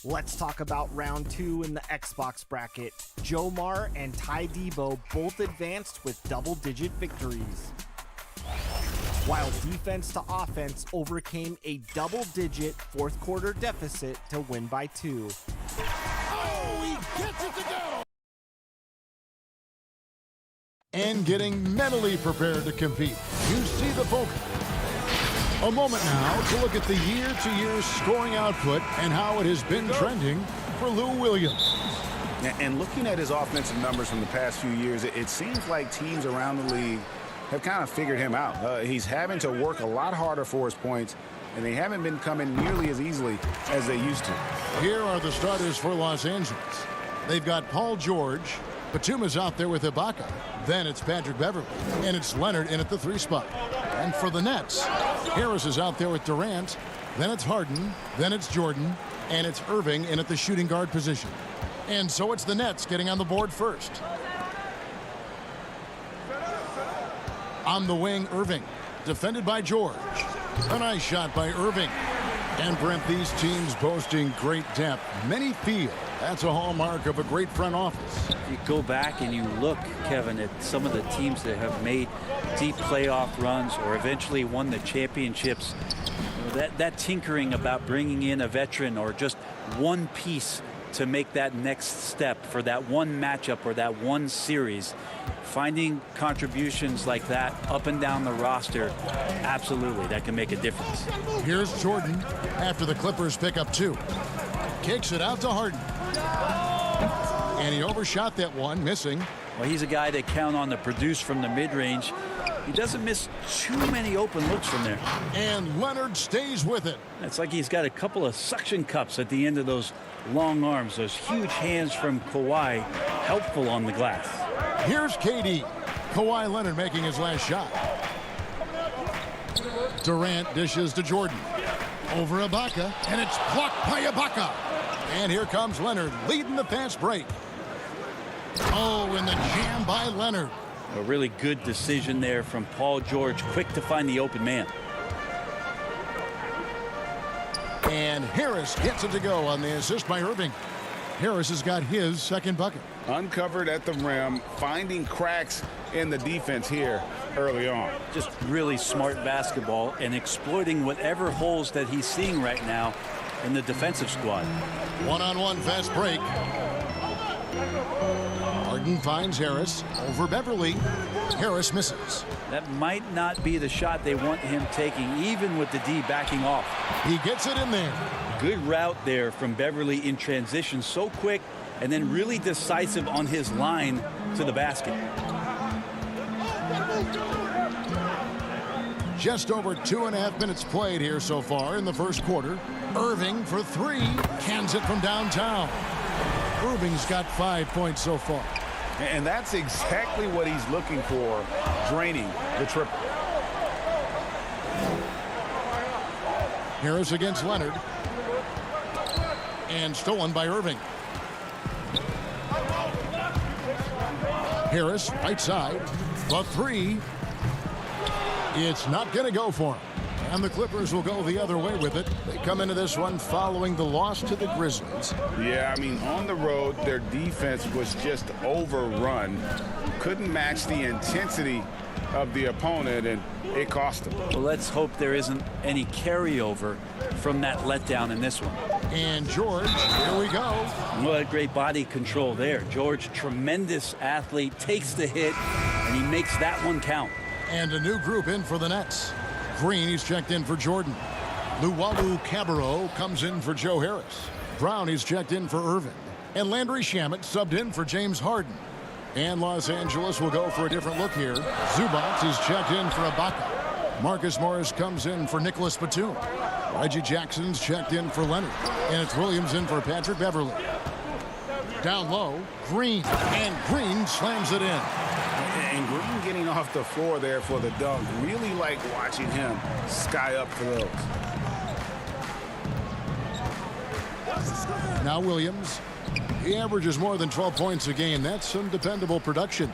Let's talk about round 2 in the Xbox bracket. Jomar and Ty Debo both advanced with double-digit victories, while defense to offense overcame a double-digit fourth quarter deficit to win by 2. Oh, he gets it to go! And getting mentally prepared to compete. You see the focus. A moment now to look at the year-to-year scoring output and how it has been trending for Lou Williams. And looking at his offensive numbers from the past few years, it seems like teams around the league have kind of figured him out. He's having to work a lot harder for his points, and they haven't been coming nearly as easily as they used to. Here are the starters for Los Angeles. They've got Paul George. Batuma's out there with Ibaka. Then it's Patrick Beverley. And it's Leonard in at the 3 spot. And for the Nets, Harris is out there with Durant. Then it's Harden. Then it's Jordan. And it's Irving in at the shooting guard position. And so it's the Nets getting on the board first. On the wing, Irving. Defended by George. A nice shot by Irving. And Brent, these teams boasting great depth. Many feel that's a hallmark of a great front office. You go back and you look, Kevin, at some of the teams that have made deep playoff runs or eventually won the championships. That tinkering about bringing in a veteran or just one piece to make that next step for that one matchup or that one series, finding contributions like that up and down the roster, absolutely, that can make a difference. Here's Jordan after the Clippers pick up 2. Kicks it out to Harden. And he overshot that one, missing. Well, he's a guy that count on to produce from the mid-range. He doesn't miss too many open looks from there. And Leonard stays with it. It's like he's got a couple of suction cups at the end of those long arms. Those huge hands from Kawhi, helpful on the glass. Here's KD. Kawhi Leonard making his last shot. Durant dishes to Jordan. Over Ibaka, and it's blocked by Ibaka. And here comes Leonard leading the fast break. Oh, and the jam by Leonard. A really good decision there from Paul George, quick to find the open man. And Harris gets it to go on the assist by Irving. Harris has got his second bucket. Uncovered at the rim, finding cracks in the defense here early on. Just really smart basketball and exploiting whatever holes that he's seeing right now in the defensive squad. One-on-one fast break. Harden finds Harris over Beverly. Harris misses. That might not be the shot they want him taking, even with the D backing off. He gets it in there. Good route there from Beverly in transition, so quick and then really decisive on his line to the basket. Just over 2.5 minutes played here so far in the first quarter. Irving for 3, cans it from downtown. Irving's got 5 points so far. And that's exactly what he's looking for, draining the triple. Harris against Leonard. And stolen by Irving. Harris, right side. The 3. It's not going to go for him. And the Clippers will go the other way with it. They come into this one following the loss to the Grizzlies. Yeah, I mean, on the road, their defense was just overrun. Couldn't match the intensity of the opponent, and it cost them. Well, let's hope there isn't any carryover from that letdown in this one. And George, here we go. What great body control there. George, tremendous athlete, takes the hit, and he makes that one count. And a new group in for the Nets. Green, he's checked in for Jordan. Luwawu Cabarro comes in for Joe Harris. Brown, he's checked in for Irving. And Landry Shamet subbed in for James Harden. And Los Angeles will go for a different look here. Zubac is checked in for Ibaka. Marcus Morris comes in for Nicholas Batum. Reggie Jackson's checked in for Leonard. And it's Williams in for Patrick Beverly. Down low, Green. And Green slams it in. And Green getting off the floor there for the dunk. Really like watching him sky up for those. Now Williams. He averages more than 12 points a game. That's some dependable production.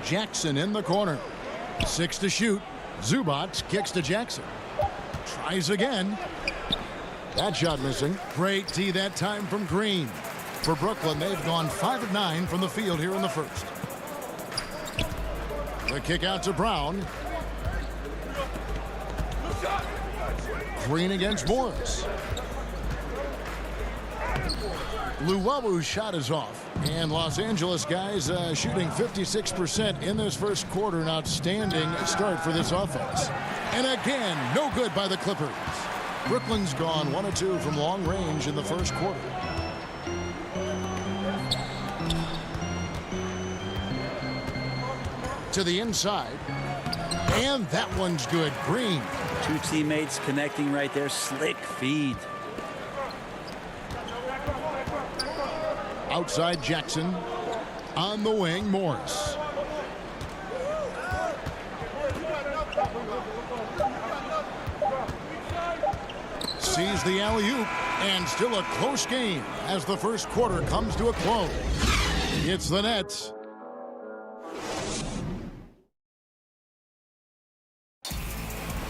Jackson in the corner. 6 to shoot. Zubac kicks to Jackson. Tries again. That shot missing. Great D that time from Green. For Brooklyn, they've gone 5 of 9 from the field here in the first. The kick out to Brown. Green against Morris. Luwabu's shot is off. And Los Angeles guys shooting 56% in this first quarter. An outstanding start for this offense. And again, no good by the Clippers. Brooklyn's gone 1 of 2 from long range in the first quarter. To the inside. And that one's good. Green. Two teammates connecting right there. Slick feed. Outside Jackson. On the wing, Morris. Sees the alley-oop, and still a close game as the first quarter comes to a close. It's the Nets.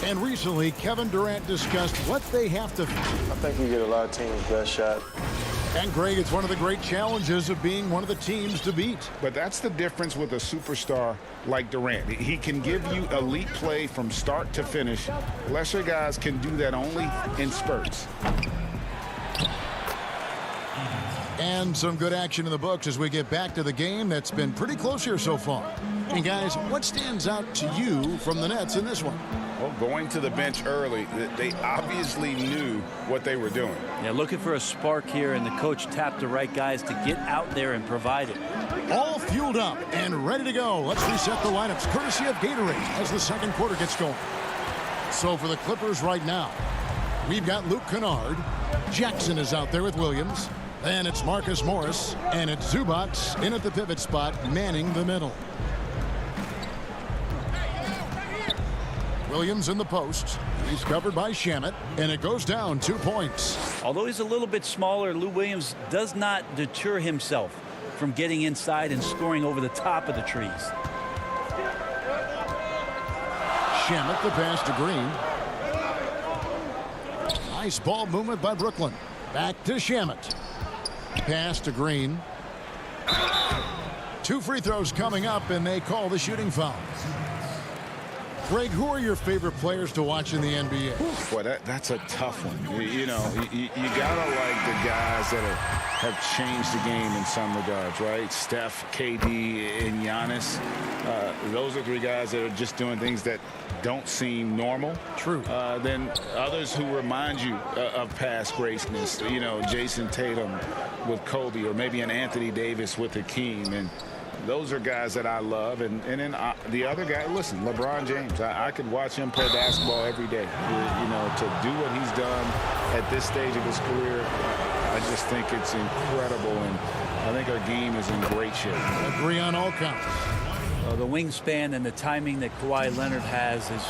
And recently, Kevin Durant discussed what they have to... I think we get a lot of teams' best shot. And Greg, it's one of the great challenges of being one of the teams to beat. But that's the difference with a superstar like Durant. He can give you elite play from start to finish. Lesser guys can do that only in spurts. And some good action in the books as we get back to the game that's been pretty close here so far. And guys, what stands out to you from the Nets in this one? Well, going to the bench early, they obviously knew what they were doing. Yeah, looking for a spark here, and the coach tapped the right guys to get out there and provide it. All fueled up and ready to go. Let's reset the lineups courtesy of Gatorade as the second quarter gets going. So for the Clippers right now, we've got Luke Kennard. Jackson is out there with Williams. Then it's Marcus Morris, and it's Zubac in at the pivot spot, manning the middle. Williams in the post. He's covered by Shamet, and it goes down 2 points. Although he's a little bit smaller, Lou Williams does not deter himself from getting inside and scoring over the top of the trees. Shamet the pass to Green. Nice ball movement by Brooklyn. Back to Shamet. Pass to Green. 2 free throws coming up, and they call the shooting foul. Greg, who are your favorite players to watch in the NBA? Boy, that's a tough one. You know, you gotta like the guys that have changed the game in some regards, right? Steph, KD, and Giannis. Those are 3 guys that are just doing things that don't seem normal. True. Then others who remind you of past greatness. You know, Jason Tatum with Kobe, or maybe an Anthony Davis with Hakeem. And those are guys that I love. And then the other guy, listen, LeBron James. I could watch him play basketball every day. You know, to do what he's done at this stage of his career, I just think it's incredible. And I think our game is in great shape. Agree on all counts. The wingspan and the timing that Kawhi Leonard has is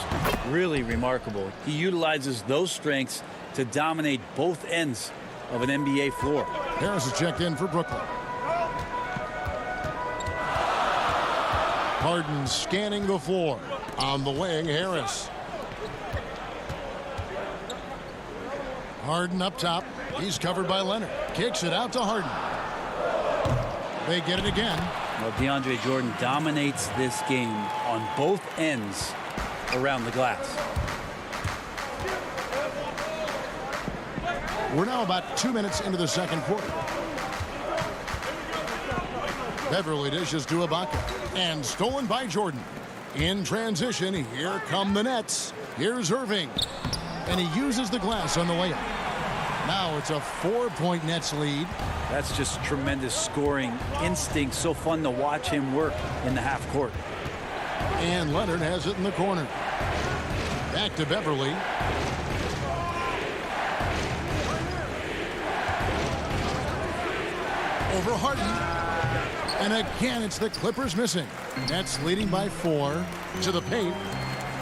really remarkable. He utilizes those strengths to dominate both ends of an NBA floor. Harris is checked in for Brooklyn. Harden scanning the floor. On the wing, Harris. Harden up top. He's covered by Leonard. Kicks it out to Harden. They get it again. Well, DeAndre Jordan dominates this game on both ends around the glass. We're now about 2 minutes into the second quarter. Beverly dishes to Ibaka. And stolen by Jordan. In transition, here come the Nets. Here's Irving. And he uses the glass on the layup. Now it's a 4-point Nets lead. That's just tremendous scoring instinct. So fun to watch him work in the half court. And Leonard has it in the corner. Back to Beverly. Over Harden. And again, it's the Clippers missing. Nets leading by 4 to the paint.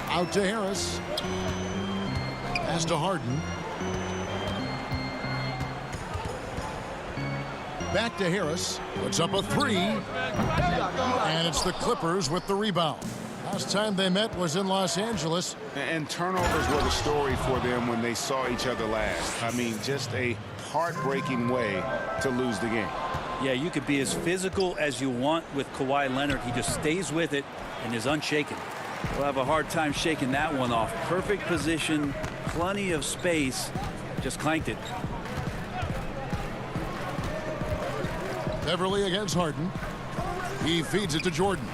Out to Harris. Pass to Harden. Back to Harris. Puts up a 3. And it's the Clippers with the rebound. Last time they met was in Los Angeles. And turnovers were the story for them when they saw each other last. I mean, just a heartbreaking way to lose the game. Yeah, you could be as physical as you want with Kawhi Leonard. He just stays with it and is unshaken. We'll have a hard time shaking that one off. Perfect position, plenty of space, just clanked it. Beverly against Harden. He feeds it to Jordan.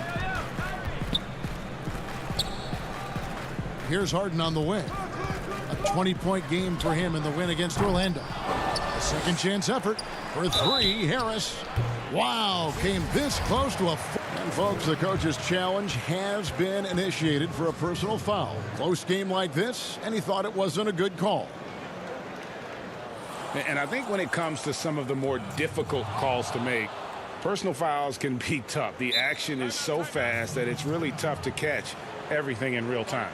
Here's Harden on the wing. A 20-point game for him in the win against Orlando. A second chance effort for three. Harris. Wow, came this close to a... And folks, the coach's challenge has been initiated for a personal foul. Close game like this, and he thought it wasn't a good call. And I think when it comes to some of the more difficult calls to make, personal fouls can be tough. The action is so fast that it's really tough to catch everything in real time.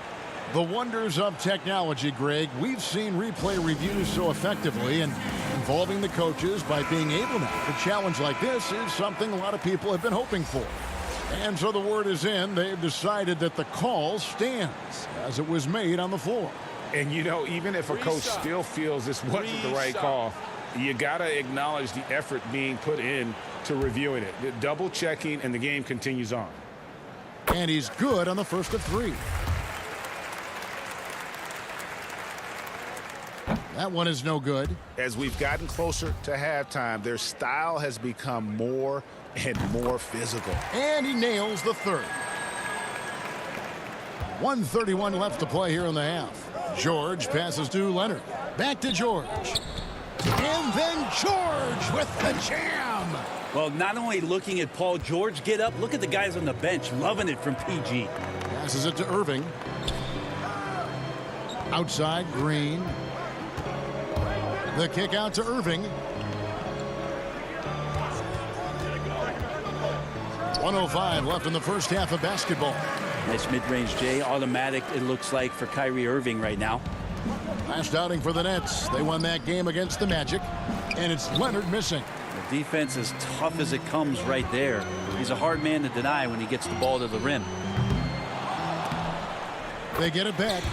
The wonders of technology, Greg. We've seen replay reviews so effectively, and involving the coaches by being able now to challenge like this is something a lot of people have been hoping for. And so the word is in. They've decided that the call stands as it was made on the floor. And, you know, even if a coach still feels this wasn't the right call, you got to acknowledge the effort being put in to reviewing it. The double checking, and the game continues on. And he's good on the first of three. That one is no good. As we've gotten closer to halftime, their style has become more and more physical. And he nails the third. 1:31 left to play here in the half. George passes to Leonard. Back to George. And then George with the jam. Well, not only looking at Paul George get up, look at the guys on the bench loving it from PG. Passes it to Irving. Outside, Green. The kick out to Irving. 1:05 left in the first half of basketball. Nice mid-range J, automatic it looks like for Kyrie Irving right now. Last outing for the Nets. They won that game against the Magic, and it's Leonard missing. The defense is tough as it comes right there. He's a hard man to deny when he gets the ball to the rim. They get it back.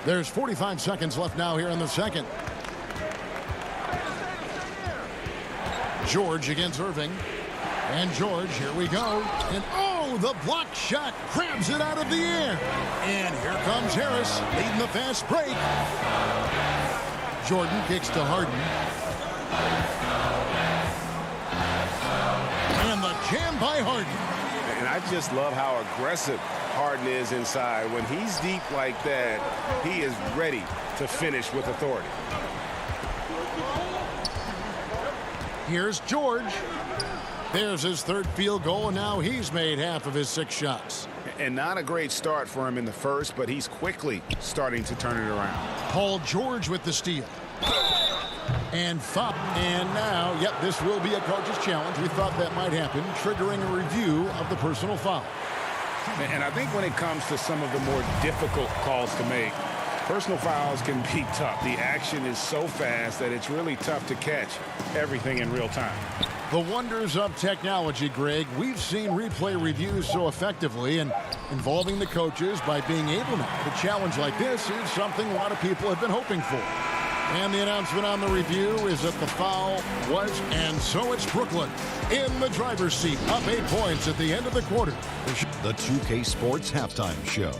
There's 45 seconds left now here in the second. George against Irving. And George, here we go. And oh, the block shot grabs it out of the air. And here comes Harris leading the fast break. Jordan kicks to Harden. And the jam by Harden. And I just love how aggressive Harden is inside. When he's deep like that, he is ready to finish with authority. Here's George. There's his third field goal, and now he's made half of his 6 shots. And not a great start for him in the first, but he's quickly starting to turn it around. Paul George with the steal. And foul. And now, yep, this will be a coach's challenge. We thought that might happen, triggering a review of the personal foul. And I think when it comes to some of the more difficult calls to make, personal fouls can be tough. The action is so fast that it's really tough to catch everything in real time. The wonders of technology, Greg. We've seen replay reviews so effectively, and involving the coaches by being able now to challenge like this is something a lot of people have been hoping for. And the announcement on the review is that the foul was, and so it's Brooklyn in the driver's seat, up 8 points at the end of the quarter. The 2K Sports Halftime Show.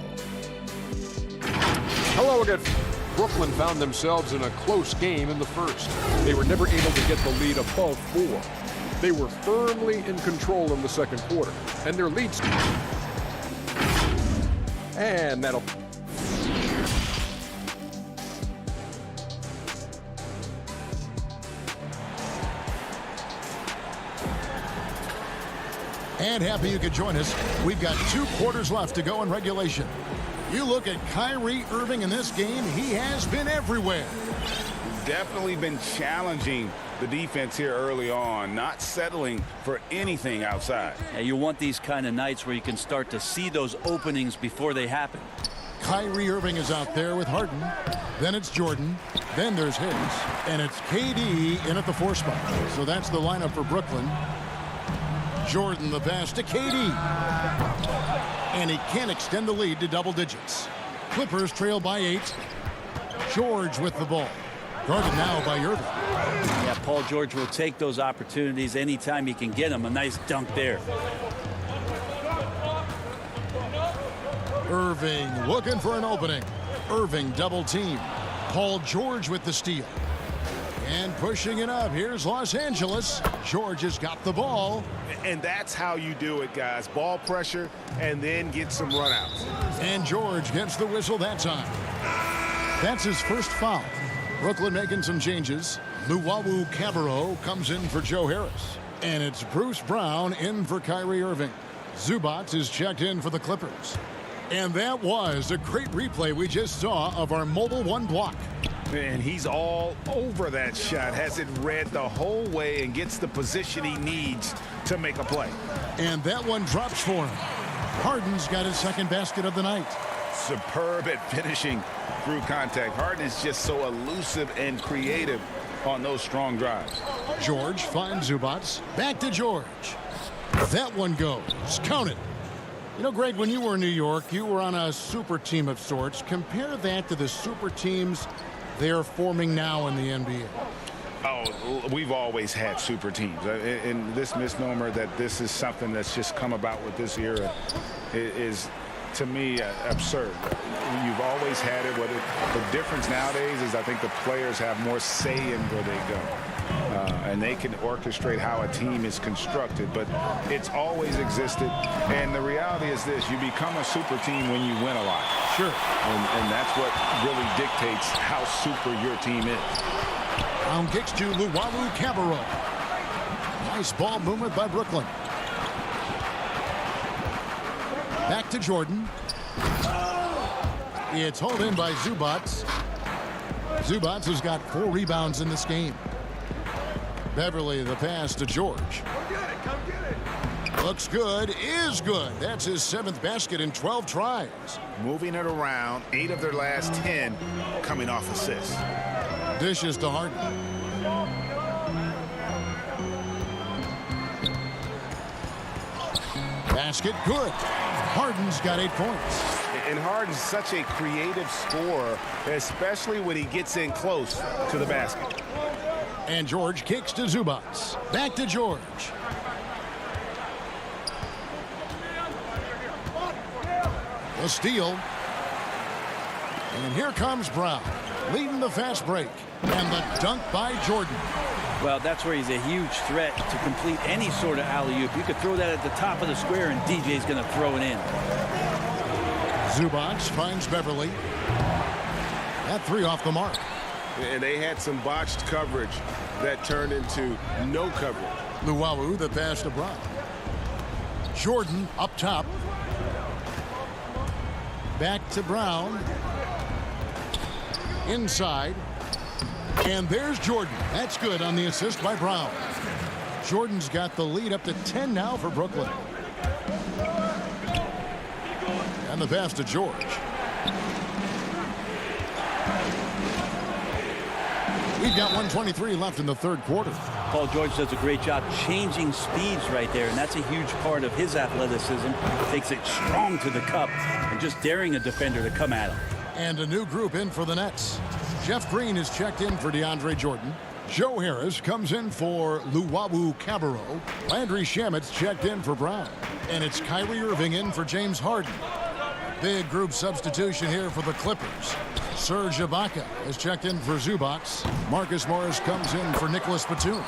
Hello again. Brooklyn found themselves in a close game in the first. They were never able to get the lead above 4. They were firmly in control in the second quarter, and their leads. And that'll. And happy you could join us. We've got 2 quarters left to go in regulation. You look at Kyrie Irving in this game, he has been everywhere. Definitely been challenging the defense here early on, not settling for anything outside. Yeah, you want these kind of nights where you can start to see those openings before they happen. Kyrie Irving is out there with Harden. Then it's Jordan. Then there's Higgs. And it's KD in at the 4 spot. So that's the lineup for Brooklyn. Jordan the pass to KD. And he can't extend the lead to double digits. Clippers trail by 8. George with the ball. Guarded now by Irving. Yeah, Paul George will take those opportunities anytime he can get them. A nice dunk there. Irving looking for an opening. Irving double team. Paul George with the steal. And pushing it up. Here's Los Angeles. George has got the ball. And that's how you do it, guys. Ball pressure and then get some runouts. And George gets the whistle that time. That's his first foul. Brooklyn making some changes. Luwawu Cabarrot comes in for Joe Harris. And it's Bruce Brown in for Kyrie Irving. Zubac is checked in for the Clippers. And that was a great replay we just saw of our Mobile One block. And he's all over that shot. Has it read the whole way and gets the position he needs to make a play. And that one drops for him. Harden's got his second basket of the night. Superb at finishing through contact. Harden is just so elusive and creative on those strong drives. George finds Zubac. Back to George. That one goes. Count it. You know, Greg, when you were in New York, you were on a super team of sorts. Compare that to the super teams they're forming now in the NBA. Oh, we've always had super teams. And this misnomer that this is something that's just come about with this era is, to me, absurd. You've always had it. The difference nowadays is I think the players have more say in where they go. And they can orchestrate how a team is constructed. But it's always existed. And the reality is this. You become a super team when you win a lot. Sure. And that's what really dictates how super your team is. Brown kicks to Luwawu Cabarrot. Nice ball movement by Brooklyn. Back to Jordan. It's hauled in by Zubac. Zubac has got 4 rebounds in this game. Beverly the pass to George. Come get it. Looks good, is good. That's his 7th basket in 12 tries. Moving it around, 8 of their last 10 coming off assists. Dishes to Harden. Basket good. Harden's got 8 points. And Harden's such a creative scorer, especially when he gets in close to the basket. And George kicks to Zubac. Back to George. The steal. And here comes Brown, leading the fast break. And the dunk by Jordan. Well, that's where he's a huge threat to complete any sort of alley-oop. You could throw that at the top of the square, and DJ's going to throw it in. Zubac finds Beverly. That 3 off the mark. And they had some botched coverage that turned into no coverage. Luwawu the pass to Brown. Jordan up top. Back to Brown. Inside. And there's Jordan. That's good on the assist by Brown. Jordan's got the lead up to 10 now for Brooklyn. And the pass to George. We've got 1:23 left in the 3rd quarter. Paul George does a great job changing speeds right there, and that's a huge part of his athleticism. Takes it strong to the cup and just daring a defender to come at him. And a new group in for the Nets. Jeff Green is checked in for DeAndre Jordan. Joe Harris comes in for Luwawu Cabarrot. Landry Shamet's checked in for Brown. And it's Kyrie Irving in for James Harden. Big group substitution here for the Clippers. Serge Ibaka is checked in for Zubac. Marcus Morris comes in for Nicholas Batum.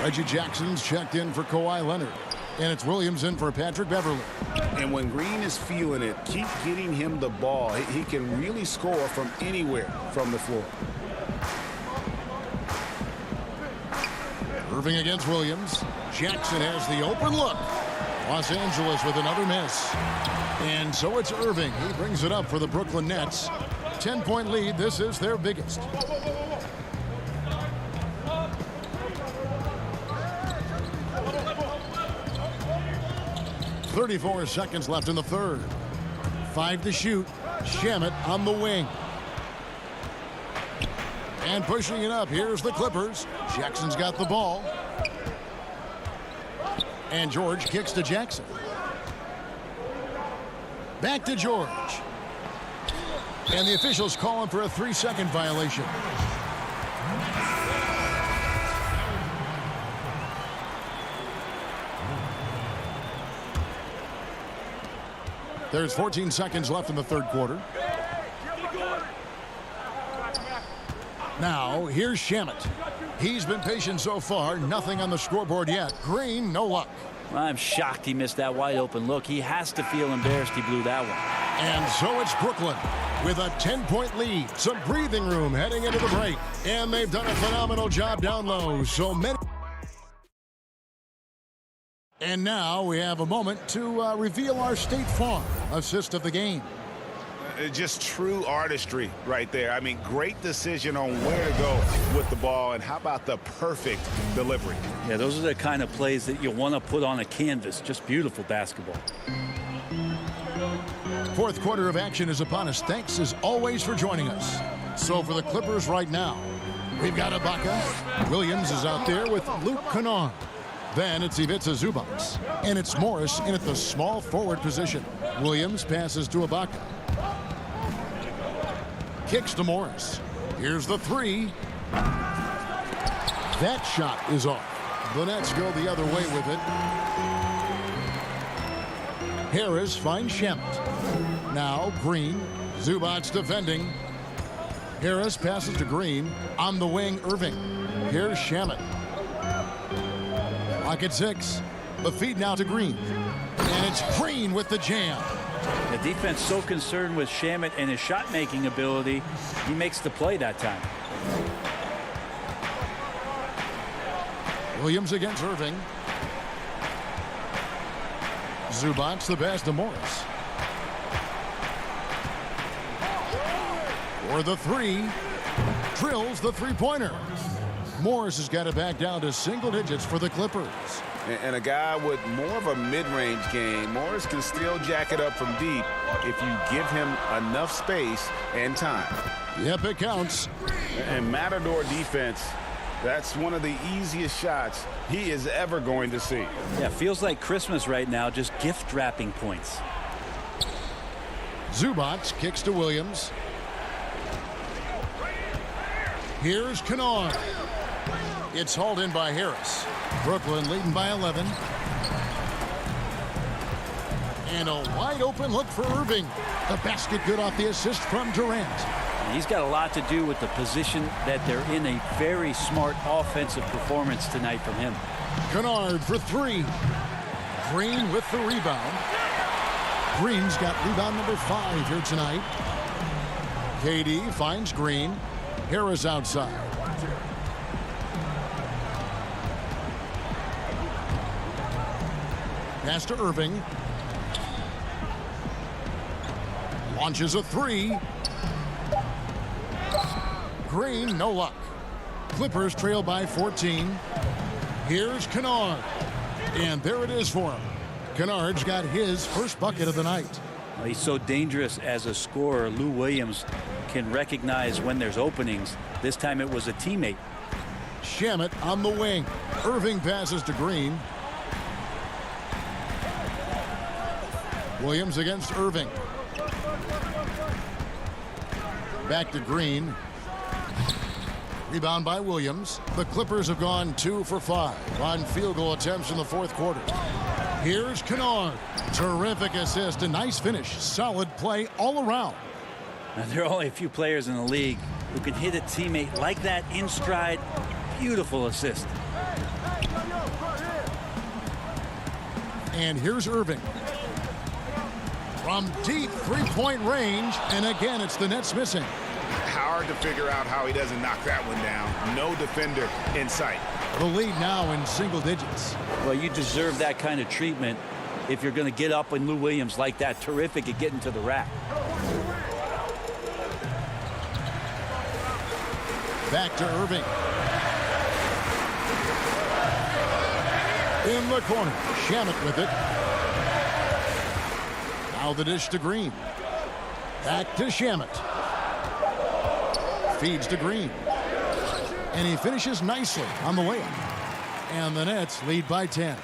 Reggie Jackson's checked in for Kawhi Leonard. And it's Williams in for Patrick Beverly. And when Green is feeling it, keep getting him the ball. He can really score from anywhere from the floor. Irving against Williams. Jackson has the open look. Los Angeles with another miss. And so it's Irving. He brings it up for the Brooklyn Nets. 10-point lead. This is their biggest. .34 seconds left in the 3rd. 5 to shoot. Shamet on the wing. And pushing it up. Here's the Clippers. Jackson's got the ball. And George kicks to Jackson. Back to George. And the officials call him for a 3-second violation. There's 14 seconds left in the third quarter. Now, here's Shamet. He's been patient so far. Nothing on the scoreboard yet. Green, no luck. I'm shocked he missed that wide open look. He has to feel embarrassed he blew that one. And so it's Brooklyn with a 10-point lead. Some breathing room heading into the break. And they've done a phenomenal job down low. So many. And now we have a moment to reveal our State Farm assist of the game. Just true artistry right there. I mean, great decision on where to go with the ball, and how about the perfect delivery? Yeah, those are the kind of plays that you want to put on a canvas. Just beautiful basketball. Fourth quarter of action is upon us. Thanks as always for joining us. So for the Clippers right now, we've got Ibaka. Williams is out there with Luke Kennard. Then it's Ivica Zubac. And it's Morris in at the small forward position. Williams passes to Ibaka. Kicks to Morris. Here's the three. That shot is off. The Nets go the other way with it. Harris finds Shamet. Now Green. Zubac defending. Harris passes to Green. On the wing, Irving. Here's Shamet. Lock at 6. The feed now to Green. And it's Green with the jam. The defense so concerned with Shamet and his shot-making ability, he makes the play that time. Williams against Irving. Zubac the pass to Morris. For the three. Drills the three-pointer. Morris has got it back down to single digits for the Clippers. And a guy with more of a mid-range game, Morris can still jack it up from deep if you give him enough space and time. Yep, it counts. And Matador defense, that's one of the easiest shots he is ever going to see. Yeah, feels like Christmas right now, just gift wrapping points. Zubac kicks to Williams. Here's Kennard. It's hauled in by Harris. Brooklyn leading by 11. And a wide open look for Irving. The basket good off the assist from Durant. He's got a lot to do with the position that they're in. A very smart offensive performance tonight from him. Kennard for three. Green with the rebound. Green's got rebound number 5 here tonight. KD finds Green. Harris outside. Pass to Irving. Launches a three. Green, no luck. Clippers trail by 14. Here's Kennard. And there it is for him. Kennard's got his first bucket of the night. He's so dangerous as a scorer. Lou Williams can recognize when there's openings. This time it was a teammate. Shamet on the wing. Irving passes to Green. Williams against Irving. Back to Green. Rebound by Williams. The Clippers have gone 2 for 5 on field goal attempts in the fourth quarter. Here's Kennard. Terrific assist. A nice finish. Solid play all around. Now, there are only a few players in the league who can hit a teammate like that in stride. Beautiful assist. And here's Irving. From deep three-point range. And again, it's the Nets missing. Hard to figure out how he doesn't knock that one down. No defender in sight. The lead now in single digits. Well, you deserve that kind of treatment if you're going to get up on Lou Williams like that. Terrific at getting to the rack. Back to Irving. In the corner. Shamet with it. Now the dish to Green. Back to Shamet. Feeds to Green. And he finishes nicely on the layup. And the Nets lead by 10.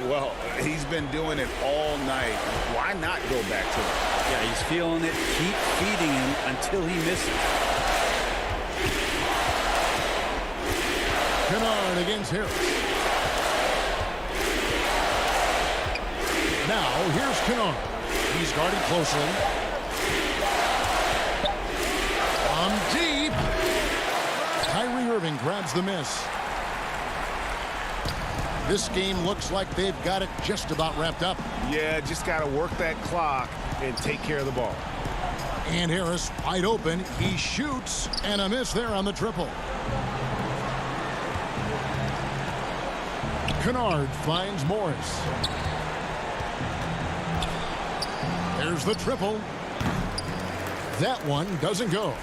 Well, he's been doing it all night. Why not go back to it? Yeah, he's feeling it. Keep feeding him until he misses. Kennard against Harris. Now, here's Kennard. He's guarded closely. From deep. Kyrie Irving grabs the miss. This game looks like they've got it just about wrapped up. Yeah, just got to work that clock and take care of the ball. And Harris wide open. He shoots, and a miss there on the triple. Kennard finds Morris. There's the triple. That one doesn't go.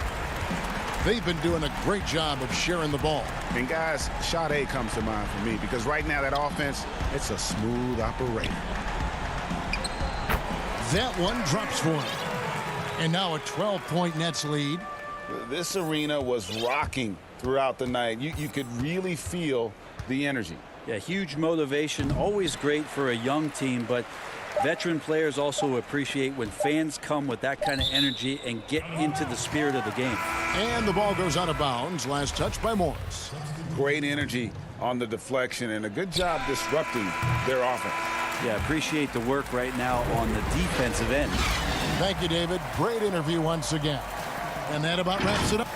They've been doing a great job of sharing the ball. And guys, shot A comes to mind for me because right now that offense, it's a smooth operation. That one drops for him. And now a 12-point Nets lead. This arena was rocking throughout the night. You could really feel the energy. Yeah, huge motivation. Always great for a young team, but veteran players also appreciate when fans come with that kind of energy and get into the spirit of the game. And the ball goes out of bounds. Last touch by Morris. Great energy on the deflection and a good job disrupting their offense. Yeah, appreciate the work right now on the defensive end. Thank you, David. Great interview once again. And that about wraps it up.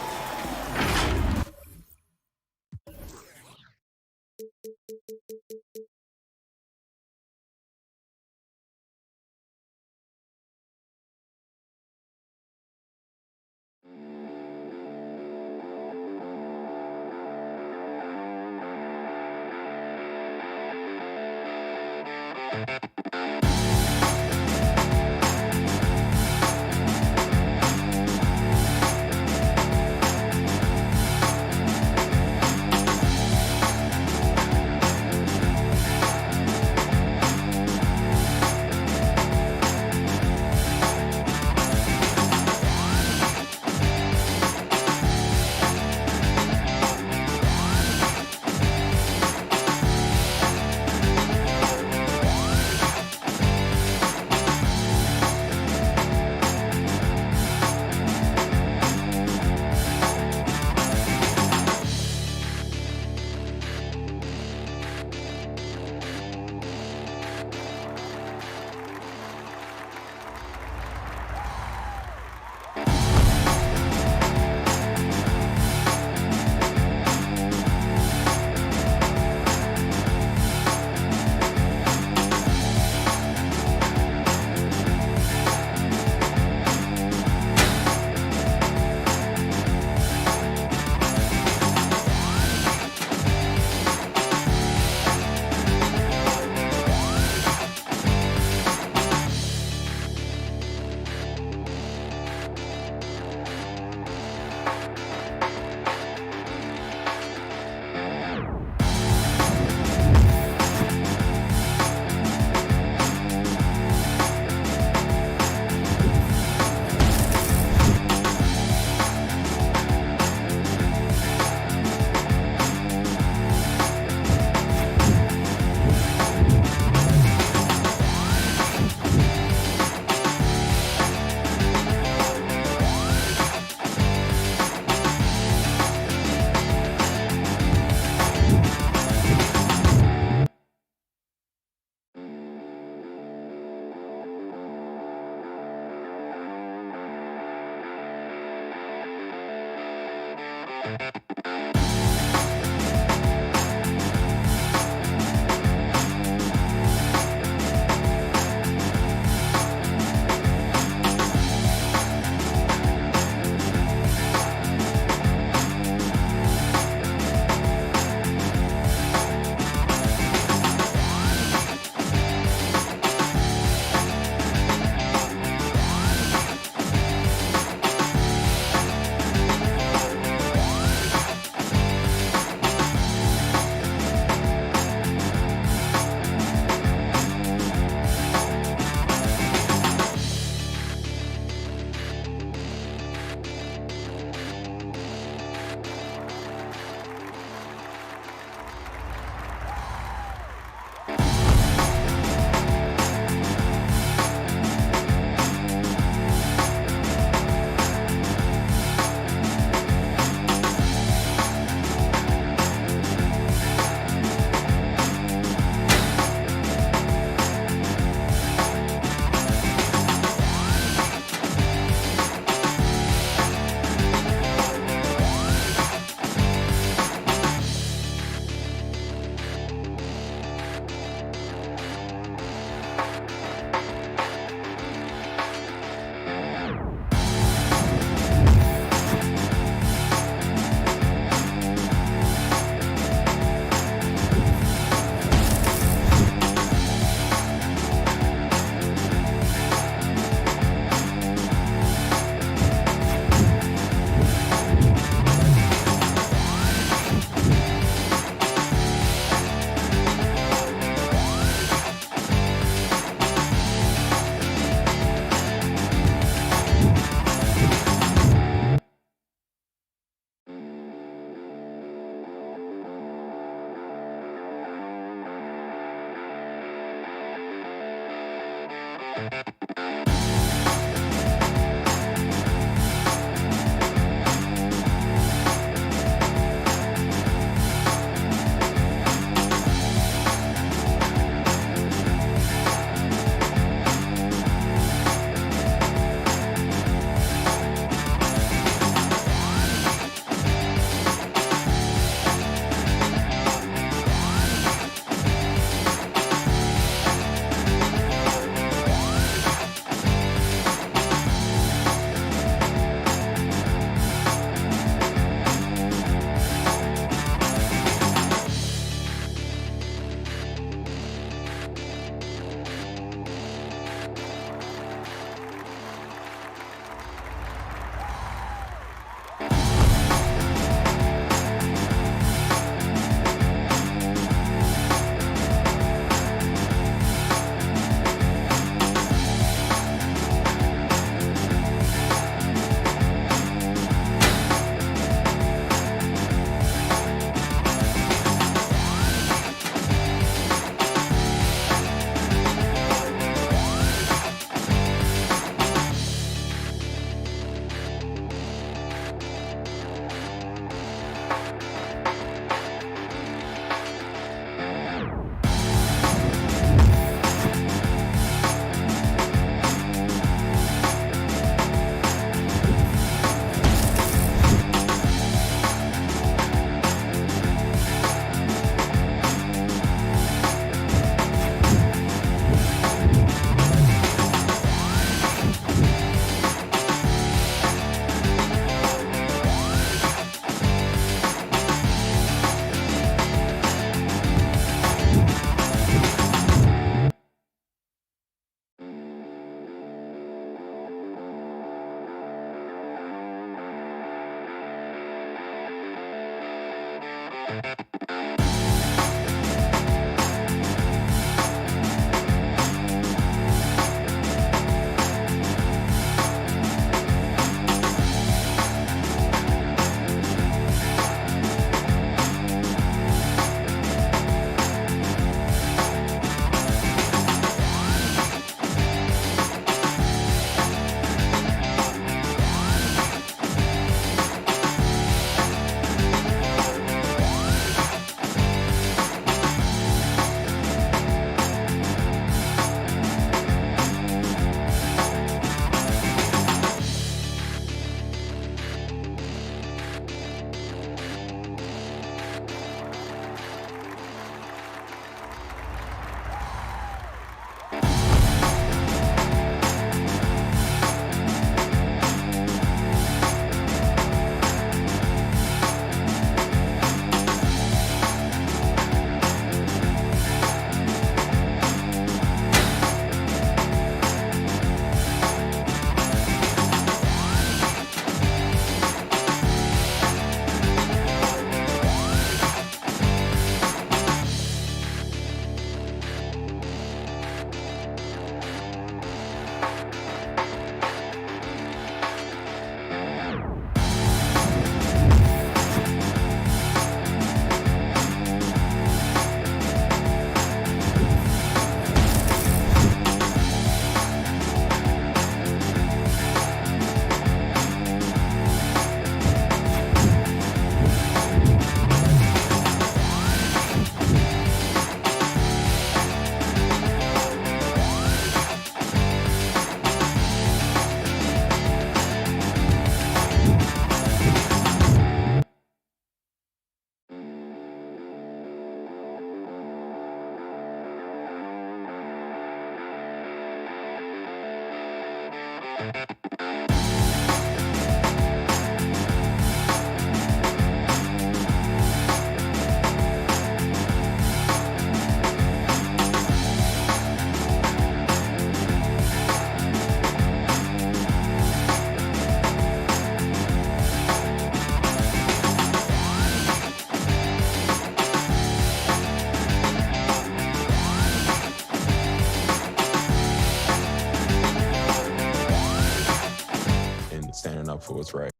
Standing up for what's right.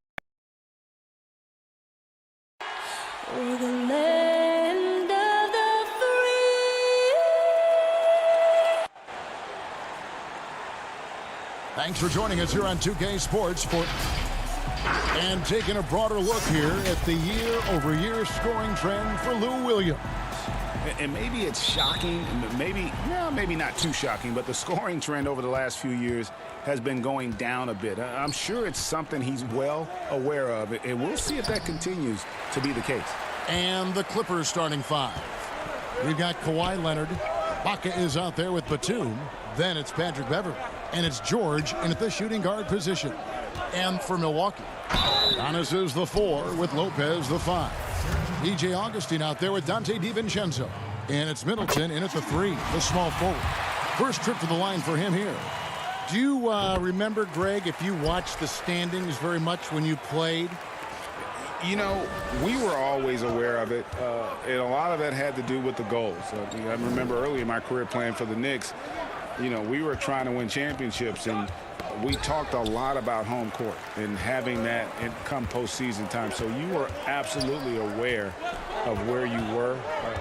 For the land of the free. Thanks for joining us here on 2K Sports and taking a broader look here at the year-over-year scoring trend for Lou Williams. And maybe it's shocking, maybe not too shocking, but the scoring trend over the last few years has been going down a bit. I'm sure it's something he's well aware of, and we'll see if that continues to be the case. And the Clippers starting five. We've got Kawhi Leonard. Baca is out there with Batum. Then it's Patrick Beverley. And it's George in at the shooting guard position. And for Milwaukee, Giannis is the 4 with Lopez the 5. DJ Augustine out there with Dante DiVincenzo. And it's Middleton in at the 3, the small forward. First trip to the line for him here. Do you remember, Greg, if you watched the standings very much when you played? You know, we were always aware of it, and a lot of that had to do with the goals. I remember early in my career playing for the Knicks, you know, we were trying to win championships, and we talked a lot about home court and having that come postseason time. So you were absolutely aware of where you were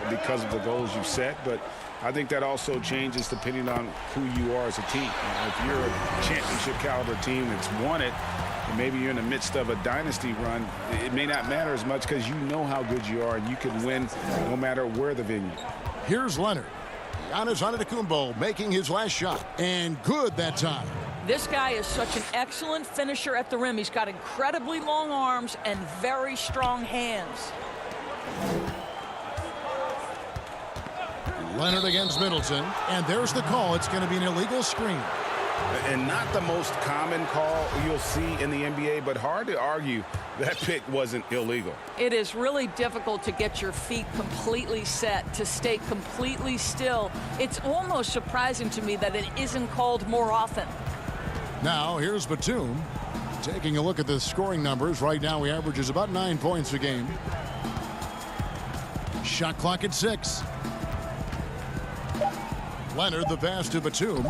because of the goals you set. But I think that also changes depending on who you are as a team. If you're a championship caliber team that's won it, and maybe you're in the midst of a dynasty run, it may not matter as much because you know how good you are and you can win no matter where the venue. Here's Leonard. Giannis Antetokounmpo making his last shot, and good that time. This guy is such an excellent finisher at the rim. He's got incredibly long arms and very strong hands. Leonard against Middleton, and there's the call. It's going to be an illegal screen. And not the most common call you'll see in the NBA, but hard to argue that pick wasn't illegal. It is really difficult to get your feet completely set, to stay completely still. It's almost surprising to me that it isn't called more often. Now, here's Batum. Taking a look at the scoring numbers. Right now, he averages about 9 points a game. Shot clock at 6. Leonard the pass to Batum.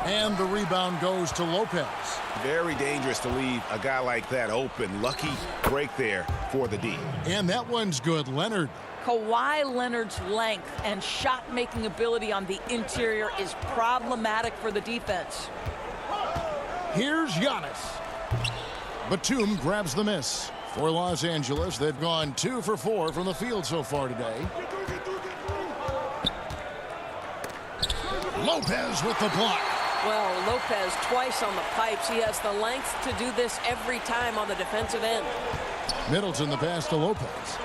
And the rebound goes to Lopez. Very dangerous to leave a guy like that open. Lucky break there for the D. And that one's good. Leonard. Kawhi Leonard's length and shot-making ability on the interior is problematic for the defense. Here's Giannis. Batum grabs the miss. For Los Angeles, they've gone 2 for 4 from the field so far today. Lopez with the block. Well, Lopez twice on the pipes. He has the length to do this every time on the defensive end. Middleton the pass to Lopez.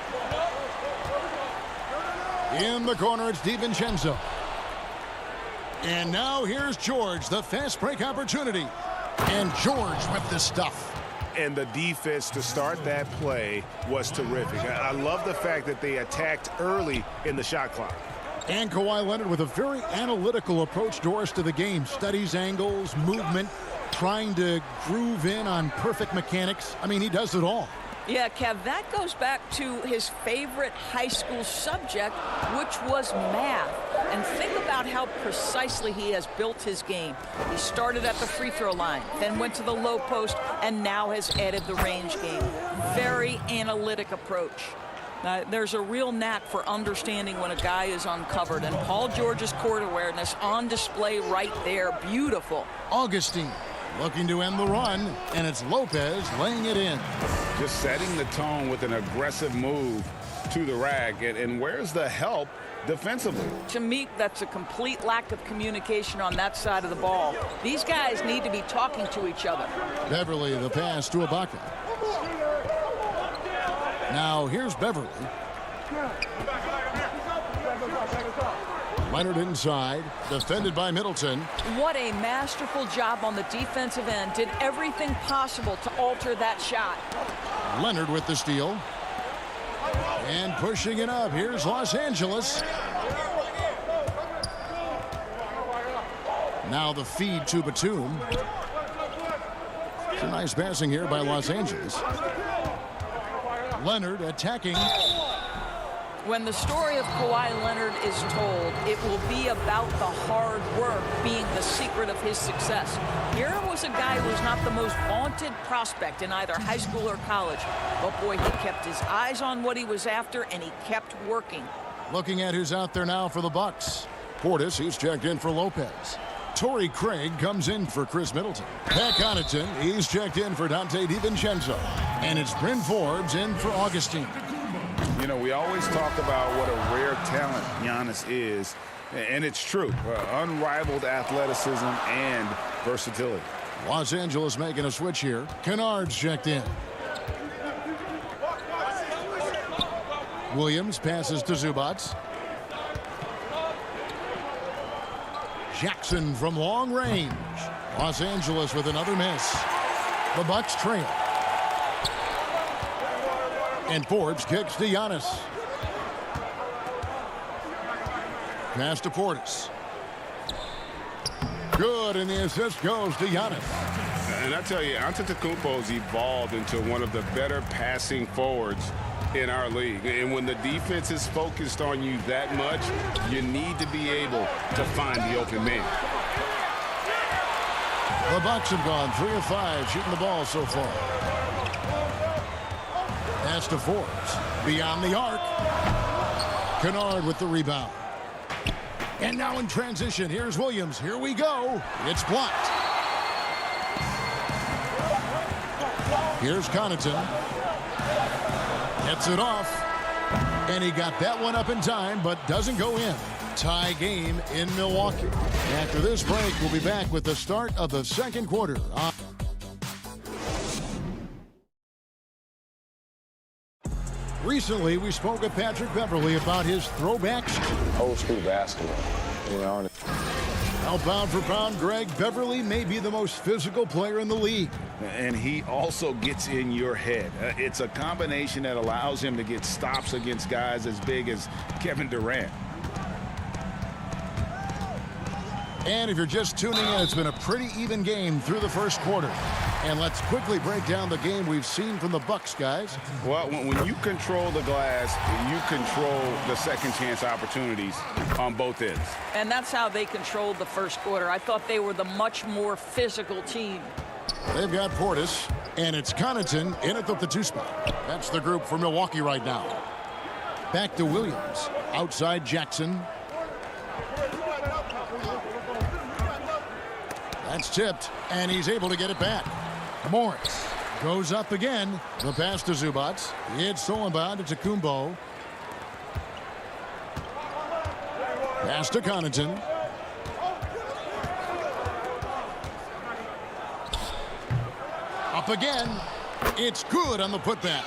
In the corner, it's DiVincenzo. And now here's George, the fast break opportunity. And George with the stuff. And the defense to start that play was terrific. I love the fact that they attacked early in the shot clock. And Kawhi Leonard with a very analytical approach to rest of the game. Studies angles, movement, trying to groove in on perfect mechanics. I mean, he does it all. Yeah, Kev, that goes back to his favorite high school subject, which was math. And think about how precisely he has built his game. He started at the free throw line, then went to the low post, and now has added the range game. Very analytic approach. There's a real knack for understanding when a guy is uncovered, and Paul George's court awareness on display right there. Beautiful. Augustine looking to end the run, and it's Lopez laying it in. Just setting the tone with an aggressive move to the rack. And where's the help defensively? To me, that's a complete lack of communication on that side of the ball. These guys need to be talking to each other. Beverly the pass to Ibaka. Now here's Beverly. Leonard inside, defended by Middleton. What a masterful job on the defensive end. Did everything possible to alter that shot. Leonard with the steal. And pushing it up. Here's Los Angeles. Now the feed to Batum. It's a nice passing here by Los Angeles. Leonard attacking. When the story of Kawhi Leonard is told, it will be about the hard work being the secret of his success. Here was a guy who was not the most vaunted prospect in either high school or college. But boy, he kept his eyes on what he was after, and he kept working. Looking at who's out there now for the Bucks. Portis, he's checked in for Lopez. Torrey Craig comes in for Chris Middleton. Pat Connaughton, he's checked in for Dante DiVincenzo. And it's Bryn Forbes in for Augustine. You know, we always talk about what a rare talent Giannis is, and it's true. Unrivaled athleticism and versatility. Los Angeles making a switch here. Kennard's checked in. Williams passes to Zubats. Jackson from long range. Los Angeles with another miss. The Bucks trail. And Forbes kicks to Giannis. Pass to Portis. Good, and the assist goes to Giannis. And I tell you, Antetokounmpo's evolved into one of the better passing forwards in our league. And when the defense is focused on you that much, you need to be able to find the open man. The Bucks have gone 3 of 5 shooting the ball so far. Pass to Forbes. Beyond the arc. Kennard with the rebound. And now in transition, here's Williams. Here we go. It's blocked. Here's Connaughton. Gets it off. And he got that one up in time, but doesn't go in. Tie game in Milwaukee. After this break, we'll be back with the start of the second quarter. Recently, we spoke with Patrick Beverly about his throwbacks. Old school basketball, you know. Now, pound for pound, Greg, Beverly may be the most physical player in the league. And he also gets in your head. It's a combination that allows him to get stops against guys as big as Kevin Durant. And if you're just tuning in, it's been a pretty even game through the first quarter. And let's quickly break down the game we've seen from the Bucks, guys. Well, when you control the glass, you control the second chance opportunities on both ends. And that's how they controlled the first quarter. I thought they were the much more physical team. They've got Portis, and it's Connaughton in at the 2 spot. That's the group for Milwaukee right now. Back to Williams. Outside Jackson. That's tipped, and he's able to get it back. Morris goes up again. The pass to Zubats. It's stolen by to Kumbo. Pass to Connaughton. Up again. It's good on the putback.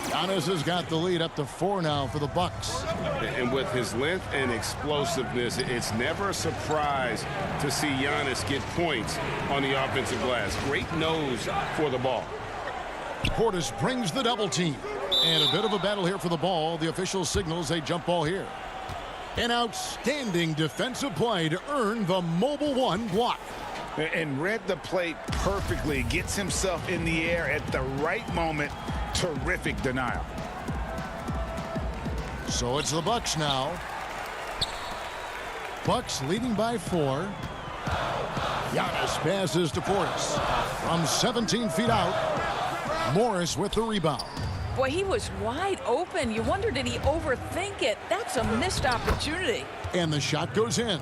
Giannis has got the lead up to 4 now for the Bucks. And with his length and explosiveness, it's never a surprise to see Giannis get points on the offensive glass. Great nose for the ball. Portis brings the double team. And a bit of a battle here for the ball. The official signals a jump ball here. An outstanding defensive play to earn the mobile 1 block. And read the plate perfectly. Gets himself in the air at the right moment. Terrific denial. So it's the Bucks now. Bucks leading by 4. Giannis passes to Portis. From 17 feet out. Morris with the rebound. Boy, he was wide open. You wonder, did he overthink it? That's a missed opportunity. And the shot goes in.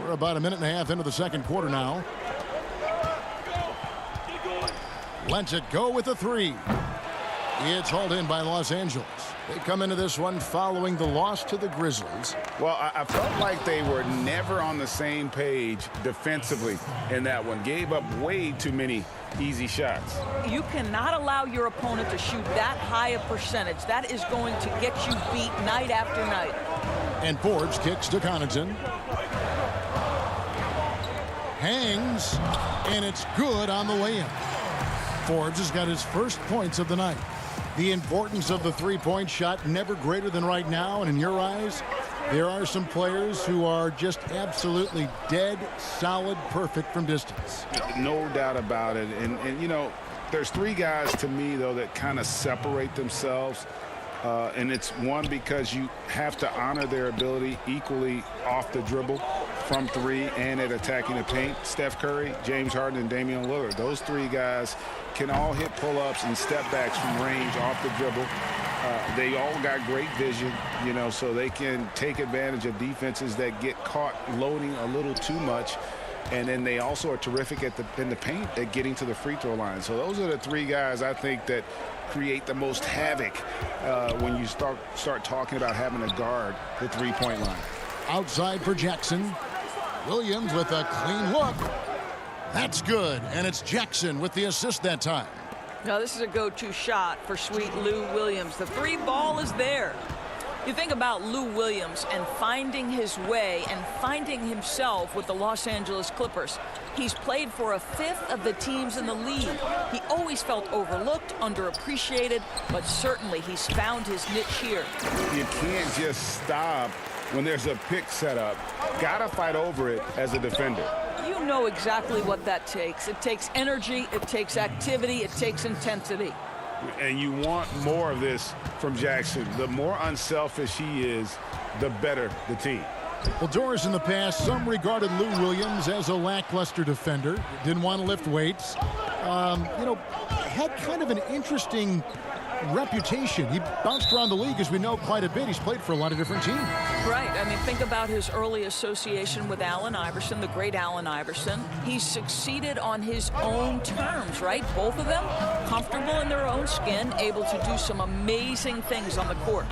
We're about a minute and a half into the second quarter now. Lets it go with the 3. It's hauled in by Los Angeles. They come into this one following the loss to the Grizzlies. Well, I felt like they were never on the same page defensively in that one. Gave up way too many easy shots. You cannot allow your opponent to shoot that high a percentage. That is going to get you beat night after night. And Forbes kicks to Connaughton. Hangs, and it's good on the way in. Forbes has got his first points of the night. The importance of the 3-point shot never greater than right now, and in your eyes, there are some players who are just absolutely dead, solid, perfect from distance. No doubt about it. And you know, there's 3 guys to me, though, that kind of separate themselves. And it's one, because you have to honor their ability equally off the dribble, from 3, and at attacking the paint. Steph Curry, James Harden, and Damian Lillard. Those 3 guys can all hit pull-ups and step backs from range off the dribble. They all got great vision, you know, so they can take advantage of defenses that get caught loading a little too much. And then they also are terrific in the paint at getting to the free throw line. So those are the 3 guys I think that create the most havoc when you start talking about having to guard the 3-point line. Outside for Jackson. Williams with a clean look. That's good, and it's Jackson with the assist that time. Now this is a go-to shot for sweet Lou Williams. The 3 ball is there. You think about Lou Williams and finding his way and finding himself with the Los Angeles Clippers. He's played for a 5th of the teams in the league. He always felt overlooked, underappreciated, but certainly he's found his niche here. You can't just stop when there's a pick set up. Gotta fight over it as a defender. You know exactly what that takes. It takes energy, it takes activity, it takes intensity. And you want more of this from Jackson. The more unselfish he is, the better the team. Well, Doris, in the past, some regarded Lou Williams as a lackluster defender. Didn't want to lift weights. You know, had kind of an interesting reputation. He bounced around the league, as we know, quite a bit. He's played for a lot of different teams. Right. I mean, think about his early association with Allen Iverson, the great Allen Iverson. He succeeded on his own terms, right? Both of them comfortable in their own skin, able to do some amazing things on the court.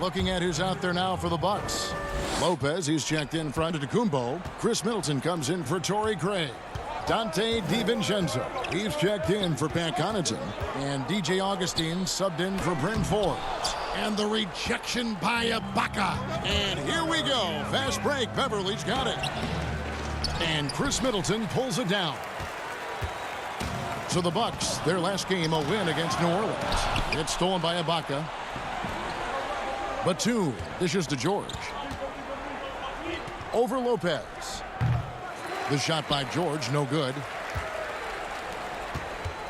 Looking at who's out there now for the Bucks. Lopez, he's checked in front of Kumbo. Chris Middleton comes in for Torrey Craig. Dante DiVincenzo, he's checked in for Pat Connaughton. And DJ Augustine subbed in for Bryn Forbes. And the rejection by Ibaka. And here we go. Fast break. Beverly's got it. And Chris Middleton pulls it down. So the Bucks, their last game, a win against New Orleans. It's stolen by Ibaka. Batum dishes to George. over Lopez. The shot by George, no good.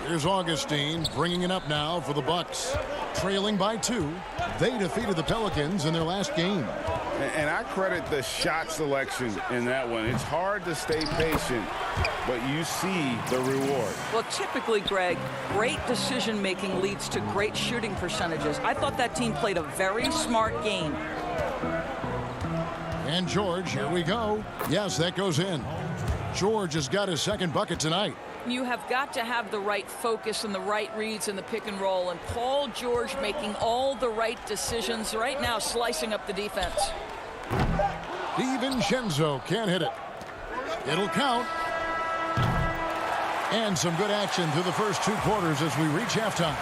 Here's Augustine bringing it up now for the Bucks. Trailing by 2. They defeated the Pelicans in their last game. And I credit the shot selection in that one. It's hard to stay patient, but you see the reward. Well, typically, Greg, great decision-making leads to great shooting percentages. I thought that team played a very smart game. And George, here we go. Yes, that goes in. George has got his second bucket tonight. You have got to have the right focus and the right reads in the pick and roll. And Paul George making all the right decisions right now, slicing up the defense. DiVincenzo can't hit it. It'll count. And some good action through the first 2 quarters as we reach halftime.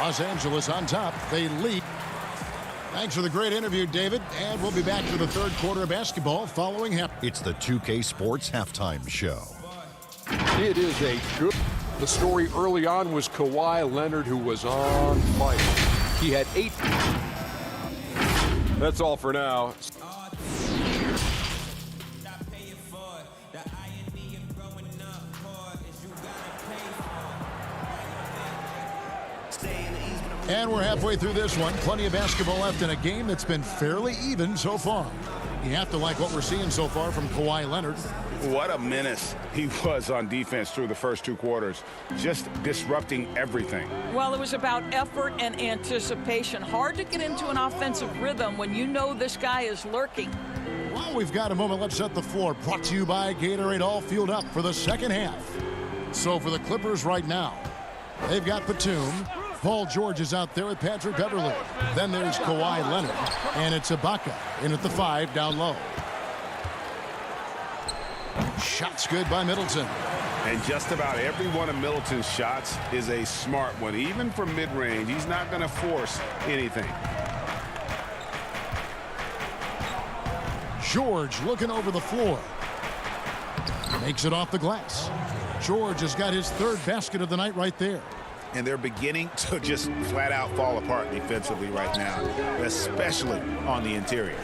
Los Angeles on top. They lead. Thanks for the great interview, David. And we'll be back for the third quarter of basketball following him. It's the 2K Sports Halftime Show. It is a good. The story early on was Kawhi Leonard, who was on fire. He had 8. That's all for now. And we're halfway through this one. Plenty of basketball left in a game that's been fairly even so far. You have to like what we're seeing so far from Kawhi Leonard. What a menace he was on defense through the first 2 quarters. Just disrupting everything. Well, it was about effort and anticipation. Hard to get into an offensive rhythm when you know this guy is lurking. Well, we've got a moment. Let's set the floor. Brought to you by Gatorade, all fueled up for the second half. So for the Clippers right now, they've got Batum. Paul George is out there with Patrick Beverley. Then there's Kawhi Leonard. And it's Ibaka in at the 5 down low. Shots good by Middleton. And just about every one of Middleton's shots is a smart one. Even from mid-range, he's not going to force anything. George looking over the floor. Makes it off the glass. George has got his 3rd basket of the night right there. And they're beginning to just flat out fall apart defensively right now, especially on the interior.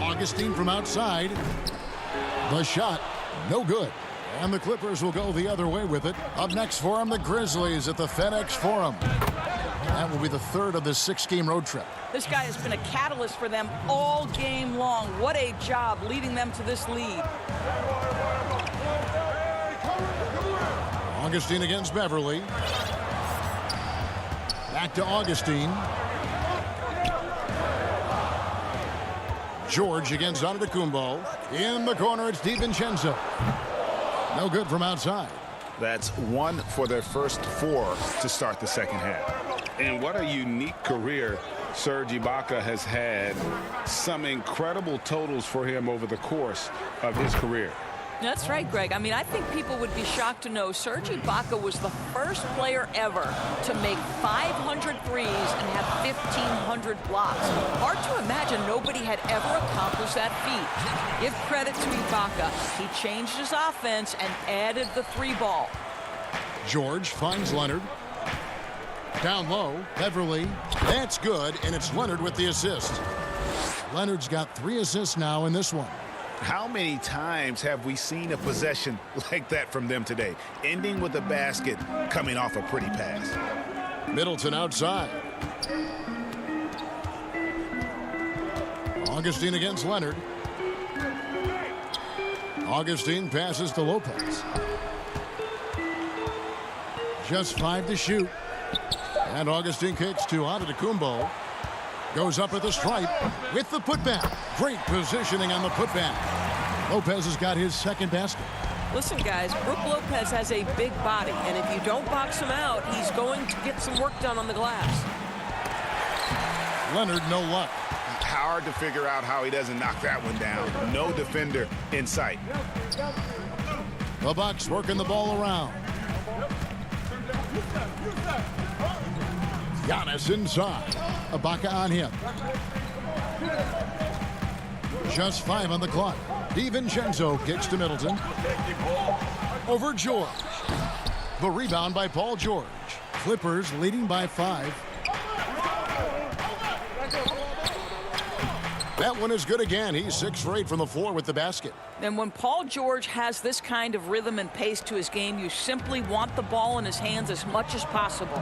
Augustine from outside. The shot, no good. And the Clippers will go the other way with it. Up next for them, the Grizzlies at the FedEx Forum. That will be the 3rd of this 6-game road trip. This guy has been a catalyst for them all game long. What a job leading them to this lead. Augustine against Beverly. Back to Augustine. George against Antetokounmpo. In the corner, it's DiVincenzo. No good from outside. That's 1 for their first 4 to start the second half. And what a unique career Serge Ibaka has had. Some incredible totals for him over the course of his career. That's right, Greg. I mean, I think people would be shocked to know Serge Ibaka was the first player ever to make 500 threes and have 1,500 blocks. Hard to imagine nobody had ever accomplished that feat. Give credit to Ibaka. He changed his offense and added the 3-ball. George finds Leonard. Down low, Beverly. That's good, and it's Leonard with the assist. Leonard's got 3 assists now in this one. How many times have we seen a possession like that from them today? Ending with a basket, coming off a pretty pass. Middleton outside. Augustine against Leonard. Augustine passes to Lopez. Just 5 to shoot. And Augustine kicks to Antetokounmpo. Goes up at the stripe with the putback. Great positioning on the putback. Lopez has got his 2nd basket. Listen, guys, Brook Lopez has a big body, and if you don't box him out, he's going to get some work done on the glass. Leonard, no luck. Hard to figure out how he doesn't knock that one down. No defender in sight. The Bucks working the ball around. Giannis inside. Ibaka on him. Just 5 on the clock. DiVincenzo kicks to Middleton. Over George. The rebound by Paul George. Clippers leading by 5. That one is good again. He's 6 for 8 from the floor with the basket. And when Paul George has this kind of rhythm and pace to his game, you simply want the ball in his hands as much as possible.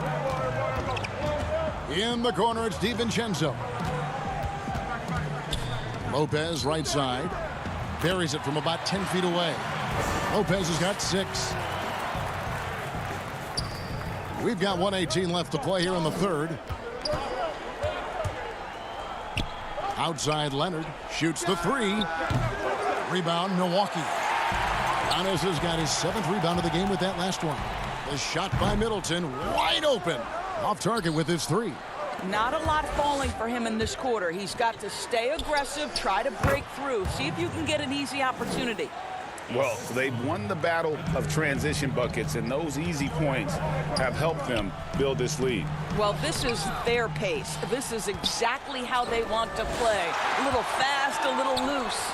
In the corner, it's DiVincenzo. Lopez, right side. Buries it from about 10 feet away. Lopez has got 6. We've got 1:18 left to play here in the third. Outside, Leonard shoots the 3. Rebound, Milwaukee. Giannis has got his 7th rebound of the game with that last one. The shot by Middleton, wide open. Off target with his 3. Not a lot falling for him in this quarter. He's got to stay aggressive, try to break through, see if you can get an easy opportunity. Well, they've won the battle of transition buckets, and those easy points have helped them build this lead. Well, this is their pace. This is exactly how they want to play. A little fast, a little loose.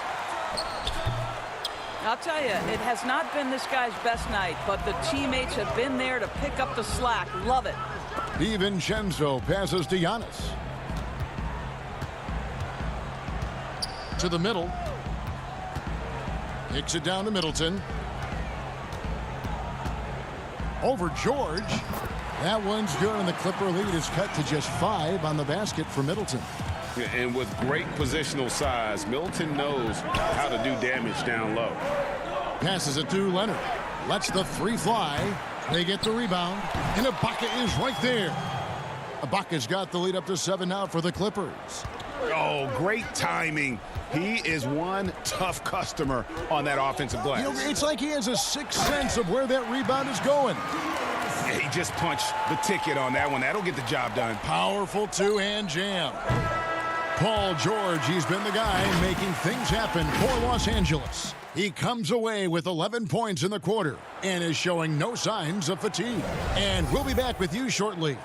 I'll tell you, it has not been this guy's best night, but the teammates have been there to pick up the slack. Love it. DiVincenzo passes to Giannis. To the middle. Kicks it down to Middleton. Over George. That one's good, and the Clipper lead is cut to just 5 on the basket for Middleton. And with great positional size, Middleton knows how to do damage down low. Passes it to Leonard. Lets the 3 fly. They get the rebound, and Ibaka is right there. Ibaka's got the lead up to 7 now for the Clippers. Oh, great timing. He is one tough customer on that offensive glass. You know, it's like he has a sixth sense of where that rebound is going. Yeah, he just punched the ticket on that one. That'll get the job done. Powerful 2-hand jam. Paul George, he's been the guy making things happen for Los Angeles. He comes away with 11 points in the quarter and is showing no signs of fatigue. And we'll be back with you shortly.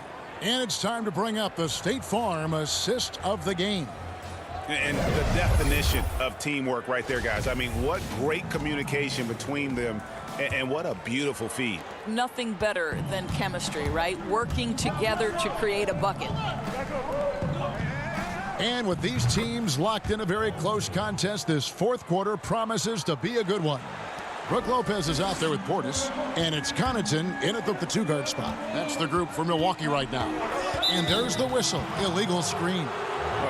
And it's time to bring up the State Farm assist of the game. And the definition of teamwork right there, guys. I mean, what great communication between them, and what a beautiful feed. Nothing better than chemistry, right? Working together to create a bucket. And with these teams locked in a very close contest, this fourth quarter promises to be a good one. Brook Lopez is out there with Portis, and it's Connaughton in at the 2-guard spot. That's the group for Milwaukee right now. And there's the whistle, illegal screen.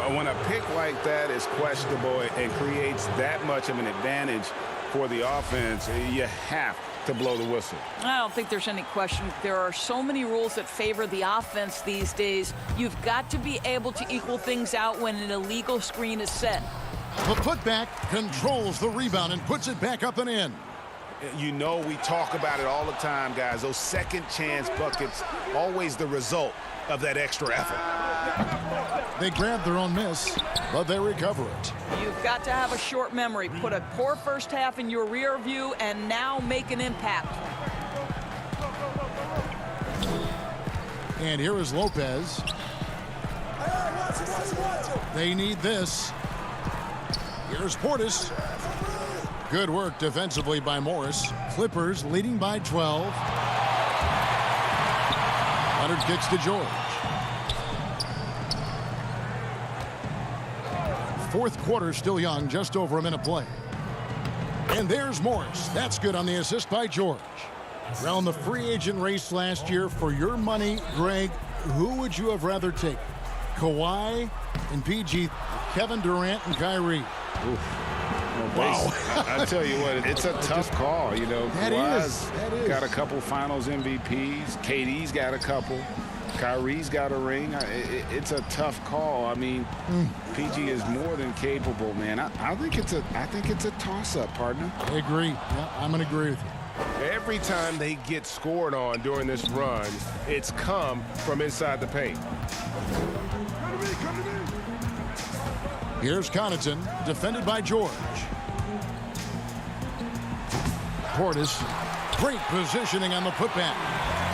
When a pick like that is questionable and creates that much of an advantage for the offense, you have to blow the whistle. I don't think there's any question. There are so many rules that favor the offense these days. You've got to be able to equal things out when an illegal screen is set. The putback controls the rebound and puts it back up and in. You know, we talk about it all the time, guys. Those second chance buckets, always the result of that extra effort. They grab their own miss, but they recover it. You've got to have a short memory. Put a poor first half in your rear view and now make an impact. And here is Lopez. They need this. Here's Portis. Good work defensively by Morris. Clippers leading by 12. Leonard kicks to George. Fourth quarter still young, just over a minute play. And there's Morris. That's good on the assist by George. Around the free agent race last year, for your money, Greg, who would you have rather take? Kawhi and PG, Kevin Durant and Kyrie. Oof. Wow. I tell you what, it's a tough call. You know, Kawhi's got a couple finals MVPs. KD's got a couple. Kyrie's got a ring. It's a tough call. I mean, PG is more than capable, man. I think it's a toss-up, partner. I agree. Yeah, I'm going to agree with you. Every time they get scored on during this run, it's come from inside the paint. Here's Connaughton, defended by George. Portis, great positioning on the putback.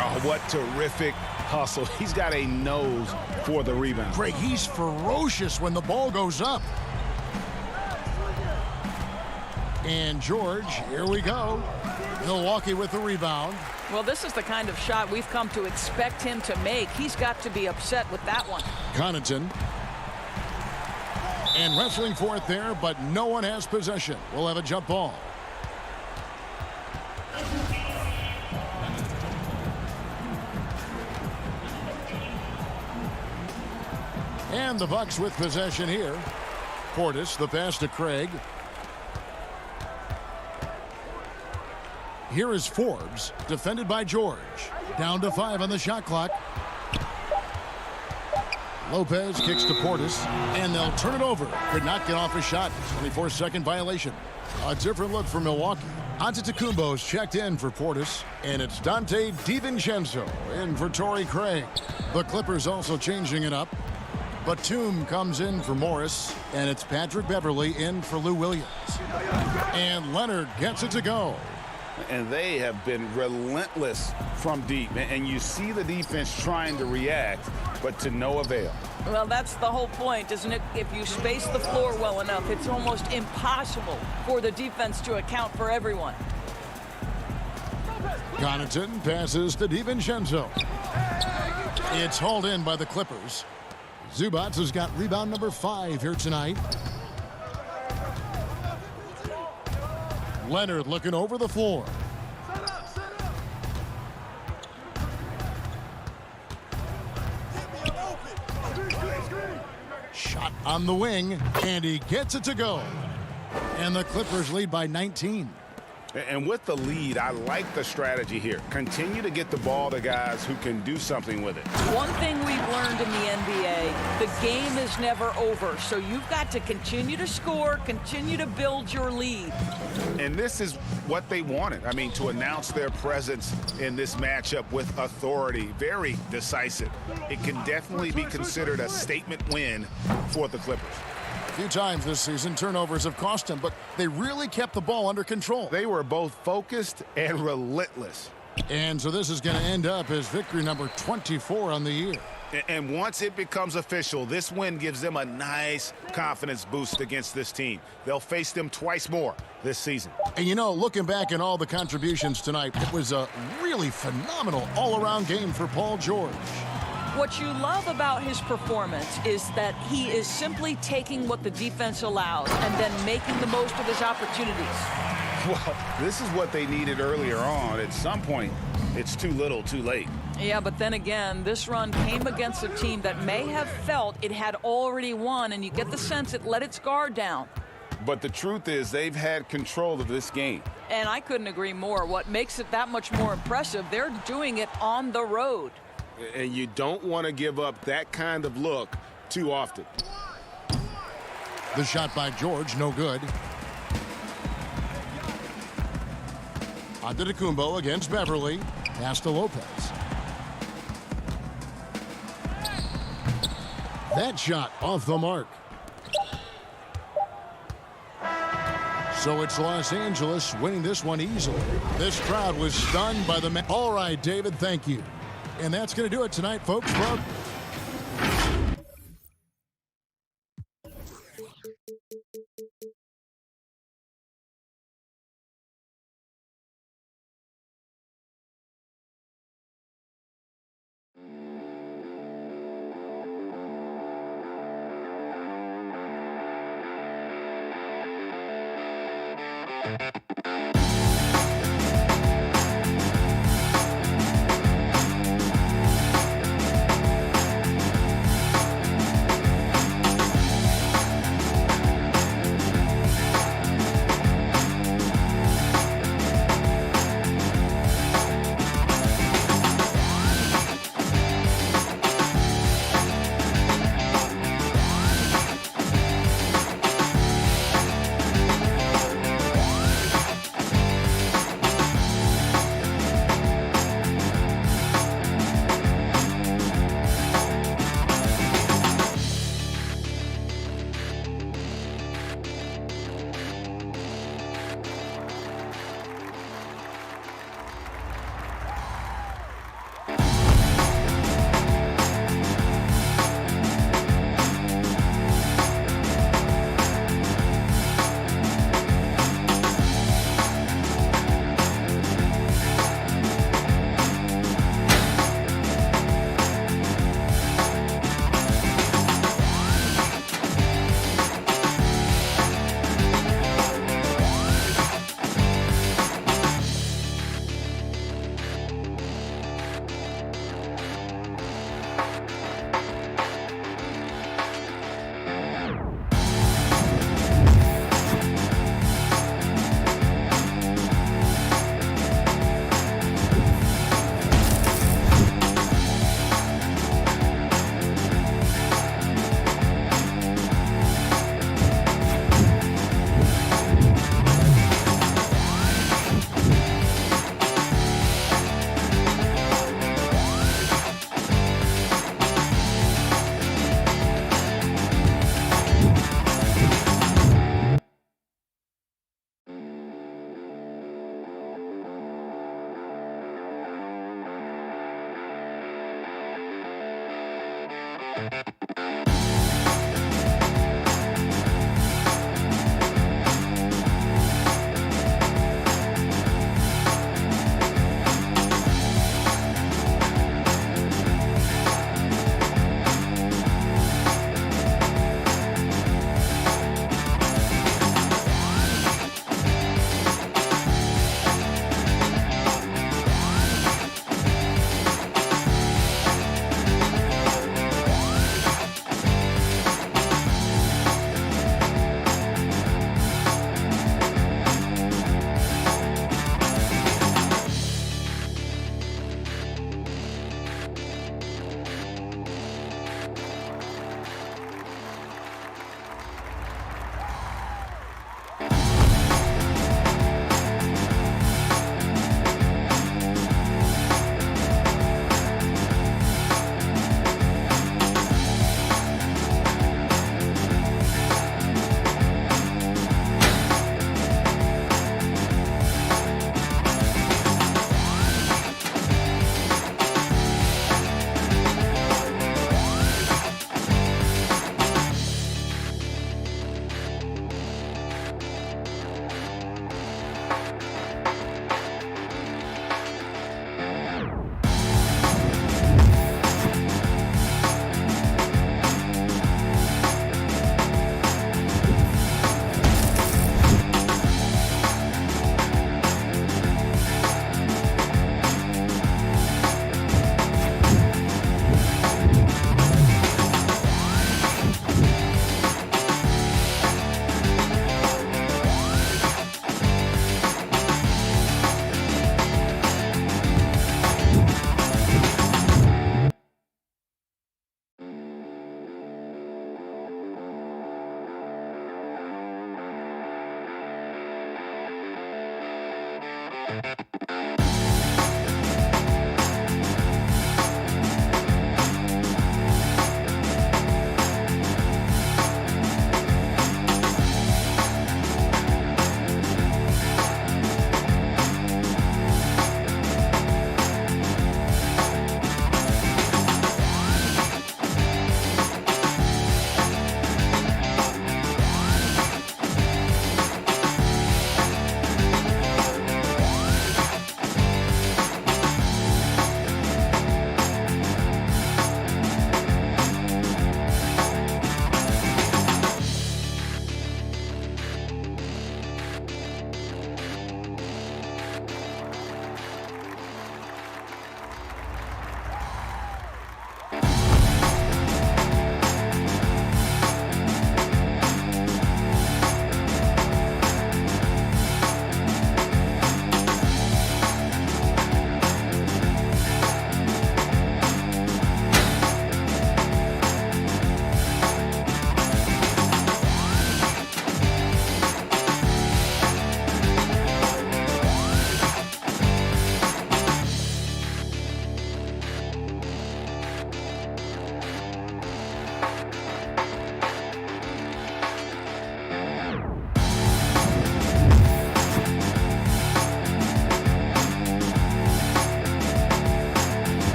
Oh, what terrific hustle. He's got a nose for the rebound. Greg, he's ferocious when the ball goes up. And George, here we go. Milwaukee with the rebound. Well, this is the kind of shot we've come to expect him to make. He's got to be upset with that one. Connaughton. And wrestling for it there, but no one has possession. We'll have a jump ball. And the Bucks with possession here. Portis, the pass to Craig. Here is Forbes, defended by George. Down to 5 on the shot clock. Lopez kicks to Portis, and they'll turn it over. Could not get off a shot. 24-second violation. A different look for Milwaukee. Antetokounmpo's checked in for Portis, and it's Dante DiVincenzo in for Torrey Craig. The Clippers also changing it up. Batum comes in for Morris, and it's Patrick Beverley in for Lou Williams. And Leonard gets it to go. And they have been relentless from deep. And you see the defense trying to react, but to no avail. Well, that's the whole point, isn't it? If you space the floor well enough, it's almost impossible for the defense to account for everyone. Connaughton passes to DiVincenzo. It's hauled in by the Clippers. Zubats has got rebound number 5 here tonight. Leonard looking over the floor. Shot on the wing, and he gets it to go. And the Clippers lead by 19. And with the lead, I like the strategy here. Continue to get the ball to guys who can do something with it. One thing we've learned in the NBA, the game is never over. So you've got to continue to score, continue to build your lead. And this is what they wanted. I mean, to announce their presence in this matchup with authority, very decisive. It can definitely be considered a statement win for the Clippers. A few times this season, turnovers have cost them, but they really kept the ball under control. They were both focused and relentless. And so this is going to end up as victory number 24 on the year. And once it becomes official, this win gives them a nice confidence boost against this team. They'll face them twice more this season. And you know, looking back at all the contributions tonight, it was a really phenomenal all-around game for Paul George. What you love about his performance is that he is simply taking what the defense allows and then making the most of his opportunities. Well, this is what they needed earlier on. At some point, it's too little, too late. Yeah, but then again, this run came against a team that may have felt it had already won, and you get the sense it let its guard down. But the truth is they've had control of this game. And I couldn't agree more. What makes it that much more impressive, they're doing it on the road. And you don't want to give up that kind of look too often. The shot by George, no good. Antetokounmpo against Beverley. Pass to Lopez. That shot off the mark. So it's Los Angeles winning this one easily. This crowd was stunned by the... All right, David, thank you. And that's going to do it tonight, folks. Well,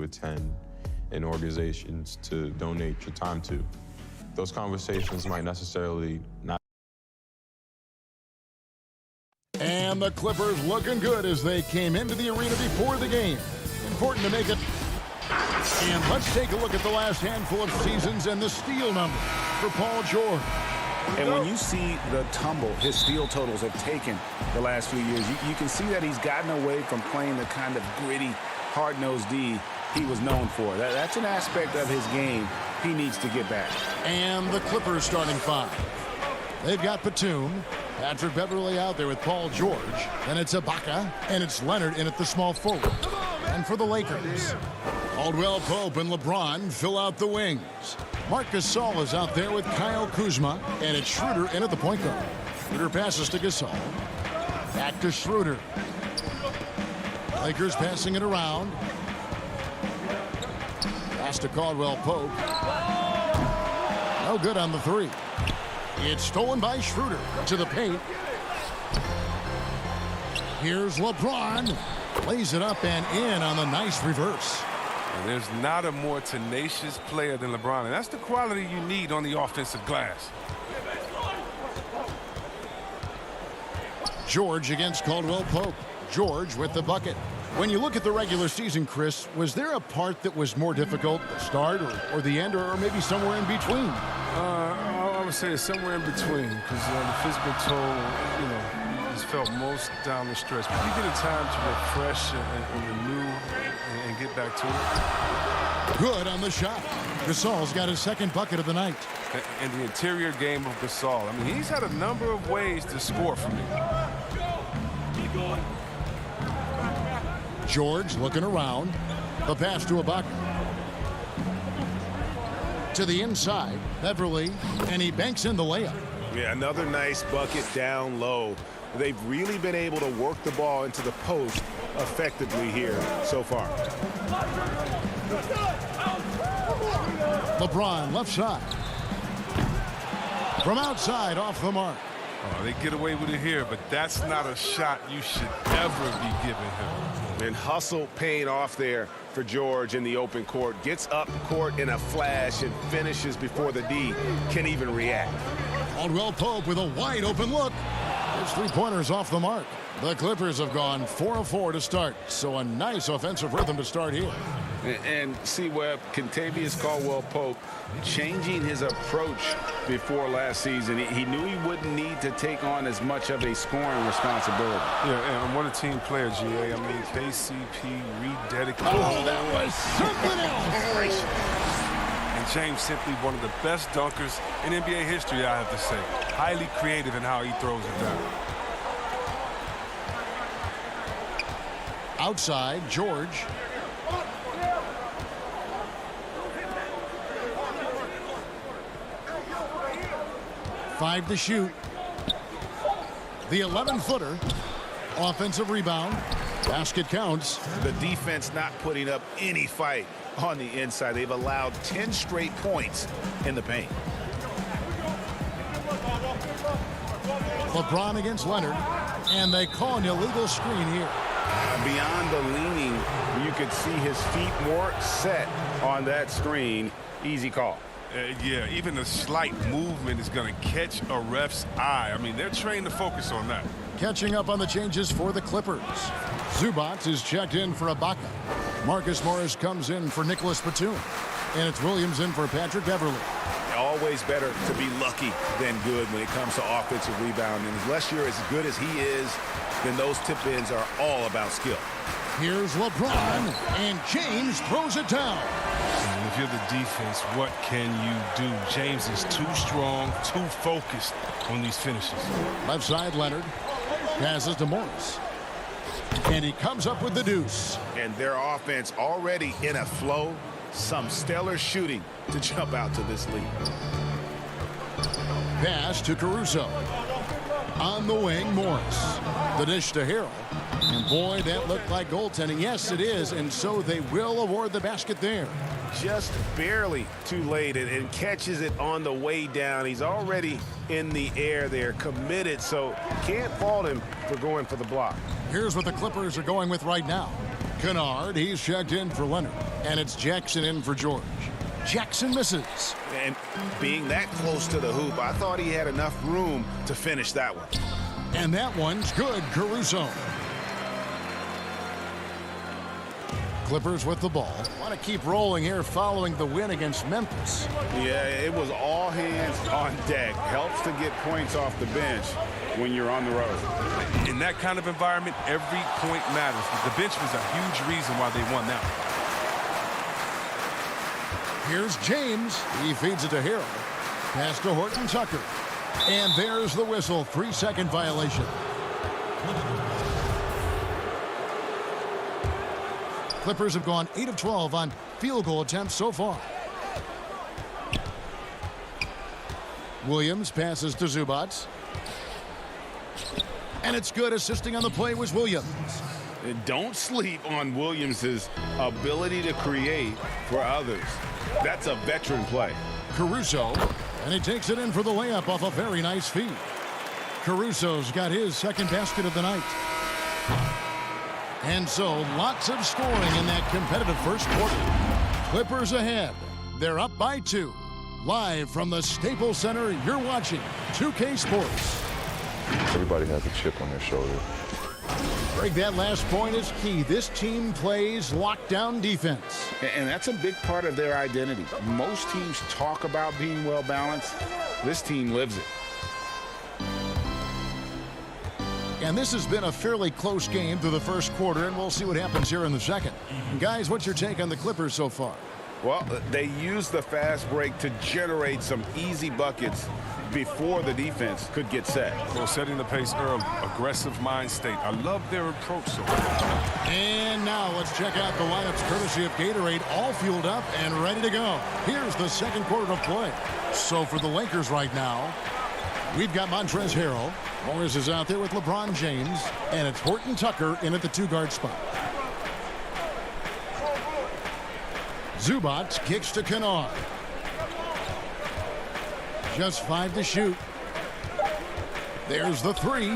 to attend and organizations to donate your time to. Those conversations might necessarily not. And the Clippers looking good as they came into the arena before the game. Important to make it. And let's take a look at the last handful of seasons and the steal number for Paul George. And when you see the tumble his steal totals have taken the last few years, you can see that he's gotten away from playing the kind of gritty, hard-nosed D he was known for. That's an aspect of his game he needs to get back. And the Clippers starting five. They've got Batum, Patrick Beverley out there with Paul George. Then it's Ibaka, and it's Leonard in at the small forward. And for the Lakers, Caldwell Pope and LeBron fill out the wings. Marc Gasol is out there with Kyle Kuzma, and it's Schroeder in at the point guard. Schroeder passes to Gasol. Back to Schroeder. Lakers passing it around. Pass to Caldwell Pope. No good on the three. It's stolen by Schroeder to the paint. Here's LeBron. Lays it up and in on the nice reverse. And there's not a more tenacious player than LeBron, and that's the quality you need on the offensive glass. George against Caldwell Pope. George with the bucket. When you look at the regular season, Chris, was there a part that was more difficult, the start or the end, or maybe somewhere in between? I would say it's somewhere in between, because the physical toll, is felt most down the stretch. But you get a time to refresh and renew and get back to it. Good on the shot. Gasol's got his second bucket of the night. And the interior game of Gasol. I mean, he's had a number of ways to score for me. George looking around. The pass to Ibaka. To the inside, Beverley, and he banks in the layup. Yeah, another nice bucket down low. They've really been able to work the ball into the post effectively here so far. LeBron left side. From outside, off the mark. Oh, they get away with it here, but that's not a shot you should ever be giving him. And hustle paying off there for George in the open court. Gets up court in a flash and finishes before the D can even react. Caldwell Pope with a wide open look. His three-pointers off the mark. The Clippers have gone 4 of 4 to start, so a nice offensive rhythm to start here. And see, Webb, Kentavious Caldwell-Pope changing his approach before last season. He knew he wouldn't need to take on as much of a scoring responsibility. Yeah, and what a team player, GA. I mean, KCP rededicated. Oh, that was something else. And James simply one of the best dunkers in NBA history, I have to say. Highly creative in how he throws it down. Outside, George. Five to shoot. The 11-footer. Offensive rebound. Basket counts. The defense not putting up any fight on the inside. They've allowed 10 straight points in the paint. LeBron against Leonard. And they call an illegal screen here. Beyond the leaning, you could see his feet more set on that screen. Easy call. Yeah, even a slight movement is going to catch a ref's eye. I mean, they're trained to focus on that. Catching up on the changes for the Clippers. Zubac is checked in for Ibaka. Marcus Morris comes in for Nicholas Batum. And it's Williams in for Patrick Beverley. Always better to be lucky than good when it comes to offensive rebounding. Unless you're as good as he is, then those tip-ins are all about skill. Here's LeBron, and James throws it down. And if you're the defense, what can you do? James is too strong, too focused on these finishes. Left side, Leonard. Passes to Morris. And he comes up with the deuce. And their offense already in a flow. Some stellar shooting to jump out to this lead. Pass to Caruso. On the wing, Morris. The dish to Harrell. And boy, that looked like goaltending. Yes, it is. And so they will award the basket there. Just barely too late and catches it on the way down. He's already in the air there, committed, so can't fault him for going for the block. Here's what the Clippers are going with right now. Kennard, he's checked in for Leonard. And it's Jackson in for George. Jackson misses. And being that close to the hoop, I thought he had enough room to finish that one. And that one's good, Caruso. Clippers with the ball. Want to keep rolling here following the win against Memphis. Yeah, it was all hands on deck. Helps to get points off the bench when you're on the road. In that kind of environment, every point matters. The bench was a huge reason why they won that one. Here's James. He feeds it to Harold. Pass to Horton Tucker. And there's the whistle. 3-second violation. Clippers have gone 8 of 12 on field goal attempts so far. Williams passes to Zubac. And it's good. Assisting on the play was Williams. Don't sleep on Williams' ability to create for others. That's a veteran play. Caruso, and he takes it in for the layup off a very nice feed. Caruso's got his second basket of the night. And so, lots of scoring in that competitive first quarter. Clippers ahead. They're up by 2. Live from the Staples Center, you're watching 2K Sports. Everybody has a chip on their shoulder. Greg, that last point is key. This team plays lockdown defense. And that's a big part of their identity. Most teams talk about being well-balanced. This team lives it. And this has been a fairly close game through the first quarter, and we'll see what happens here in the second. Guys, what's your take on the Clippers so far? Well, they used the fast break to generate some easy buckets before the defense could get set. Well, setting the pace early, aggressive mind state. I love their approach so far. And now let's check out the lineups courtesy of Gatorade, all fueled up and ready to go. Here's the second quarter of play. So for the Lakers right now, we've got Montrezl Harrell. Morris is out there with LeBron James, and it's Horton Tucker in at the 2-guard spot. Zubac kicks to Kennard. Just 5 to shoot. There's the 3.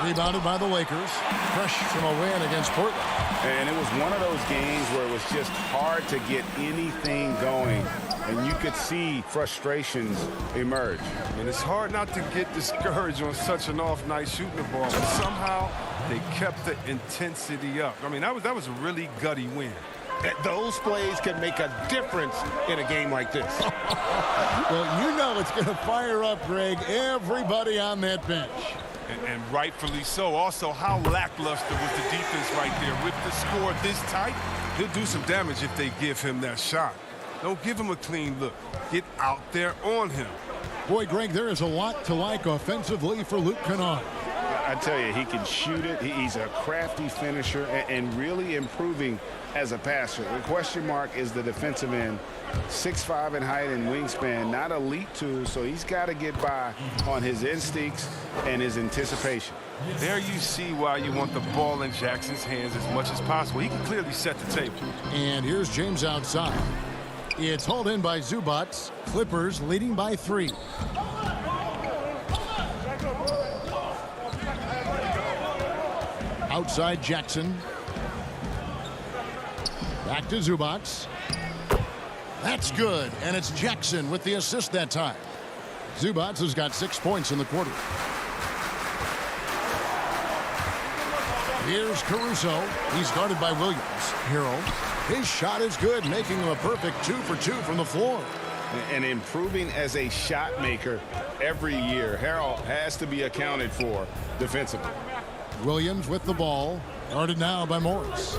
Rebounded by the Lakers. Fresh from a win against Portland. And it was one of those games where it was just hard to get anything going. And you could see frustrations emerge. And it's hard not to get discouraged on such an off night shooting the ball. But somehow they kept the intensity up. I mean, that was a really gutty win. Those plays can make a difference in a game like this. Well, you know it's going to fire up, Greg, everybody on that bench. And rightfully so. Also, how lackluster was the defense right there. With the score this tight, he'll do some damage if they give him that shot. Don't give him a clean look. Get out there on him. Boy, Greg, there is a lot to like offensively for Luke Kennard. I tell you, he can shoot it. He's a crafty finisher and really improving as a passer. The question mark is the defensive end. 6'5" in height and wingspan, not elite tools, so he's got to get by on his instincts and his anticipation. There you see why you want the ball in Jackson's hands as much as possible. He can clearly set the table. And here's James outside. It's hauled in by Zubac. Clippers leading by 3. Outside Jackson. Back to Zubac. That's good, and it's Jackson with the assist that time. Zubac has got 6 points in the quarter. Here's Caruso. He's guarded by Williams. Harrell. His shot is good, making him a perfect 2 for 2 from the floor. And improving as a shot maker every year. Harrell has to be accounted for defensively. Williams with the ball. Guarded now by Morris.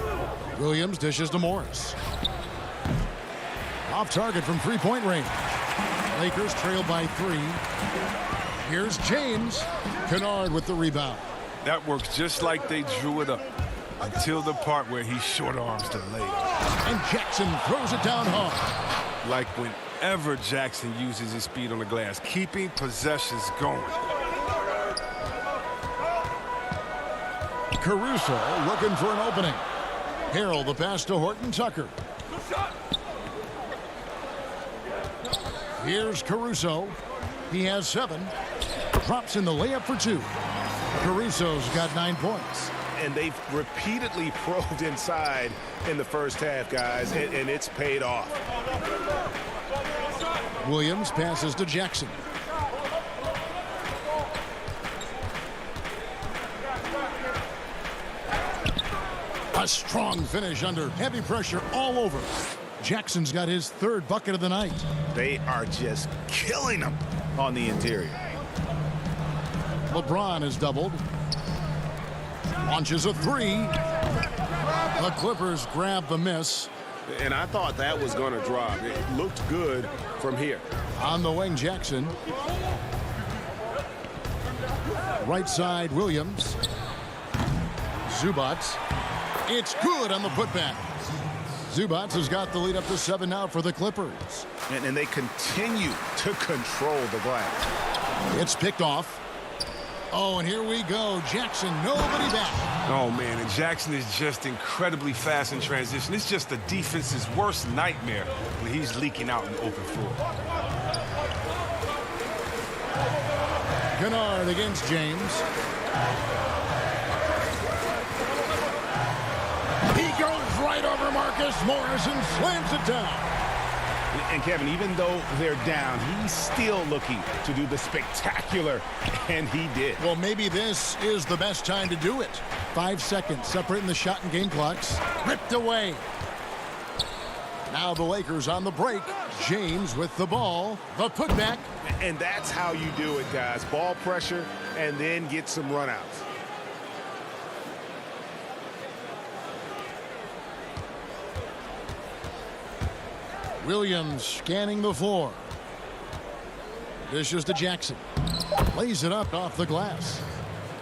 Williams dishes to Morris. Off target from 3-point range. Lakers trail by 3. Here's James. Kennard with the rebound. That works just like they drew it up until the part where he short arms the leg. And Jackson throws it down hard. Like whenever Jackson uses his speed on the glass, keeping possessions going. Caruso looking for an opening. Harrell the pass to Horton Tucker. Here's Caruso. He has 7. Drops in the layup for 2. Caruso's got 9 points. And they've repeatedly probed inside in the first half, guys, and it's paid off. Williams passes to Jackson. A strong finish under heavy pressure all over. Jackson's got his third bucket of the night. They are just killing them on the interior. LeBron is doubled. Launches a three. The Clippers grab the miss. And I thought that was going to drop. It looked good from here. On the wing, Jackson. Right side, Williams. Zubats. It's good on the putback. Zubats has got the lead up to 7 now for the Clippers. And they continue to control the glass. It's picked off. Oh, and here we go. Jackson, nobody back. Oh, man, and Jackson is just incredibly fast in transition. It's just the defense's worst nightmare when he's leaking out in the open floor. Kennard against James. He goes right over Marcus Morris and slams it down. And Kevin, even though they're down, he's still looking to do the spectacular, and he did. Well, maybe this is the best time to do it. 5 seconds separating the shot and game clocks. Ripped away. Now the Lakers on the break. James with the ball. The putback. And that's how you do it, guys. Ball pressure and then get some runouts. Williams scanning the floor. Dishes to Jackson. Lays it up off the glass.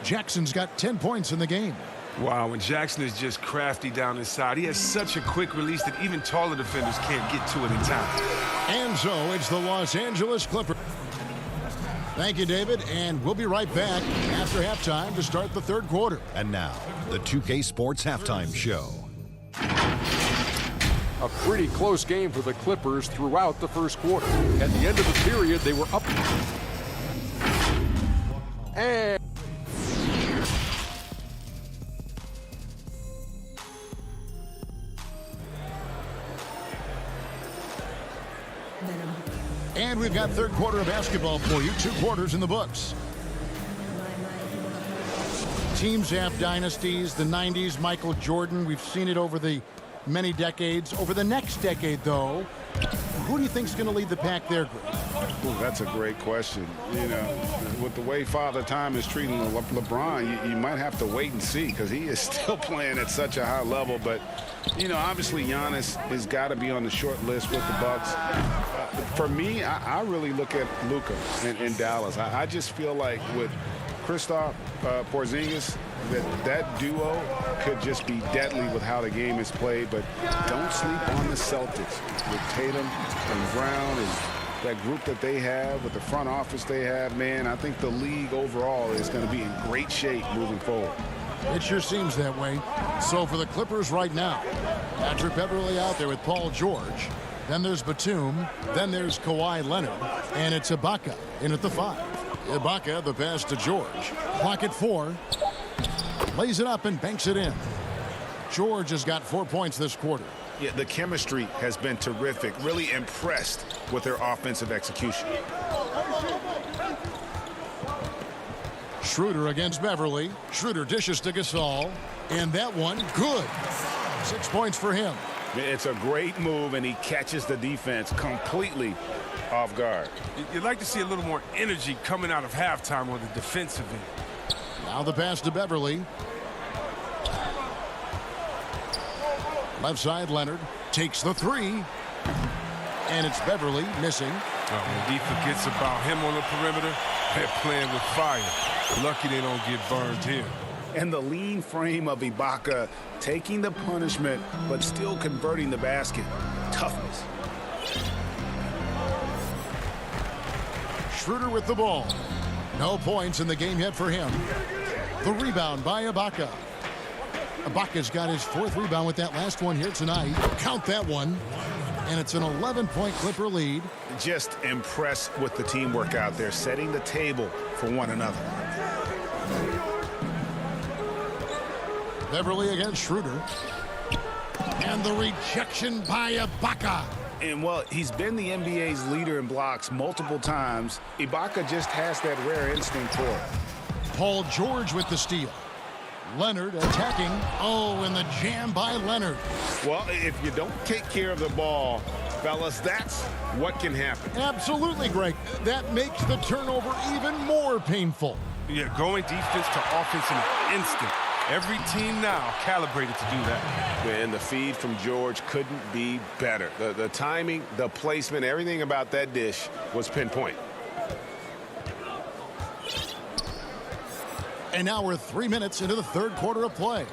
Jackson's got 10 points in the game. Wow, and Jackson is just crafty down inside. He has such a quick release that even taller defenders can't get to it in time. And so it's the Los Angeles Clippers. Thank you, David, and we'll be right back after halftime to start the third quarter. And now, the 2K Sports Halftime Show. A pretty close game for the Clippers throughout the first quarter. At the end of the period, they were up. And we've got third quarter of basketball for you. 2 quarters in the books. Teams have dynasties. The 90s, Michael Jordan. We've seen it over the many decades. Over the next decade, though, who do you think is going to lead the pack there, Greg? Ooh, that's a great question. You know, with the way Father Time is treating LeBron, you might have to wait and see because he is still playing at such a high level. But, you know, obviously Giannis has got to be on the short list with the Bucks. For me, I really look at Luka in Dallas. I just feel like with Kristaps Porzingis, that duo could just be deadly with how the game is played. But don't sleep on the Celtics with Tatum and Brown and that group that they have with the front office they have. Man, I think the league overall is going to be in great shape moving forward. It sure seems that way. So for the Clippers right now, Patrick Beverley out there with Paul George. Then there's Batum. Then there's Kawhi Leonard. And it's Ibaka in at the 5. Ibaka, the pass to George. Clock at 4. Lays it up and banks it in. George has got 4 points this quarter. Yeah, the chemistry has been terrific. Really impressed with their offensive execution. Schroeder against Beverley. Schroeder dishes to Gasol. And that one, good. 6 points for him. It's a great move, and he catches the defense completely off guard. You'd like to see a little more energy coming out of halftime on the defensive end. Now the pass to Beverley. Left side, Leonard takes the 3. And it's Beverley missing. When he forgets about him on the perimeter, they're playing with fire. Lucky they don't get burned here. And the lean frame of Ibaka taking the punishment, but still converting the basket. Toughness. Schroeder with the ball. No points in the game yet for him. The rebound by Ibaka. Ibaka's got his 4th rebound with that last one here tonight. Count that one. And it's an 11-point Clipper lead. Just impressed with the teamwork out there, setting the table for one another. Beverly against Schroeder. And the rejection by Ibaka. And, well, he's been the NBA's leader in blocks multiple times. Ibaka just has that rare instinct for it. Paul George with the steal. Leonard attacking. Oh, and the jam by Leonard. Well, if you don't take care of the ball, fellas, that's what can happen. Absolutely, Greg. That makes the turnover even more painful. Yeah, going defense to offense in an instant. Every team now calibrated to do that. And the feed from George couldn't be better. The timing, the placement, everything about that dish was pinpoint. And now we're 3 minutes into the third quarter of play.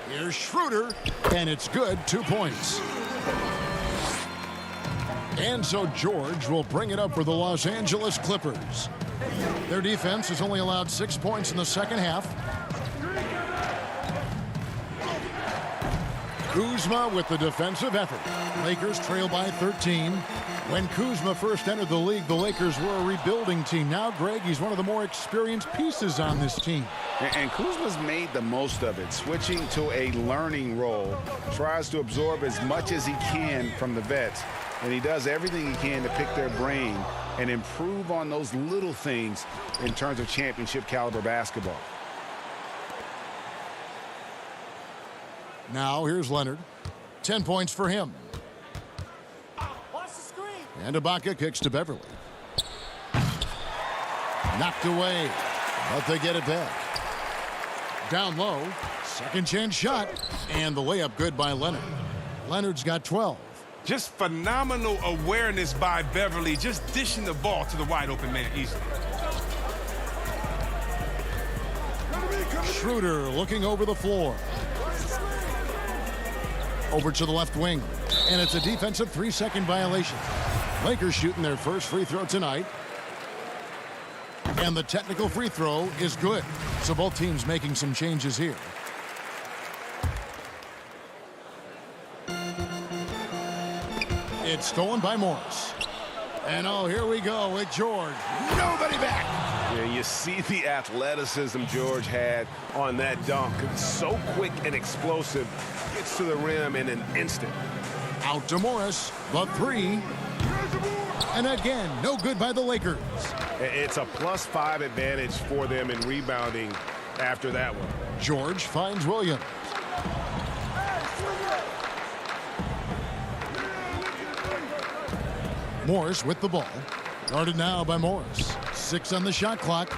Here's Schroeder, and it's good, 2 points. And so George will bring it up for the Los Angeles Clippers. Their defense has only allowed 6 points in the second half. Kuzma with the defensive effort. Lakers trail by 13. When Kuzma first entered the league, the Lakers were a rebuilding team. Now, Greg, he's one of the more experienced pieces on this team. And Kuzma's made the most of it, switching to a learning role. Tries to absorb as much as he can from the vets. And he does everything he can to pick their brain and improve on those little things in terms of championship caliber basketball. Now here's Leonard. 10 points for him. And Ibaka kicks to Beverly. Knocked away, but they get it back. Down low, second chance shot, and the layup good by Leonard. Leonard's got 12. Just phenomenal awareness by Beverly, just dishing the ball to the wide open man easily. Schroeder looking over the floor. Over to the left wing, and it's a defensive 3-second violation. Lakers shooting their first free throw tonight. And the technical free throw is good. So both teams making some changes here. It's stolen by Morris. And oh, here we go with George. Nobody back. Yeah, you see the athleticism George had on that dunk. It's so quick and explosive. Gets to the rim in an instant. Out to Morris. The three. And again, no good by the Lakers. It's a +5 advantage for them in rebounding after that one. George finds Williams. Morris with the ball. Guarded now by Morris. 6 on the shot clock.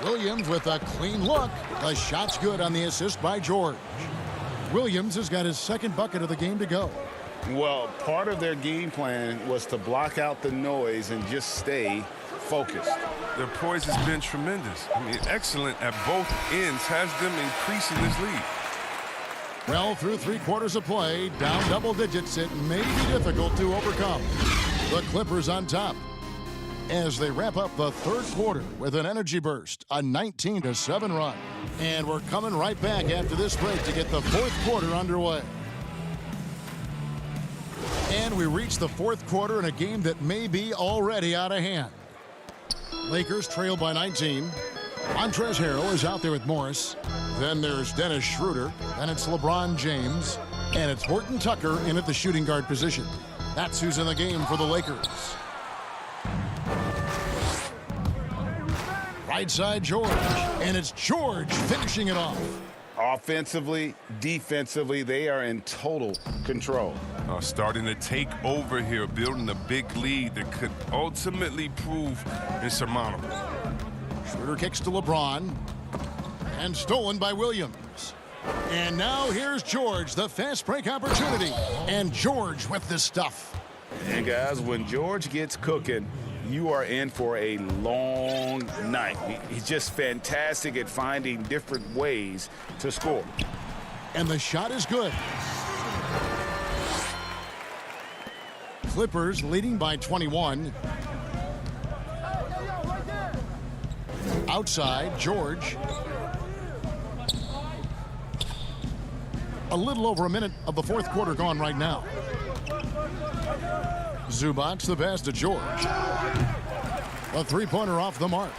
Williams with a clean look. The shot's good on the assist by George. Williams has got his second bucket of the game to go. Well, part of their game plan was to block out the noise and just stay focused. Their poise has been tremendous. I mean, excellent at both ends, has them increasing this lead. Well, through 3 quarters of play, down double digits, it may be difficult to overcome. The Clippers on top as they wrap up the third quarter with an energy burst, a 19-7 run. And we're coming right back after this break to get the fourth quarter underway. And we reach the fourth quarter in a game that may be already out of hand. Lakers trail by 19. Montrezl Harrell is out there with Morris. Then there's Dennis Schroeder. Then it's LeBron James. And it's Horton Tucker in at the shooting guard position. That's who's in the game for the Lakers. Right side, George. And it's George finishing it off. Offensively, defensively, they are in total control. Starting to take over here, building a big lead that could ultimately prove insurmountable. Schroeder kicks to LeBron. And stolen by Williams. And now here's George, the fast break opportunity. And George with the stuff. And guys, when George gets cooking, you are in for a long night. He's just fantastic at finding different ways to score. And the shot is good. Clippers leading by 21. Outside, George. A little over a minute of the fourth quarter gone right now. Zubac's the pass to George. A three-pointer off the mark.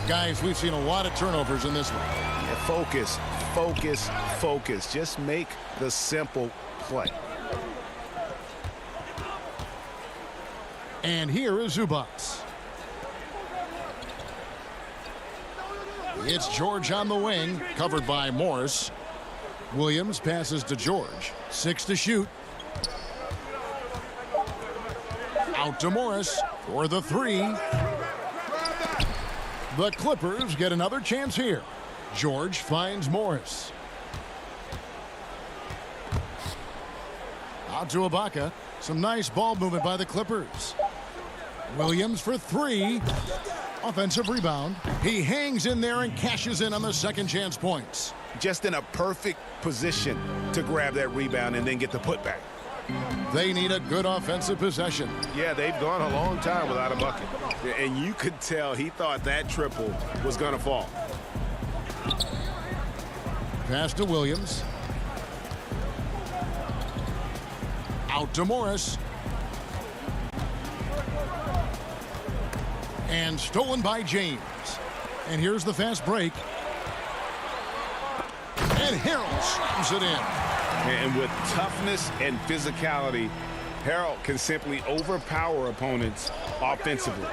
Guys, we've seen a lot of turnovers in this one. Focus, focus, focus. Just make the simple play. And here is Zubats. It's George on the wing, covered by Morris. Williams passes to George. 6 to shoot. Out to Morris for the 3. The Clippers get another chance here. George finds Morris. Out to Ibaka. Some nice ball movement by the Clippers. Williams for 3. Offensive rebound. He hangs in there and cashes in on the second chance points. Just in a perfect position to grab that rebound and then get the putback. They need a good offensive possession. Yeah, they've gone a long time without a bucket. And you could tell he thought that triple was going to fall. Pass to Williams. Out to Morris. And stolen by James. And here's the fast break. And Harrell slams it in. And with toughness and physicality, Harrell can simply overpower opponents offensively.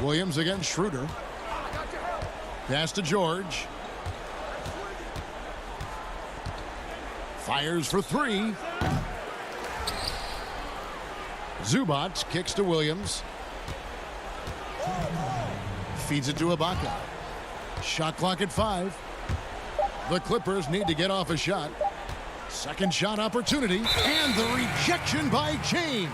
Williams against Schroeder. Pass to George. Fires for 3. Zubats kicks to Williams. Feeds it to Ibaka. Shot clock at 5. The Clippers need to get off a shot. Second shot opportunity, and the rejection by James.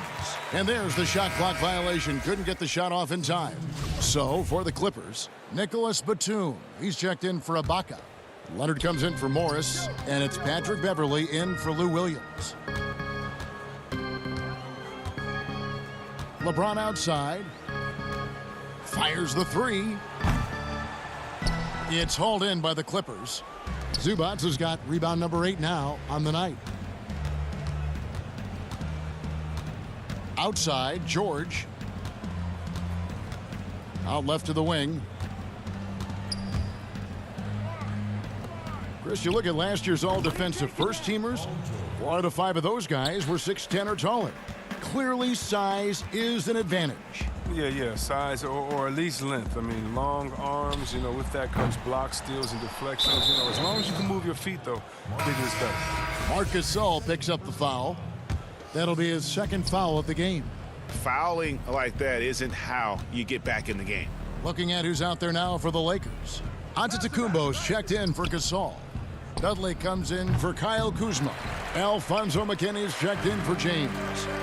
And there's the shot clock violation. Couldn't get the shot off in time. So, for the Clippers, Nicholas Batum. He's checked in for Ibaka. Leonard comes in for Morris, and it's Patrick Beverley in for Lou Williams. LeBron outside. Fires the 3. It's hauled in by the Clippers. Zubats has got rebound number 8 now on the night. Outside, George. Out left to the wing. Chris, you look at last year's all-defensive first-teamers. 4 out of 5 of those guys were 6'10" or taller. Clearly, size is an advantage. Yeah, size or at least length. I mean, long arms, with that comes block steals and deflections. As long as you can move your feet, though, bigger is better. Marc Gasol picks up the foul. That'll be his second foul of the game. Fouling like that isn't how you get back in the game. Looking at who's out there now for the Lakers. Antetokounmpo's checked in for Gasol. Dudley comes in for Kyle Kuzma. Alfonso McKinney's checked in for James.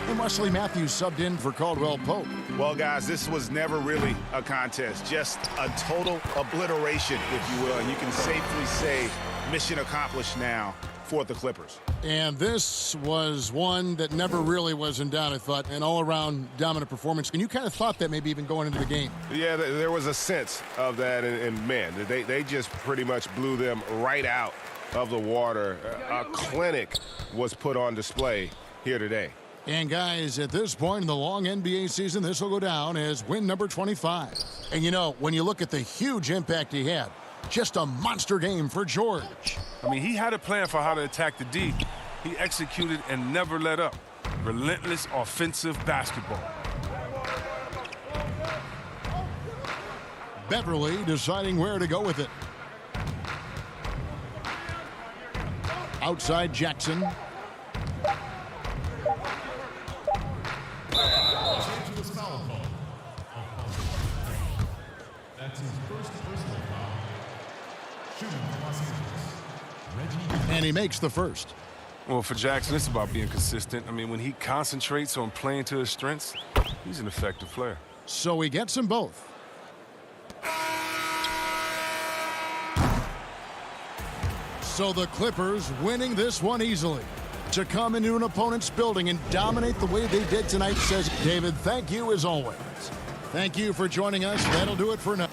And Wesley Matthews subbed in for Caldwell Pope. Well, guys, this was never really a contest. Just a total obliteration, if you will. And you can safely say mission accomplished now for the Clippers. And this was one that never really was in doubt, I thought. An all-around dominant performance. And you kind of thought that maybe even going into the game. Yeah, there was a sense of that. And man, they just pretty much blew them right out of the water. A clinic was put on display here today. And guys, at this point in the long NBA season, this will go down as win number 25. And when you look at the huge impact he had, just a monster game for George. I mean, he had a plan for how to attack the D. He executed and never let up. Relentless offensive basketball. Beverley deciding where to go with it. Outside Jackson. And he makes the first. Well, for Jackson, it's about being consistent. I mean, when he concentrates on playing to his strengths, he's an effective player. So he gets them both. So the Clippers winning this one easily. To come into an opponent's building and dominate the way they did tonight, says David, thank you as always. Thank you for joining us. That'll do it for now.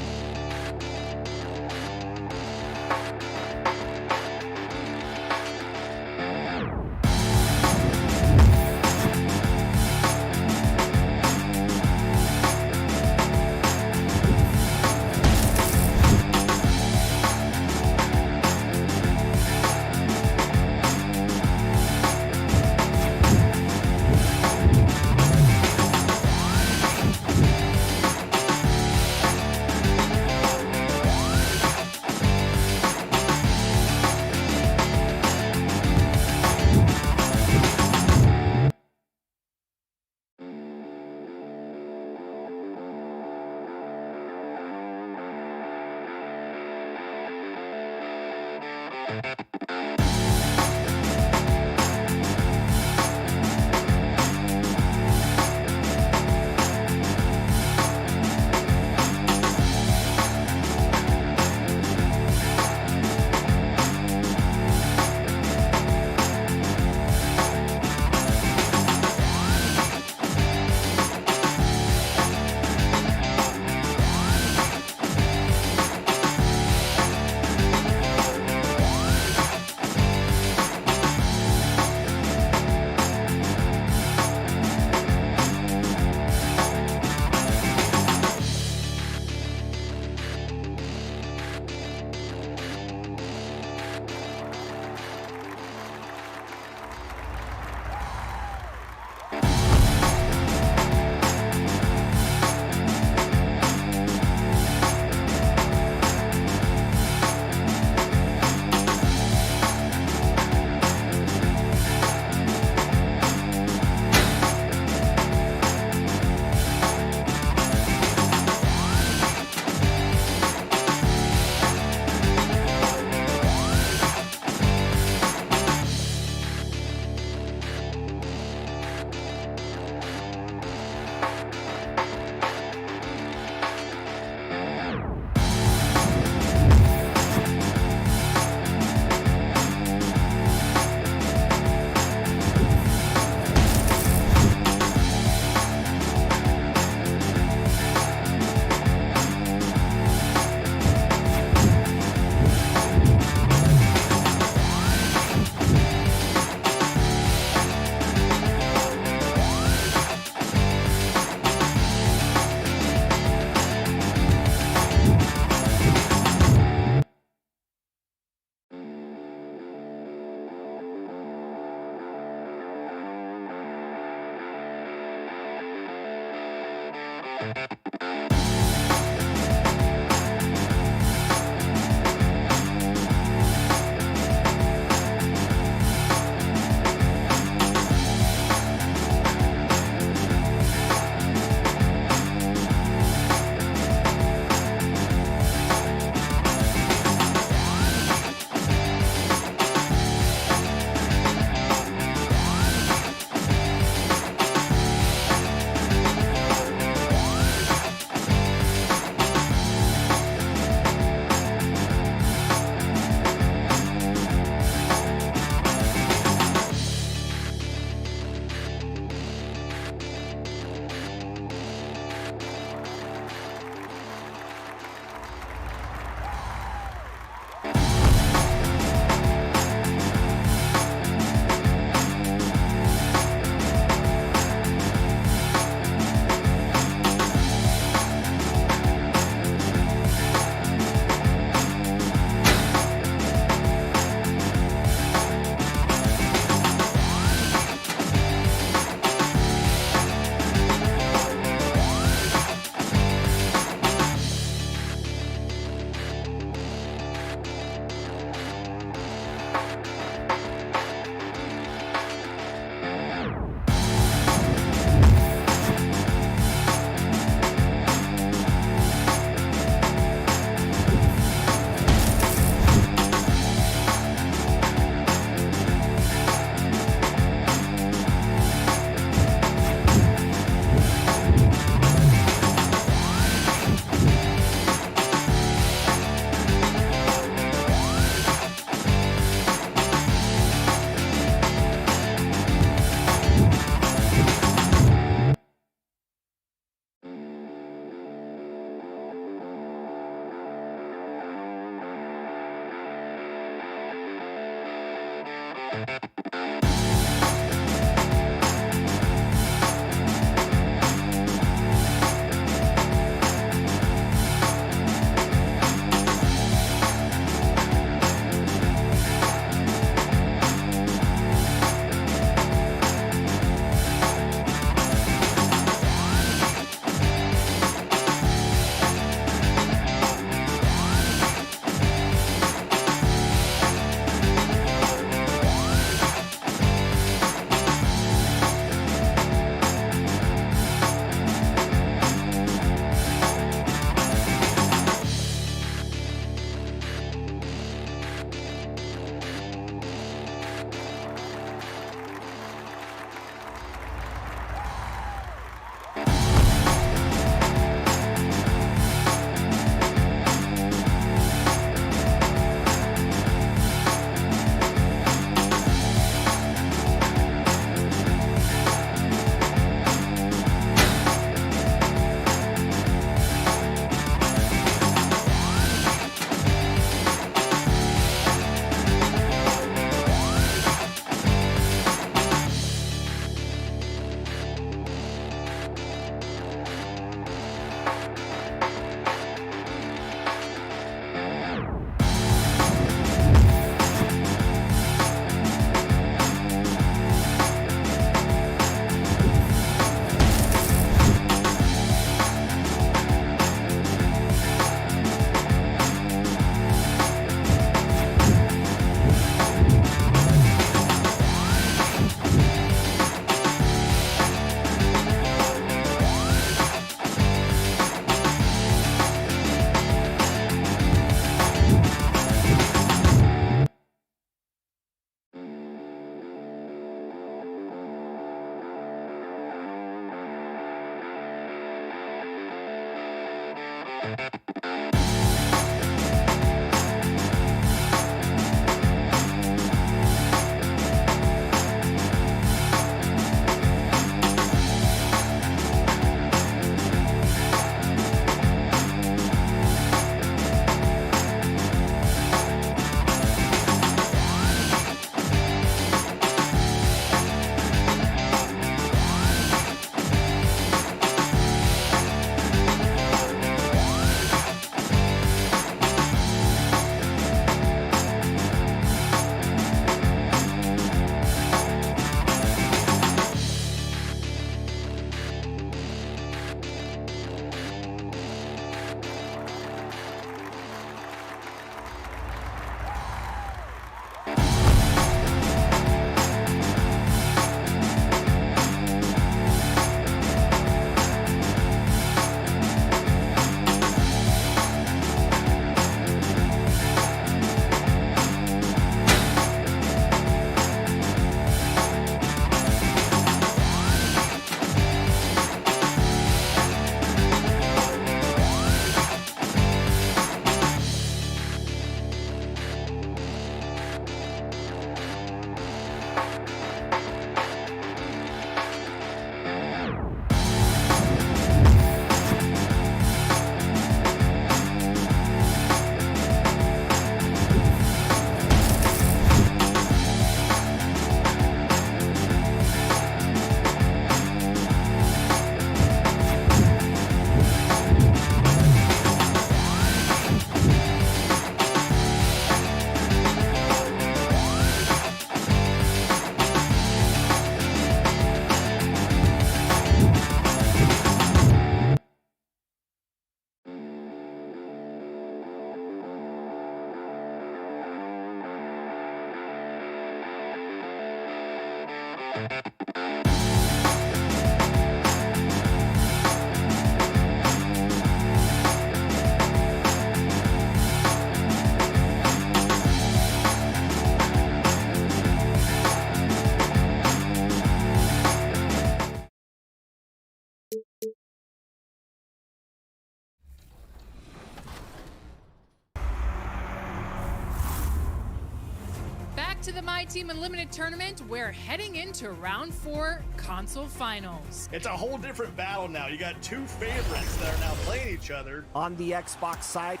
To the My Team Unlimited tournament, we're heading into round 4 console finals. It's a whole different battle now. You got two favorites that are now playing each other. On the Xbox side,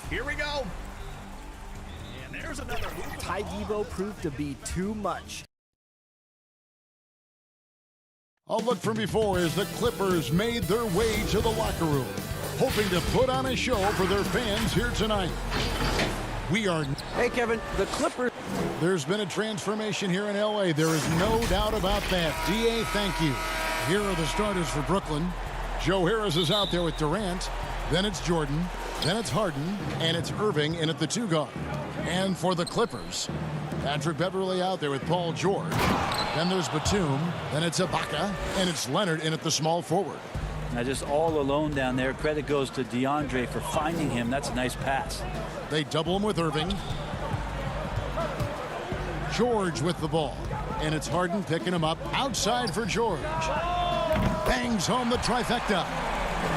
here we go. And there's another move. Ty Debo proved to be too much. A look from before as the Clippers made their way to the locker room, hoping to put on a show for their fans here tonight. We are... Hey, Kevin, the Clippers... There's been a transformation here in LA. There is no doubt about that. DA, thank you. Here are the starters for Brooklyn. Joe Harris is out there with Durant. Then it's Jordan. Then it's Harden. And it's Irving in at the 2 guard. And for the Clippers, Patrick Beverley out there with Paul George. Then there's Batum. Then it's Ibaka. And it's Leonard in at the small forward. Now just all alone down there. Credit goes to DeAndre for finding him. That's a nice pass. They double him with Irving. George with the ball. And it's Harden picking him up outside for George. Bangs home the trifecta.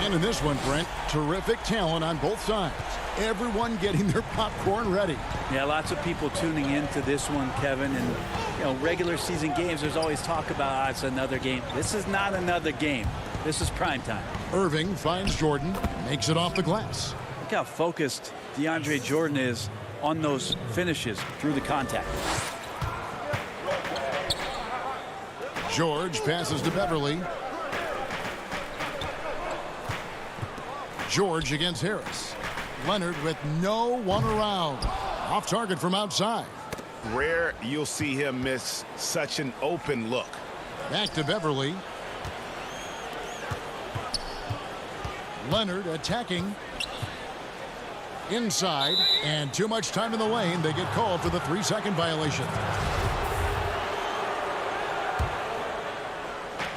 And in this one, Brent, terrific talent on both sides. Everyone getting their popcorn ready. Yeah, lots of people tuning into this one, Kevin. And, you know, regular season games, there's always talk about, it's another game. This is not another game. This is prime time. Irving finds Jordan, makes it off the glass. Look how focused DeAndre Jordan is on those finishes through the contact. George passes to Beverley. George against Harris. Leonard with no one around. Off target from outside. Rare you'll see him miss such an open look. Back to Beverley. Leonard attacking. Inside, and too much time in the lane. They get called for the 3-second violation.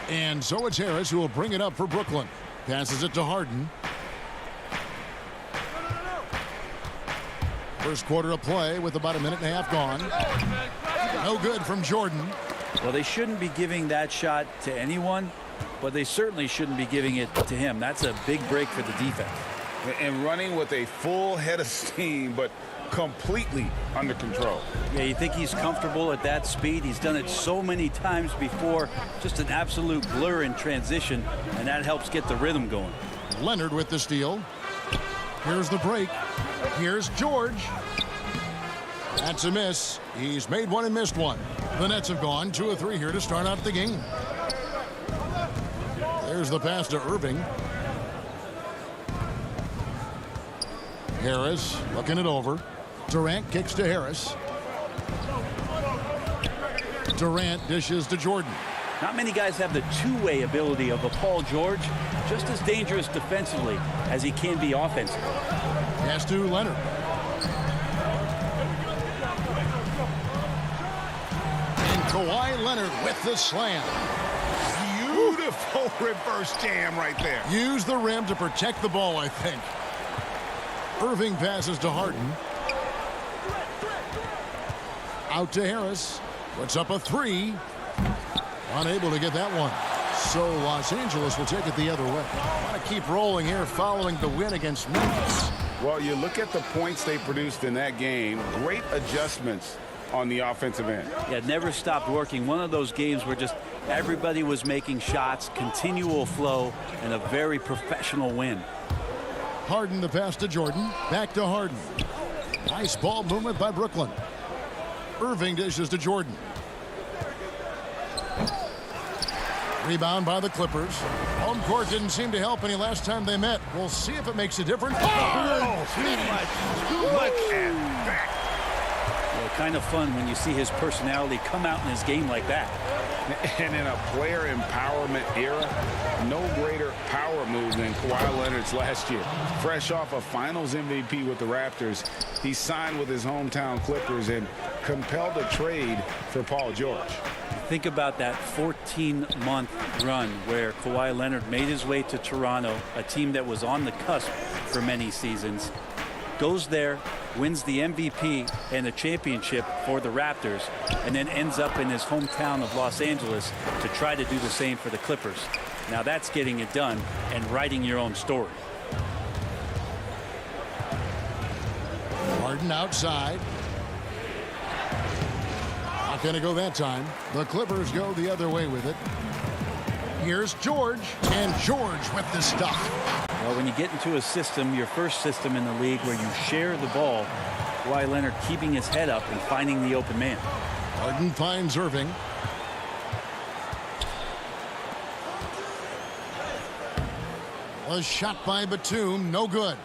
And so it's Harris who will bring it up for Brooklyn. Passes it to Harden. First quarter of play with about a minute and a half gone. No good from Jordan. Well, they shouldn't be giving that shot to anyone, but they certainly shouldn't be giving it to him. That's a big break for the defense. And running with a full head of steam, but completely under control. Yeah, you think he's comfortable at that speed? He's done it so many times before. Just an absolute blur in transition, and that helps get the rhythm going. Leonard with the steal. Here's the break. Here's George. That's a miss. He's made one and missed one. The Nets have gone 2 of 3 here to start out the game. There's the pass to Irving. Harris looking it over. Durant kicks to Harris. Durant dishes to Jordan. Not many guys have the two-way ability of a Paul George. Just as dangerous defensively as he can be offensively. Pass to Leonard. And Kawhi Leonard with the slam. Beautiful reverse jam right there. Use the rim to protect the ball, I think. Irving passes to Harden. Out to Harris. Puts up a 3. Unable to get that one. So Los Angeles will take it the other way. Want to keep rolling here following the win against Memphis. Well, you look at the points they produced in that game. Great adjustments on the offensive end. Yeah, never stopped working. One of those games where just everybody was making shots, continual flow, and a very professional win. Harden the pass to Jordan. Back to Harden. Nice ball movement by Brooklyn. Irving dishes to Jordan. Rebound by the Clippers. Home court didn't seem to help any last time they met. We'll see if it makes a difference. Oh, too much at that. Well, kind of fun when you see his personality come out in his game like that. And in a player empowerment era, no greater power move than Kawhi Leonard's last year. Fresh off a Finals MVP with the Raptors, he signed with his hometown Clippers and compelled a trade for Paul George. Think about that 14-month run where Kawhi Leonard made his way to Toronto, a team that was on the cusp for many seasons. Goes there, wins the MVP and a championship for the Raptors, and then ends up in his hometown of Los Angeles to try to do the same for the Clippers. Now that's getting it done and writing your own story. Harden outside. Not going to go that time. The Clippers go the other way with it. Here's George, and George with the stuff. Well, when you get into a system, your first system in the league where you share the ball, Kawhi Leonard keeping his head up and finding the open man. Harden finds Irving. A shot by Batum, no good.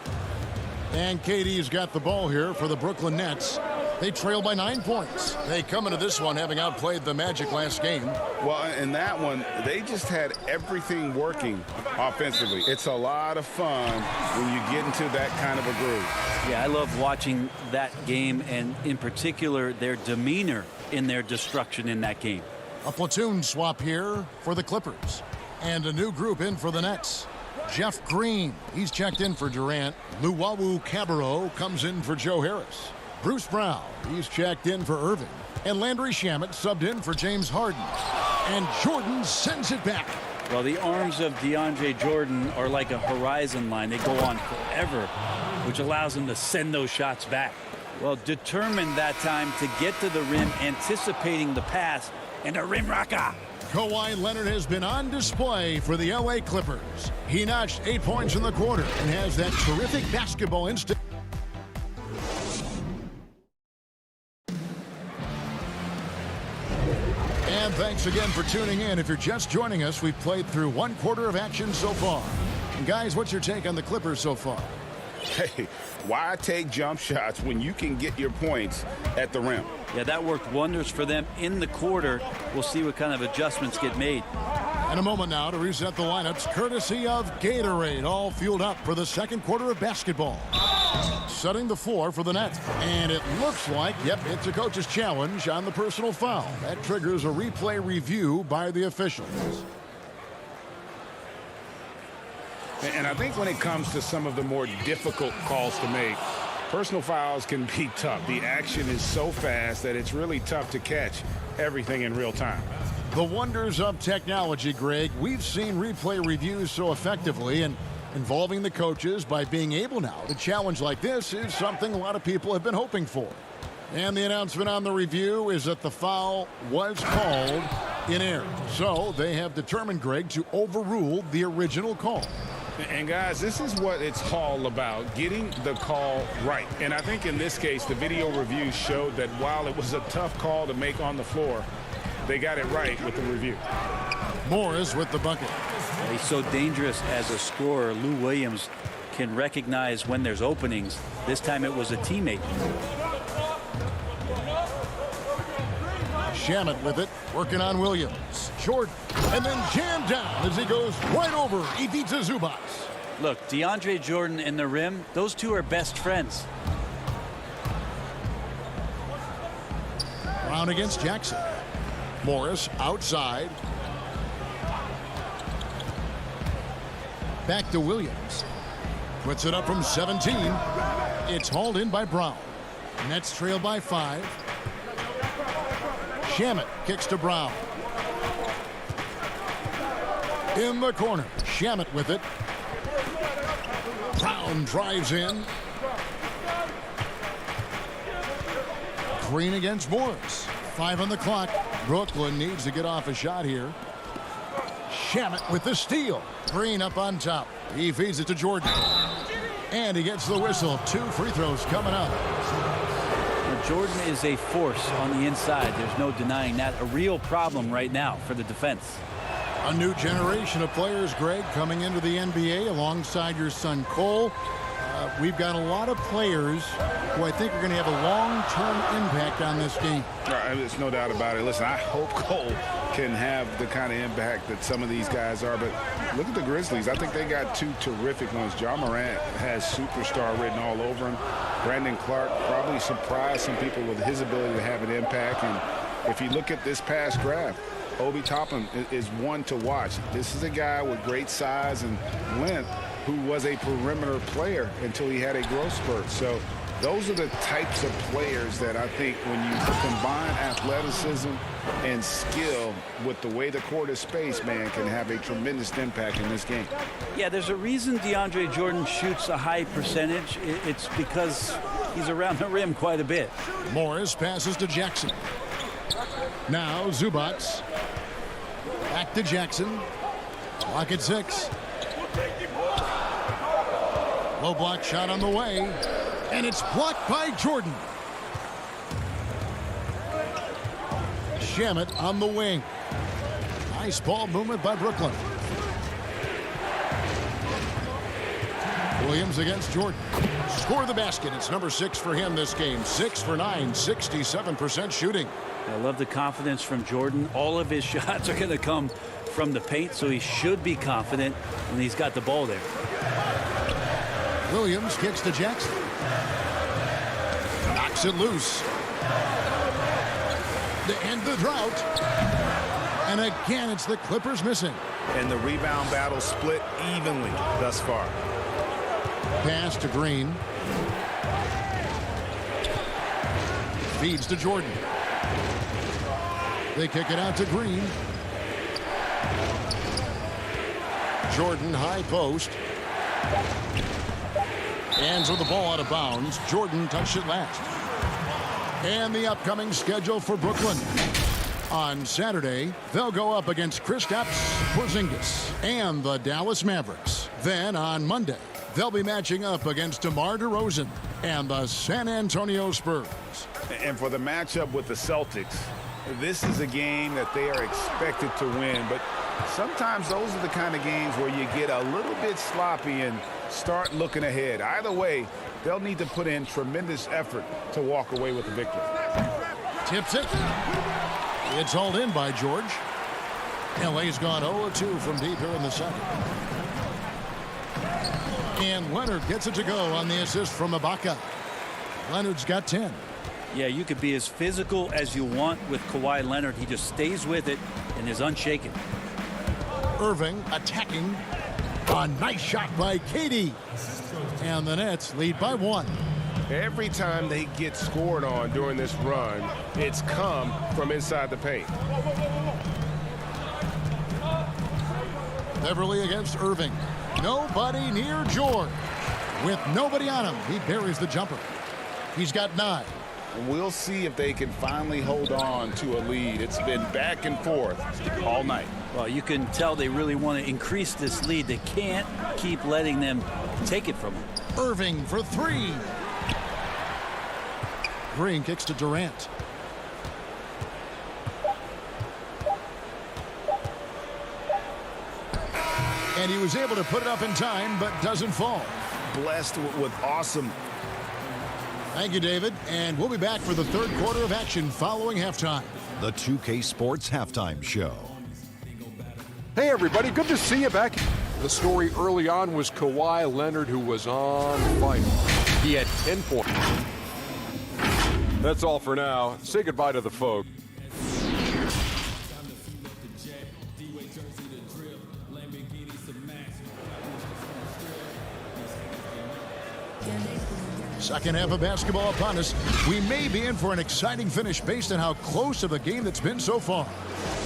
And KD's got the ball here for the Brooklyn Nets. They trail by 9 points. They come into this one having outplayed the Magic last game. Well, in that one, they just had everything working offensively. It's a lot of fun when you get into that kind of a groove. Yeah, I love watching that game, and in particular, their demeanor in their destruction in that game. A platoon swap here for the Clippers. And a new group in for the Nets. Jeff Green, he's checked in for Durant. Cabarrot comes in for Joe Harris. Bruce Brown, he's checked in for Irving. And Landry Shamet subbed in for James Harden. And Jordan sends it back. Well, the arms of DeAndre Jordan are like a horizon line. They go on forever, which allows him to send those shots back. Well, determined that time to get to the rim, anticipating the pass, and a rim rocker. Kawhi Leonard has been on display for the LA Clippers. He notched 8 points in the quarter and has that terrific basketball instinct. And thanks again for tuning in. If you're just joining us, we've played through 1 quarter of action so far. And guys, what's your take on the Clippers so far? Hey, why take jump shots when you can get your points at the rim? Yeah, that worked wonders for them in the quarter. We'll see what kind of adjustments get made. In a moment now to reset the lineups, courtesy of Gatorade, all fueled up for the second quarter of basketball. Setting the floor for the Nets. And it looks like, yep, it's a coach's challenge on the personal foul. That triggers a replay review by the officials. And I think when it comes to some of the more difficult calls to make, personal fouls can be tough. The action is so fast that it's really tough to catch everything in real time. The wonders of technology, Greg. We've seen replay reviews so effectively, and Involving the coaches by being able now to challenge like this is something a lot of people have been hoping for. And the announcement on the review is that the foul was called in error. So they have determined, Greg, to overrule the original call. And guys, this is what it's all about, getting the call right. And I think in this case, the video review showed that while it was a tough call to make on the floor, they got it right with the review. Morris with the bucket. He's so dangerous as a scorer. Lou Williams can recognize when there's openings. This time it was a teammate. Shamet with it, working on Williams. Jordan, and then jammed down as he goes right over Ivica Zubac. Look, DeAndre Jordan and the rim, those two are best friends. Brown against Jackson. Morris outside. Back to Williams. Puts it up from 17. It's hauled in by Brown. Nets trail by 5. Shamet kicks to Brown. In the corner. Shamet with it. Brown drives in. Green against Morris. 5 on the clock. Brooklyn needs to get off a shot here. Shamet with the steal. Green up on top. He feeds it to Jordan. And he gets the whistle. 2 free throws coming up. Jordan is a force on the inside. There's no denying that. A real problem right now for the defense. A new generation of players, Greg, coming into the NBA alongside your son Cole. We've got a lot of players who I think are going to have a long-term impact on this game. There's no doubt about it. Listen, I hope Cole can have the kind of impact that some of these guys are. But look at the Grizzlies. I think they got 2 terrific ones. Ja Morant has superstar written all over him. Brandon Clark probably surprised some people with his ability to have an impact. And if you look at this past draft, Obi Toppin is one to watch. This is a guy with great size and length who was a perimeter player until he had a growth spurt. So those are the types of players that I think when you combine athleticism and skill with the way the court is spaced, man, can have a tremendous impact in this game. Yeah, there's a reason DeAndre Jordan shoots a high percentage. It's because he's around the rim quite a bit. Morris passes to Jackson. Now Zubac. Back to Jackson. Clock at 6. Low block shot on the way. And it's blocked by Jordan. Shamet on the wing. Nice ball movement by Brooklyn. Williams against Jordan. Score the basket. It's number 6 for him this game. 6 for 9, 67% shooting. I love the confidence from Jordan. All of his shots are going to come from the paint, so he should be confident when he's got the ball there. Williams kicks to Jackson. Knocks it loose. To end the drought. And again, it's the Clippers missing. And the rebound battle split evenly thus far. Pass to Green. Feeds to Jordan. They kick it out to Green. Jordan high post. Hands with the ball out of bounds. Jordan touched it last. And the upcoming schedule for Brooklyn. On Saturday, they'll go up against Kristaps Porzingis and the Dallas Mavericks. Then on Monday, they'll be matching up against DeMar DeRozan and the San Antonio Spurs. And for the matchup with the Celtics, this is a game that they are expected to win. But sometimes those are the kind of games where you get a little bit sloppy and start looking ahead. Either way, they'll need to put in tremendous effort to walk away with the victory. Tips it. It's hauled in by George. LA's gone 0-2 from deep here in the second. And Leonard gets it to go on the assist from Ibaka. Leonard's got 10. Yeah, you could be as physical as you want with Kawhi Leonard. He just stays with it and is unshaken. Irving attacking. A nice shot by KD. And the Nets lead by 1. Every time they get scored on during this run, it's come from inside the paint. Beverly against Irving. Nobody near George. With nobody on him, he buries the jumper. He's got 9. We'll see if they can finally hold on to a lead. It's been back and forth all night. Well, you can tell they really want to increase this lead. They can't keep letting them take it from them. Irving for 3. Green kicks to Durant. And he was able to put it up in time, but doesn't fall. Blessed with awesome. Thank you, David. And we'll be back for the third quarter of action following halftime. The 2K Sports Halftime Show. Hey, everybody. Good to see you back. The story early on was Kawhi Leonard, who was on fire. He had 10 points. That's all for now. Say goodbye to the folk. Second half of basketball upon us. We may be in for an exciting finish based on how close of a game that's been so far.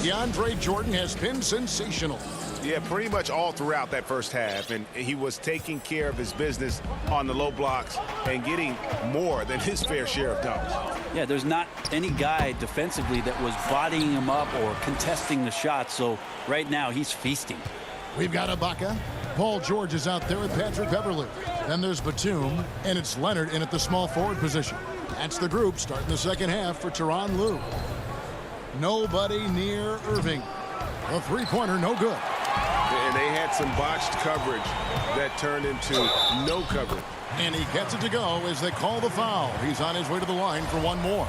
DeAndre Jordan has been sensational. Yeah, pretty much all throughout that first half, and he was taking care of his business on the low blocks and getting more than his fair share of dunks. Yeah, there's not any guy defensively that was bodying him up or contesting the shot, so right now he's feasting. We've got Ibaka. Paul George is out there with Patrick Beverley. Then there's Batum, and it's Leonard in at the small forward position. That's the group starting the second half for Tyronn Lue. Nobody near Irving. A three-pointer, no good. And they had some botched coverage that turned into no coverage. And he gets it to go as they call the foul. He's on his way to the line for one more.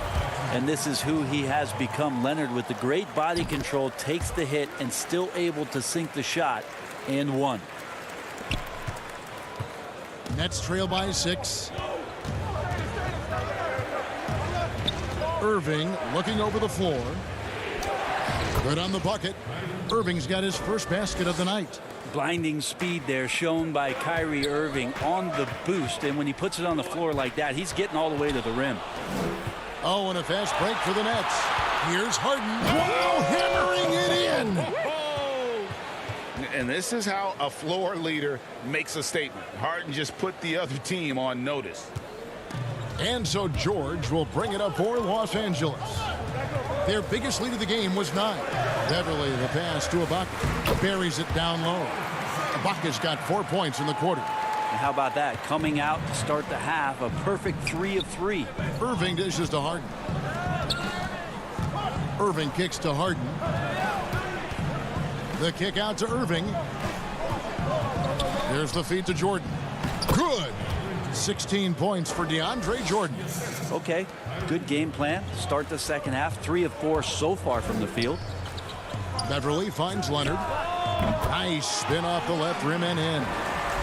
And this is who he has become. Leonard, with the great body control, takes the hit and still able to sink the shot. And 1. Nets trail by 6. Irving looking over the floor. Good on the bucket. Irving's got his first basket of the night. Blinding speed there shown by Kyrie Irving on the boost. And when he puts it on the floor like that, he's getting all the way to the rim. Oh, and a fast break for the Nets. Here's Harden. Wow, hammering it in. And this is how a floor leader makes a statement. Harden just put the other team on notice. And so George will bring it up for Los Angeles. Their biggest lead of the game was 9. Beverly, the pass to Ibaka. Buries it down low. Ibaka's got 4 points in the quarter. And how about that? Coming out to start the half, a perfect 3 of 3. Irving dishes to Harden. Irving kicks to Harden. The kick out to Irving. There's the feed to Jordan. Good. 16 points for DeAndre Jordan. Okay, good game plan. Start the second half. 3 of 4 so far from the field. Beverly finds Leonard. Nice spin off the left rim and in.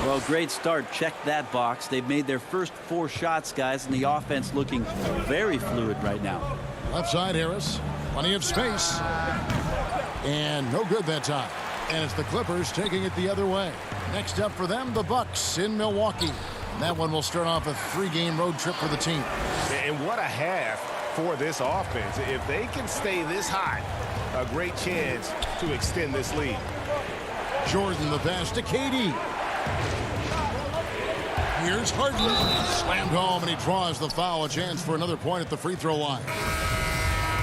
Well, great start. Check that box. They've made their first 4 shots, guys, and the offense looking very fluid right now. Left side, Harris. Plenty of space. And no good that time. And it's the Clippers taking it the other way. Next up for them, the Bucks in Milwaukee. And that one will start off a 3-game road trip for the team. And what a half for this offense. If they can stay this high, a great chance to extend this lead. Jordan the pass to KD. Here's Harden. Slammed home, and he draws the foul. A chance for another point at the free throw line.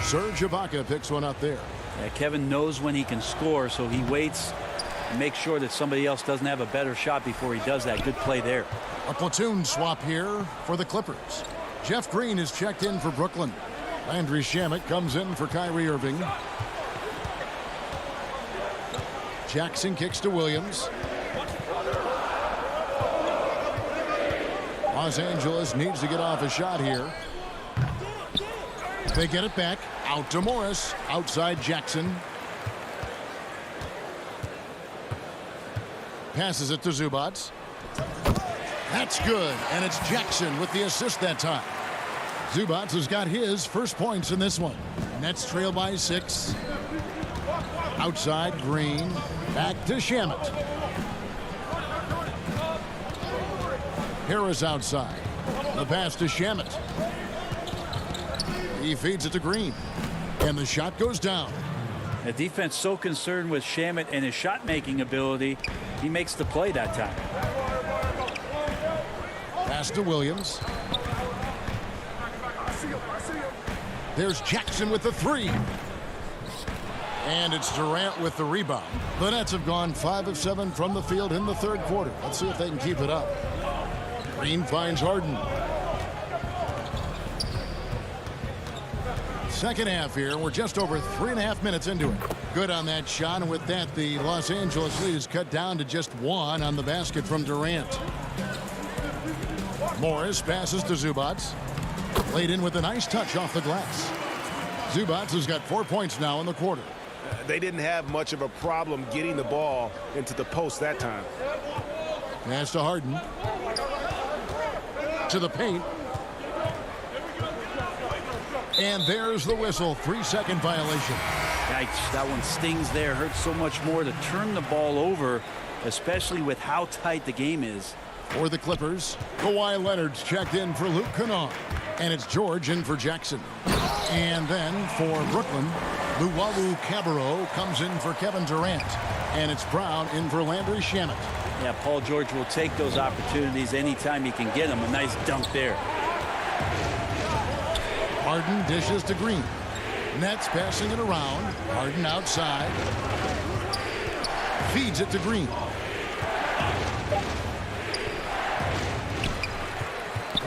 Serge Ibaka picks one up there. Yeah, Kevin knows when he can score, so he waits and makes sure that somebody else doesn't have a better shot before he does that. Good play there. A platoon swap here for the Clippers. Jeff Green is checked in for Brooklyn. Landry Shamet comes in for Kyrie Irving. Jackson kicks to Williams. Los Angeles needs to get off a shot here. They get it back. Out to Morris. Outside Jackson. Passes it to Zubac. That's good. And it's Jackson with the assist that time. Zubac has got his first points in this one. Nets trail by 6. Outside Green. Back to Shamet. Harris outside. The pass to Shamet. He feeds it to Green. And the shot goes down. The defense so concerned with Shamet and his shot-making ability, he makes the play that time. Pass to Williams. There's Jackson with the three. And it's Durant with the rebound. The Nets have gone 5 of 7 from the field in the third quarter. Let's see if they can keep it up. Green finds Harden. Second half here. We're just over 3.5 minutes into it. Good on that shot. And with that, the Los Angeles lead is cut down to just 1 on the basket from Durant. Morris passes to Zubac. Laid in with a nice touch off the glass. Zubac has got 4 points now in the quarter. They didn't have much of a problem getting the ball into the post that time. Pass to Harden. To the paint. And there's the whistle. 3-second violation. Yikes, that one stings there. Hurts so much more to turn the ball over, especially with how tight the game is. For the Clippers, Kawhi Leonard's checked in for Luke Kennard. And it's George in for Jackson. And then for Brooklyn, Luwawu-Cabarrot comes in for Kevin Durant. And it's Brown in for Landry Shamet. Yeah, Paul George will take those opportunities anytime he can get them. A nice dunk there. Harden dishes to Green. Nets passing it around. Harden outside. Feeds it to Green.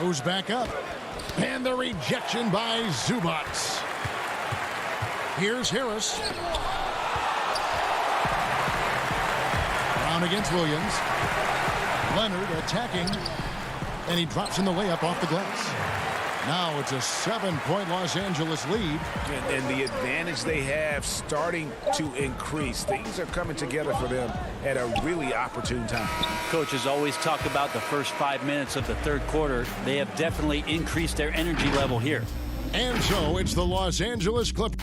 Goes back up. And the rejection by Zubac. Here's Harris. Brown against Williams. Leonard attacking. And he drops in the layup off the glass. Now it's a 7-point Los Angeles lead. And the advantage they have starting to increase. Things are coming together for them at a really opportune time. Coaches always talk about the first 5 minutes of the third quarter. They have definitely increased their energy level here. And so it's the Los Angeles Clippers.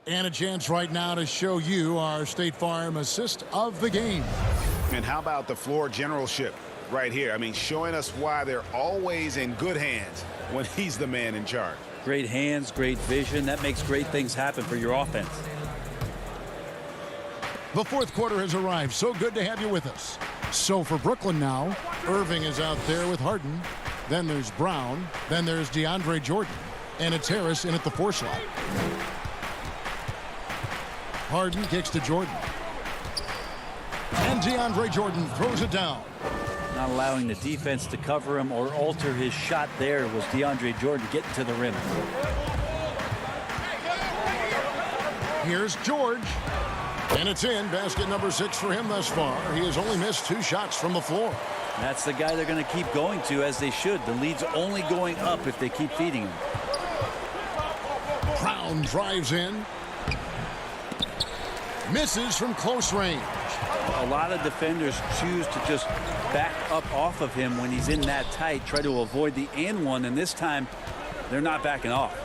And a chance right now to show you our State Farm assist of the game. And how about the floor generalship right here? I mean, showing us why they're always in good hands when he's the man in charge. Great hands, great vision. That makes great things happen for your offense. The fourth quarter has arrived. So good to have you with us. So for Brooklyn now, Irving is out there with Harden. Then there's Brown. Then there's DeAndre Jordan. And it's Harris in at the 4 slot. Harden kicks to Jordan. And DeAndre Jordan throws it down. Not allowing the defense to cover him or alter his shot there was DeAndre Jordan getting to the rim. Here's George. And it's in. Basket number 6 for him thus far. He has only missed 2 shots from the floor. That's the guy they're going to keep going to, as they should. The lead's only going up if they keep feeding him. Brown drives in. Misses from close range. A lot of defenders choose to just back up off of him when he's in that tight, try to avoid the and one, and this time they're not backing off.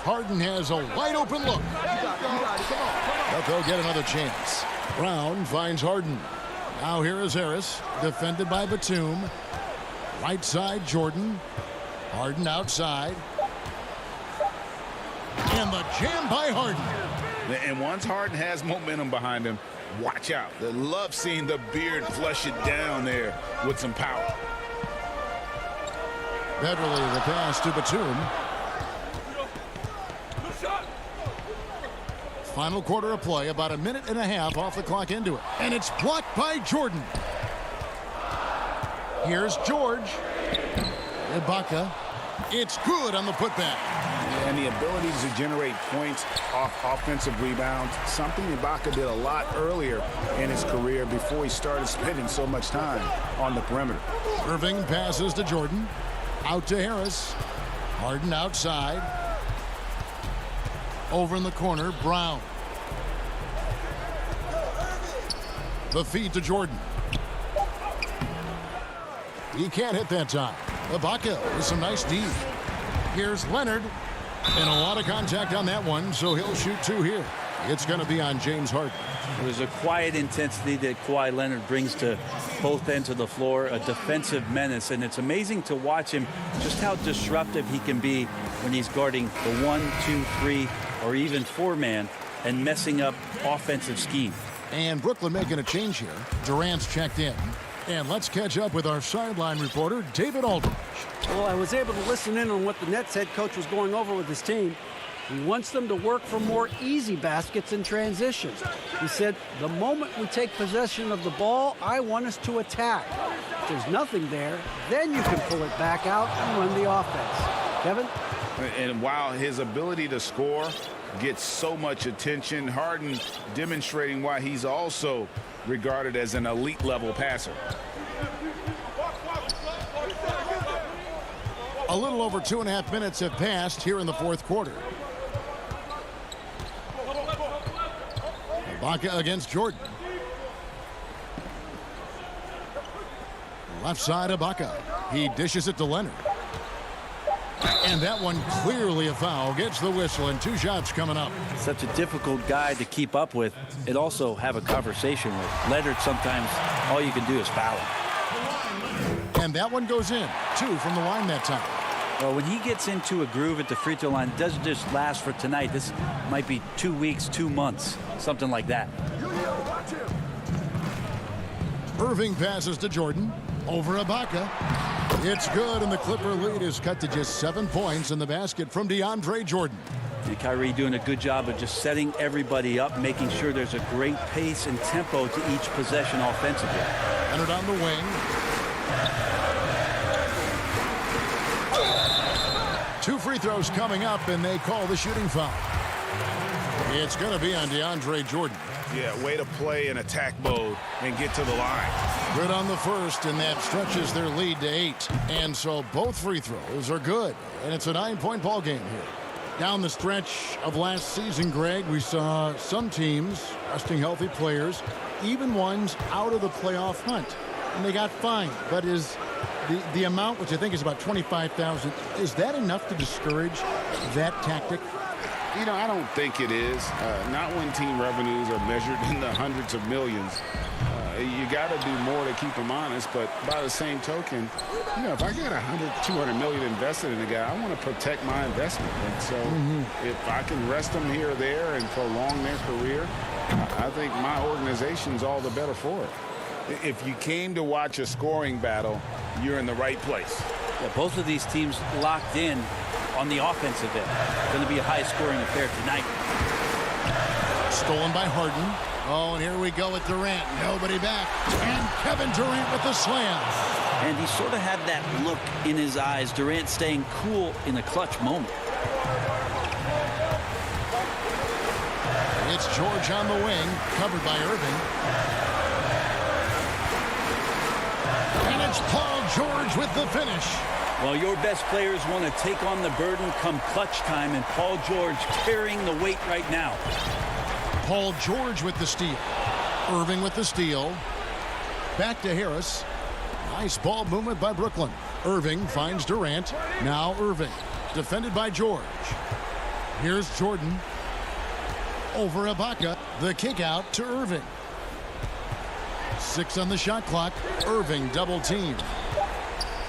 Harden has a wide open look. But they'll get another chance. Brown finds Harden. Now here is Harris, defended by Batum. Right side, Jordan. Harden outside. And the jam by Harden. And once Harden has momentum behind him, watch out. They love seeing the beard flush it down there with some power. Beverly, the pass to Batum. Final quarter of play, about 1.5 minutes off the clock into it. And it's blocked by Jordan. Here's George. Ibaka. It's good on the putback. And the ability to generate points off offensive rebounds, something Ibaka did a lot earlier in his career before he started spending so much time on the perimeter. Irving passes to Jordan. Out to Harris. Harden outside. Over in the corner, Brown. The feed to Jordan. He can't hit that time. Ibaka with some nice D. Here's Leonard. And a lot of contact on that one, so he'll shoot 2 here. It's going to be on James Harden. There's a quiet intensity that Kawhi Leonard brings to both ends of the floor, a defensive menace, and it's amazing to watch him just how disruptive he can be when he's guarding the 1, 2, 3, or or even 4-man and messing up offensive scheme. And Brooklyn making a change here. Durant's checked in. And let's catch up with our sideline reporter, David Aldridge. Well, I was able to listen in on what the Nets head coach was going over with his team. He wants them to work for more easy baskets and transition. He said, the moment we take possession of the ball, I want us to attack. If there's nothing there, then you can pull it back out and run the offense. Kevin? And while his ability to score gets so much attention, Harden demonstrating why he's also regarded as an elite level passer. A little over 2.5 minutes have passed here in the fourth quarter. Ibaka against Jordan. Left side Ibaka. He dishes it to Leonard. And that one clearly a foul. Gets the whistle and 2 shots coming up. Such a difficult guy to keep up with and also have a conversation with. Leonard, sometimes all you can do is foul him. And that one goes in. 2 from the line that time. Well, when he gets into a groove at the free throw line, it doesn't just last for tonight. This might be 2 weeks, 2 months, something like that. Irving passes to Jordan. Over Ibaka. It's good, and the Clipper lead is cut to just 7 points in the basket from DeAndre Jordan. And Kyrie doing a good job of just setting everybody up, making sure there's a great pace and tempo to each possession offensively. Leonard on the wing. 2 free throws coming up, and they call the shooting foul. It's going to be on DeAndre Jordan. Yeah, way to play in attack mode and get to the line. Good on the first, and that stretches their lead to 8. And so both free throws are good, and it's a 9-point ball game here. Down the stretch of last season, Greg, we saw some teams resting healthy players, even ones out of the playoff hunt, and they got fined. But is the amount, which I think is about $25,000, is that enough to discourage that tactic? You know, I don't think it is. Not when team revenues are measured in the hundreds of millions. You got to do more to keep them honest, but by the same token, you know, if I got $200 million invested in a guy, I want to protect my investment. And so if I can rest them here or there and prolong their career, I think my organization's all the better for it. If you came to watch a scoring battle, you're in the right place. Yeah, both of these teams locked in on the offensive end. It's going to be a high-scoring affair tonight. Stolen by Harden. Oh, and here we go with Durant. Nobody back. And Kevin Durant with the slam. And he sort of had that look in his eyes. Durant staying cool in a clutch moment. It's George on the wing, covered by Irving. And it's Paul George with the finish. Well, your best players want to take on the burden come clutch time, and Paul George carrying the weight right now. Paul George with the steal. Irving with the steal. Back to Harris. Nice ball movement by Brooklyn. Irving finds Durant. Now Irving. Defended by George. Here's Jordan. Over Ibaka. The kick out to Irving. 6 on the shot clock. Irving double team.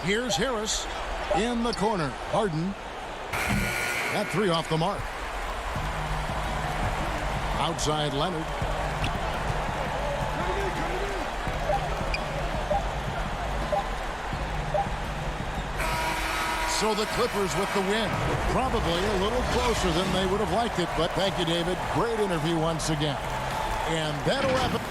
Here's Harris in the corner. Harden. That 3 off the mark. Outside Leonard. So the Clippers with the win. Probably a little closer than they would have liked it, but thank you, David. Great interview once again. And that'll wrap it.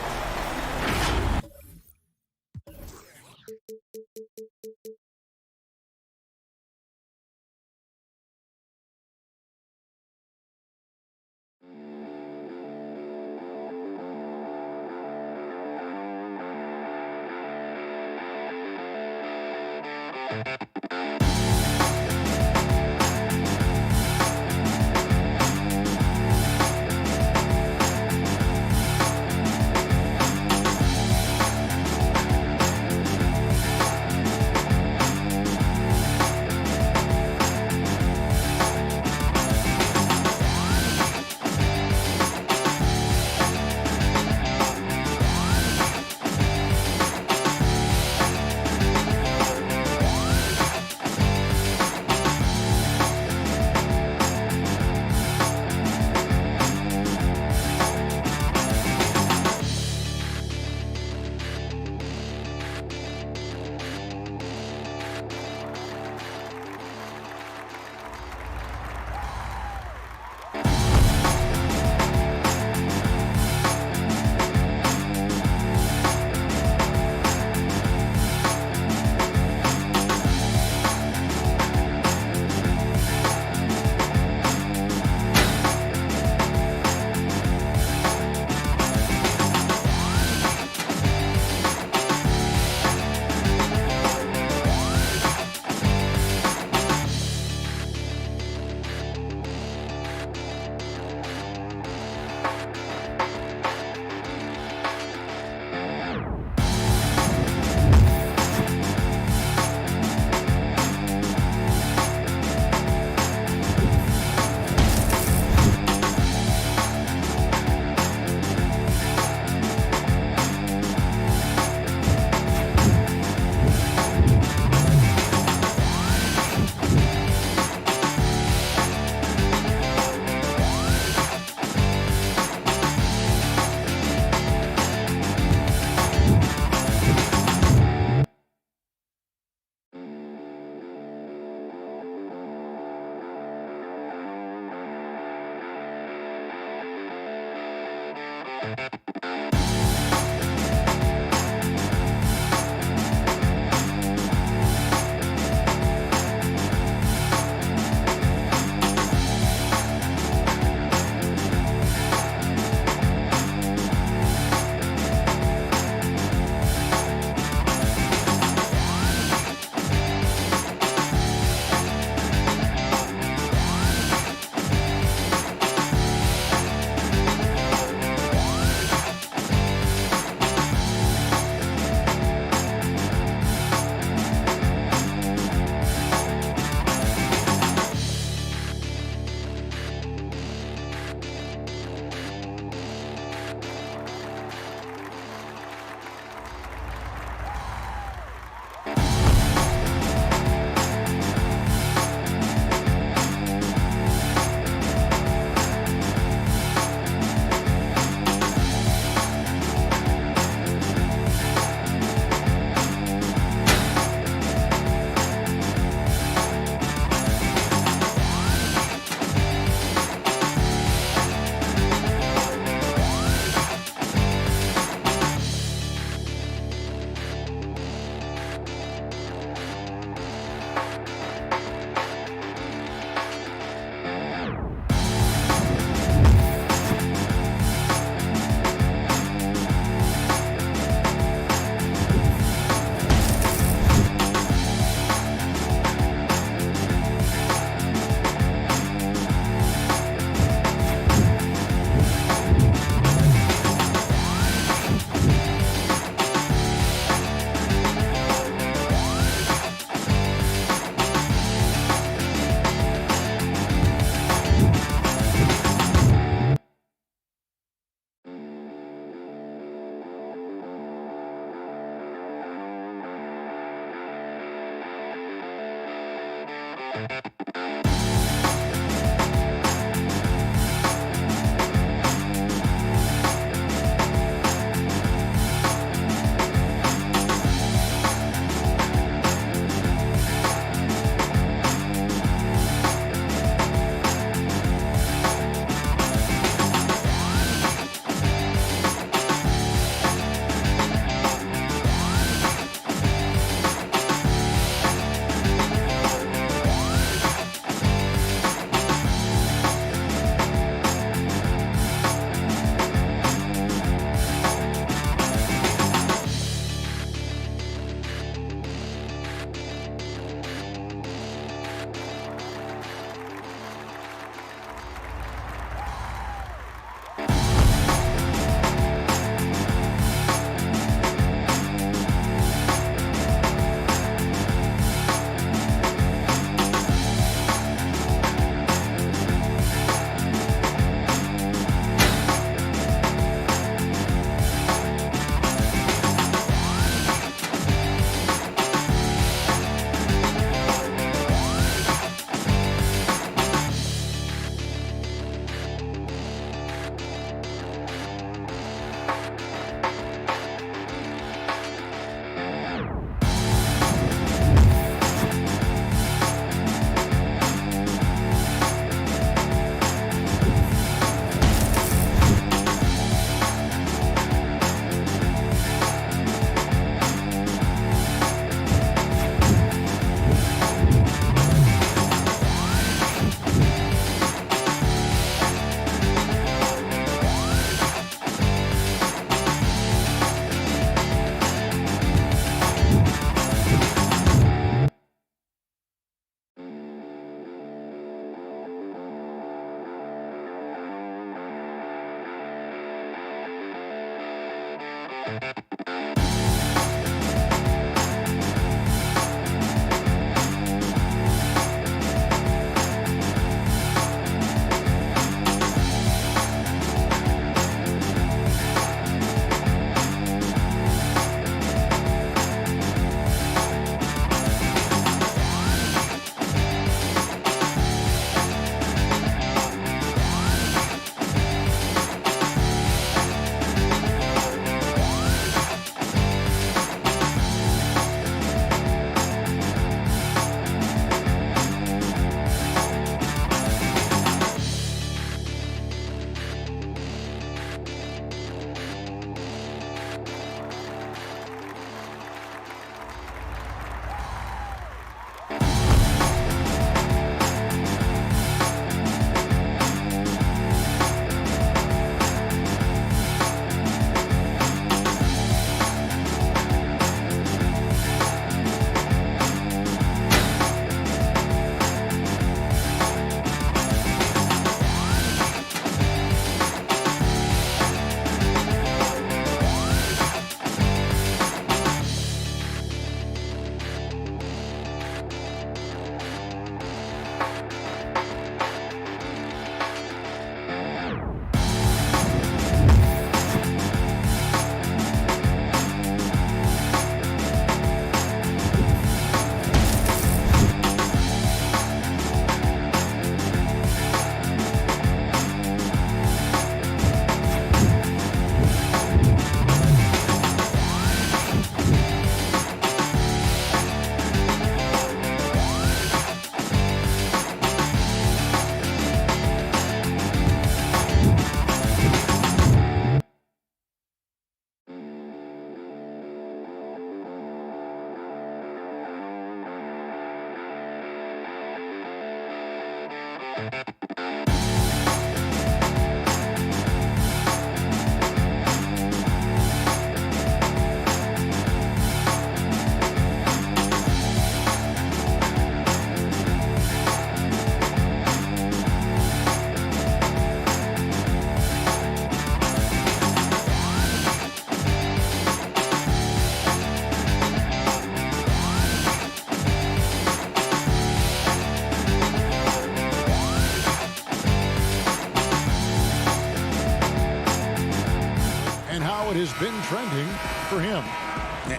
has been trending for him.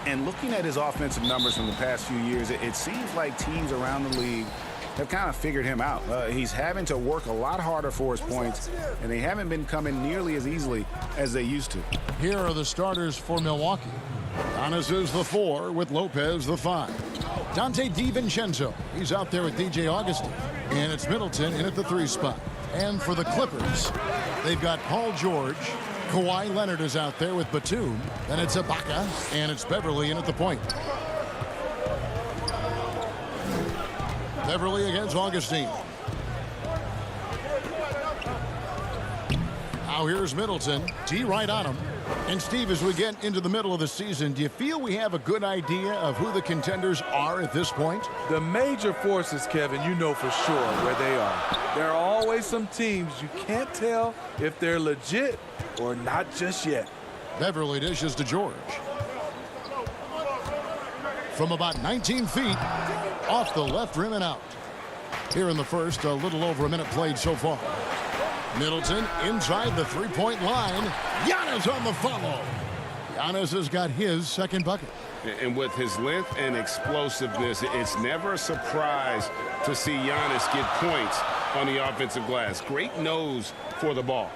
And looking at his offensive numbers from the past few years, it seems like teams around the league have kind of figured him out. He's having to work a lot harder for his points, and they haven't been coming nearly as easily as they used to. Here are the starters for Milwaukee. Giannis is the 4 with Lopez the 5. Dante DiVincenzo, he's out there with DJ Augustin. And it's Middleton in at the 3 spot. And for the Clippers, they've got Paul George. Kawhi Leonard is out there with Batum. Then it's Ibaka, and it's Beverly in at the point. Beverly against Augustine. Now here's Middleton. D right on him. And Steve, as we get into the middle of the season, do you feel we have a good idea of who the contenders are at this point? The major forces, Kevin, you know for sure where they are. There are always some teams you can't tell if they're legit or not just yet. Beverly dishes to George. From about 19 feet, off the left rim and out. Here in the first, a little over a minute played so far. Middleton inside the three-point line. Giannis on the follow. Giannis has got his second bucket. And with his length and explosiveness, it's never a surprise to see Giannis get points on the offensive glass. Great nose for the ball.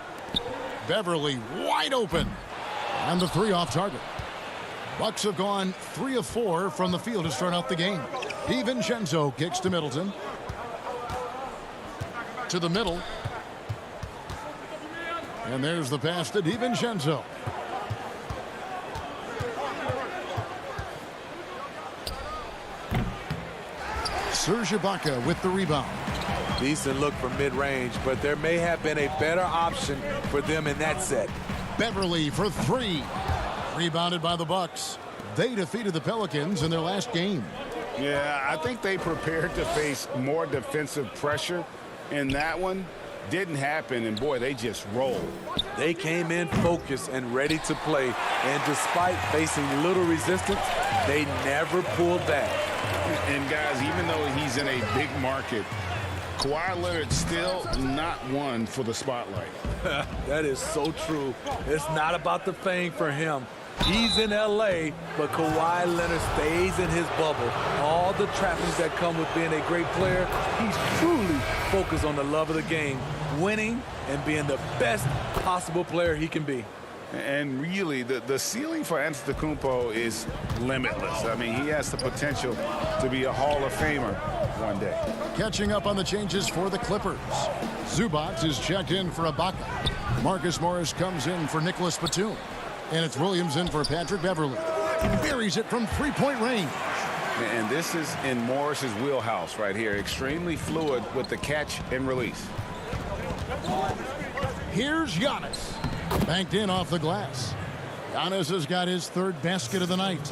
Beverly wide open. And the 3 off target. Bucks have gone 3 of 4 from the field to start out the game. DiVincenzo kicks to Middleton. To the middle. And there's the pass to DiVincenzo. Serge Ibaka with the rebound. Decent look from mid-range, but there may have been a better option for them in that set. Beverly for 3. Rebounded by the Bucks. They defeated the Pelicans in their last game. Yeah, I think they prepared to face more defensive pressure in that one. Didn't happen, and boy, they just rolled. They came in focused and ready to play, and despite facing little resistance, they never pulled back. And guys, even though he's in a big market, Kawhi Leonard's still not one for the spotlight. That is so true. It's not about the fame for him. He's in L.A., but Kawhi Leonard stays in his bubble. All the trappings that come with being a great player, he's truly focused on the love of the game, winning and being the best possible player he can be. And really, the ceiling for Antetokounmpo is limitless. I mean, he has the potential to be a Hall of Famer one day. Catching up on the changes for the Clippers. Zubac is checked in for Ibaka. Marcus Morris comes in for Nicholas Batum. And it's Williams in for Patrick Beverly. Buries it from three-point range. And this is in Morris's wheelhouse right here. Extremely fluid with the catch and release. Here's Giannis. Banked in off the glass. Giannis has got his 3rd basket of the night.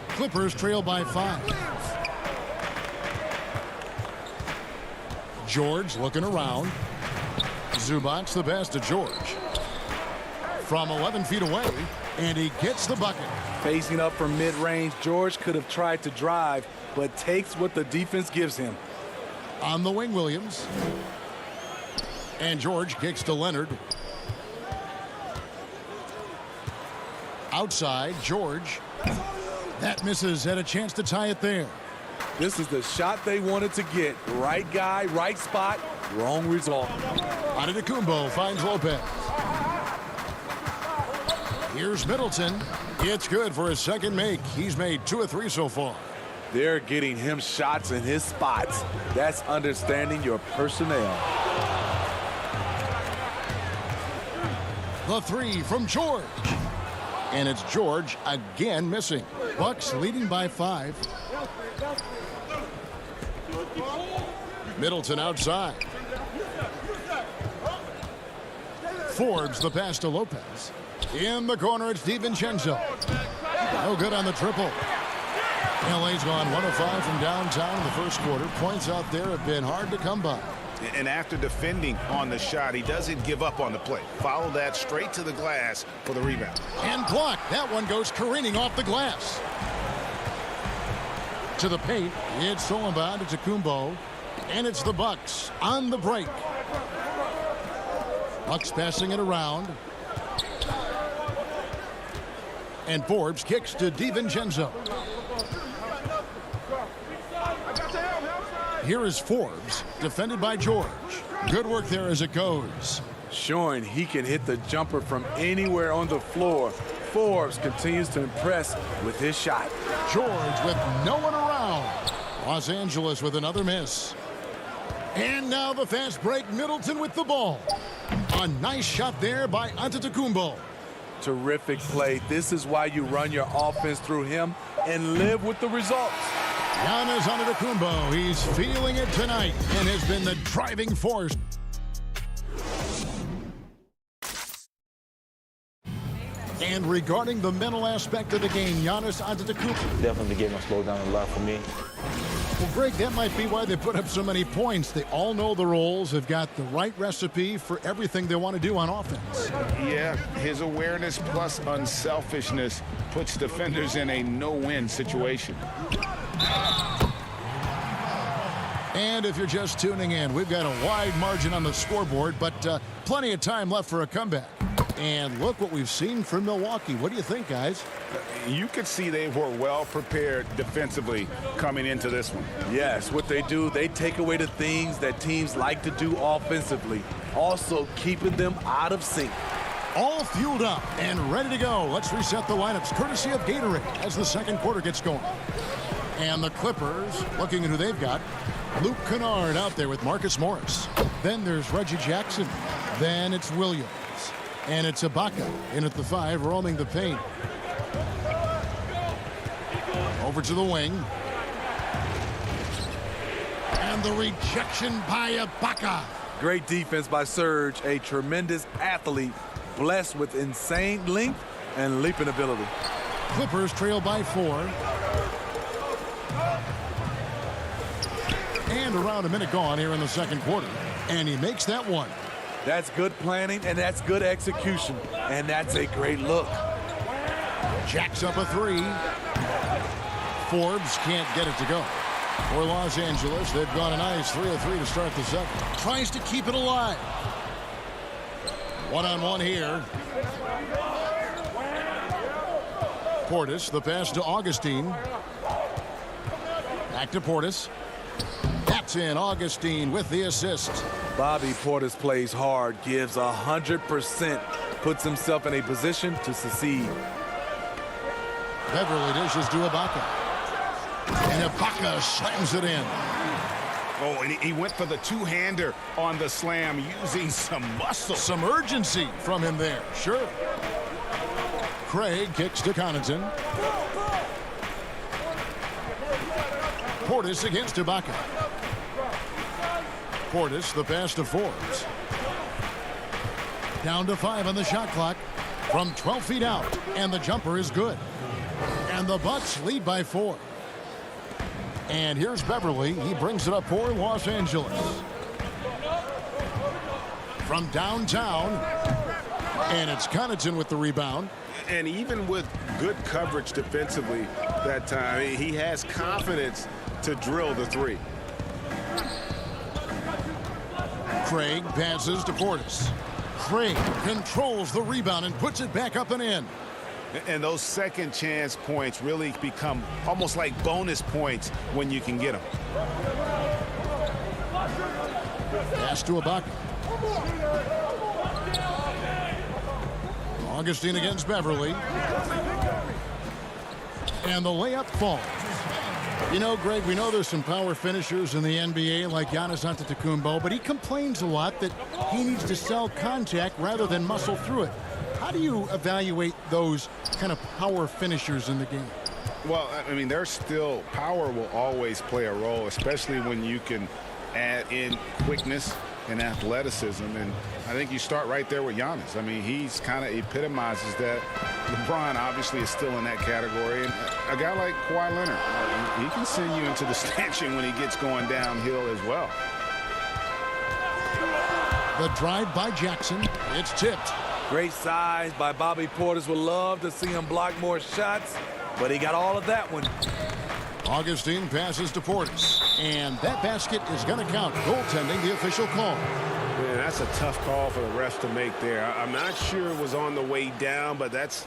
Clippers trail by 5. George looking around. Zubac the pass to George. From 11 feet away, and he gets the bucket. Facing up from mid-range, George could have tried to drive, but takes what the defense gives him. On the wing, Williams. And George kicks to Leonard. Outside, George. That misses. Had a chance to tie it there. This is the shot they wanted to get. Right guy, right spot, wrong result. Antetokounmpo finds Lopez. Here's Middleton. It's good for his second make. He's made 2 of 3 so far. They're getting him shots in his spots. That's understanding your personnel. The 3 from George. And it's George again missing. Bucks leading by 5. Middleton outside. Forbes the pass to Lopez. In the corner, it's DiVincenzo. No good on the triple. LA's gone 1 of 5 from downtown in the first quarter. Points out there have been hard to come by. And after defending on the shot, he doesn't give up on the play. Follow that straight to the glass for the rebound. And blocked. That one goes careening off the glass. To the paint, it's stolen by Antetokounmpo. And it's the Bucks on the break. Bucks passing it around. And Forbes kicks to DiVincenzo. Here is Forbes, defended by George. Good work there as it goes. Showing he can hit the jumper from anywhere on the floor. Forbes continues to impress with his shot. George with no one around. Los Angeles with another miss. And now the fast break. Middleton with the ball. A nice shot there by Antetokounmpo. Terrific play. This is why you run your offense through him and live with the results. Giannis Antetokounmpo, he's feeling it tonight and has been the driving force. And regarding the mental aspect of the game, Giannis Antetokounmpo. Definitely the game will slow down a lot for me. Well, Greg, that might be why they put up so many points. They all know the roles, have got the right recipe for everything they want to do on offense. Yeah, his awareness plus unselfishness puts defenders in a no-win situation. And if you're just tuning in, we've got a wide margin on the scoreboard, but plenty of time left for a comeback. And look what we've seen from Milwaukee. What do you think, guys? You could see they were well prepared defensively coming into this one. Yes, what they do, they take away the things that teams like to do offensively, also keeping them out of sync. All fueled up and ready to go. Let's reset the lineups courtesy of Gatorade as the second quarter gets going. And the Clippers, looking at who they've got. Luke Kennard out there with Marcus Morris. Then there's Reggie Jackson. Then it's Williams. And it's Ibaka in at the 5, roaming the paint. Over to the wing. And the rejection by Ibaka. Great defense by Serge, a tremendous athlete, blessed with insane length and leaping ability. Clippers trail by 4. And around a minute gone here in the second quarter. And he makes that one. That's good planning, and that's good execution. And that's a great look. Jacks up a 3. Forbes can't get it to go. For Los Angeles, they've gone a nice 3 of 3 to start the second. Tries to keep it alive. One-on-one here. Portis, the pass to Augustine. Back to Portis. That's in. Augustine with the assist. Bobby Portis plays hard, gives 100%, puts himself in a position to succeed. Beverly dishes to Ibaka. And Ibaka slams it in. Oh, and he went for the two-hander on the slam using some muscle. Some urgency from him there. Sure. Craig kicks to Connaughton. Portis against Ibaka. Portis, the pass to Forbes. Down to 5 on the shot clock from 12 feet out. And the jumper is good. And the Bucks lead by 4. And here's Beverly. He brings it up for Los Angeles. From downtown. And it's Connaughton with the rebound. And even with good coverage defensively that time, he has confidence to drill the 3. Craig passes to Portis. Craig controls the rebound and puts it back up and in. And those second chance points really become almost like bonus points when you can get them. Pass to Ibaka. Augustine against Beverly. And the layup falls. You know, Greg, we know there's some power finishers in the NBA like Giannis Antetokounmpo, but he complains a lot that he needs to sell contact rather than muscle through it. How do you evaluate those kind of power finishers in the game? Well, I mean, there's still power will always play a role, especially when you can add in quickness and athleticism. And I think you start right there with Giannis. I mean, he's kind of epitomizes that. LeBron obviously is still in that category. And a guy like Kawhi Leonard, he can send you into the stanchion when he gets going downhill as well. The drive by Jackson. It's tipped. Great size by Bobby Portis. Would love to see him block more shots, but he got all of that one. Augustine passes to Portis. And that basket is going to count. Goaltending, the official call. Yeah, That's a tough call for the refs to make there. I'm not sure it was on the way down, but that's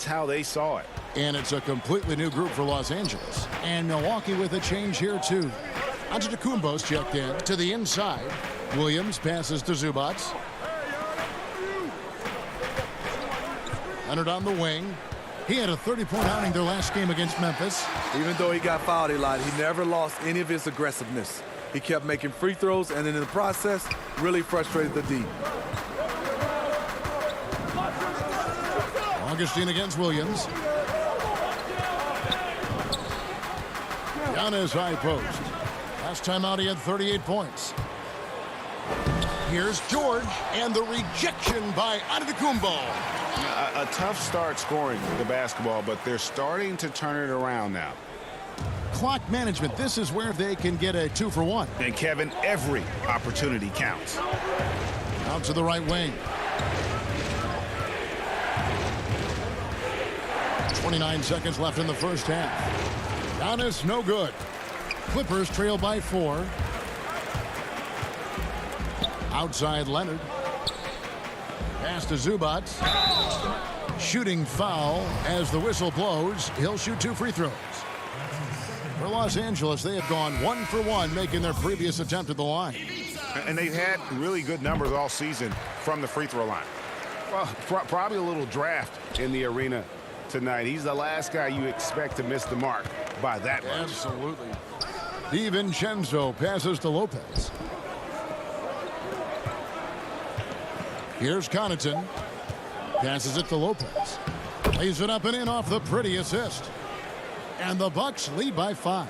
how they saw it. And it's a completely new group for Los Angeles. And Milwaukee with a change here, too. Antetokounmpo's checked in to the inside. Williams passes to Zubac. Leonard on the wing. He had a 30-point outing their last game against Memphis. Even though he got fouled a lot, he never lost any of his aggressiveness. He kept making free throws, and then in the process, really frustrated the D. Augustine against Williams. Giannis high post. Last time out, he had 38 points. Here's George, and the rejection by Antetokounmpo. A tough start scoring the basketball, but they're starting to turn it around now. Clock management, this is where they can get a 2-for-1. And Kevin, every opportunity counts. Out to the right wing. 29 seconds left in the first half. Giannis, no good. Clippers trail by 4. Outside Leonard. Pass to Zubac. Shooting foul as the whistle blows. He'll shoot 2 free throws. For Los Angeles, they have gone 1-for-1, making their previous attempt at the line. And they've had really good numbers all season from the free throw line. Well, probably a little draft in the arena tonight. He's the last guy you expect to miss the mark by that much. Absolutely. DiVincenzo passes to Lopez. Here's Connaughton. Passes it to Lopez. Lays it up and in off the pretty assist. And the Bucks lead by 5.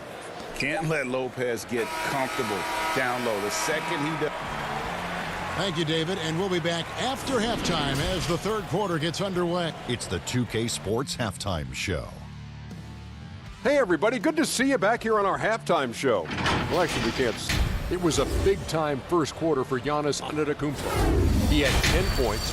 Can't let Lopez get comfortable down low. The second he does. Thank you, David. And we'll be back after halftime as the third quarter gets underway. It's the 2K Sports Halftime Show. Hey, everybody. Good to see you back here on our halftime show. Well, actually, we can't. It was a big-time first quarter for Giannis Antetokounmpo. He had 10 points.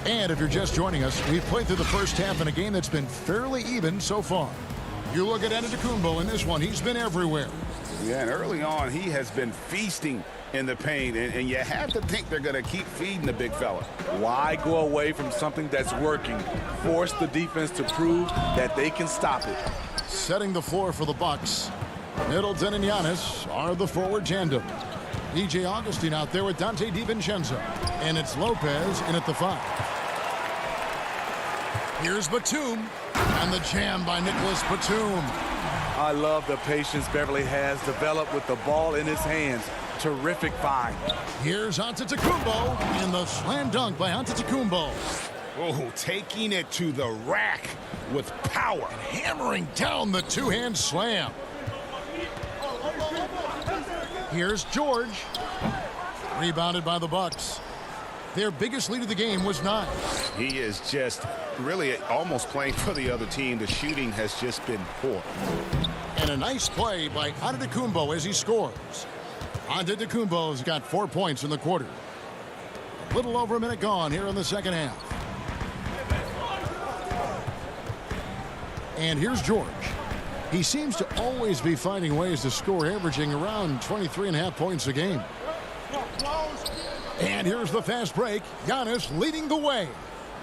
And if you're just joining us, we've played through the first half in a game that's been fairly even so far. You look at Antetokounmpo in this one, he's been everywhere. Yeah, and early on, he has been feasting in the paint, and you have to think they're going to keep feeding the big fella. Why go away from something that's working? Force the defense to prove that they can stop it. Setting the floor for the Bucks. Middleton and Giannis are the forward tandem. DJ Augustine out there with Dante DiVincenzo. And it's Lopez in at the 5. Here's Batum. And the jam by Nicholas Batum. I love the patience Beverly has developed with the ball in his hands. Terrific find. Here's Antetokounmpo. And the slam dunk by Antetokounmpo. Oh, taking it to the rack with power. And hammering down the two-hand slam. Here's George. Rebounded by the Bucks. Their biggest lead of the game was 9. He is just really almost playing for the other team. The shooting has just been poor. And a nice play by Antetokounmpo as he scores. Antetokounmpo's got 4 points in the quarter. A little over a minute gone here in the second half. And here's George. He seems to always be finding ways to score, averaging around 23.5 points a game. And here's the fast break. Giannis leading the way.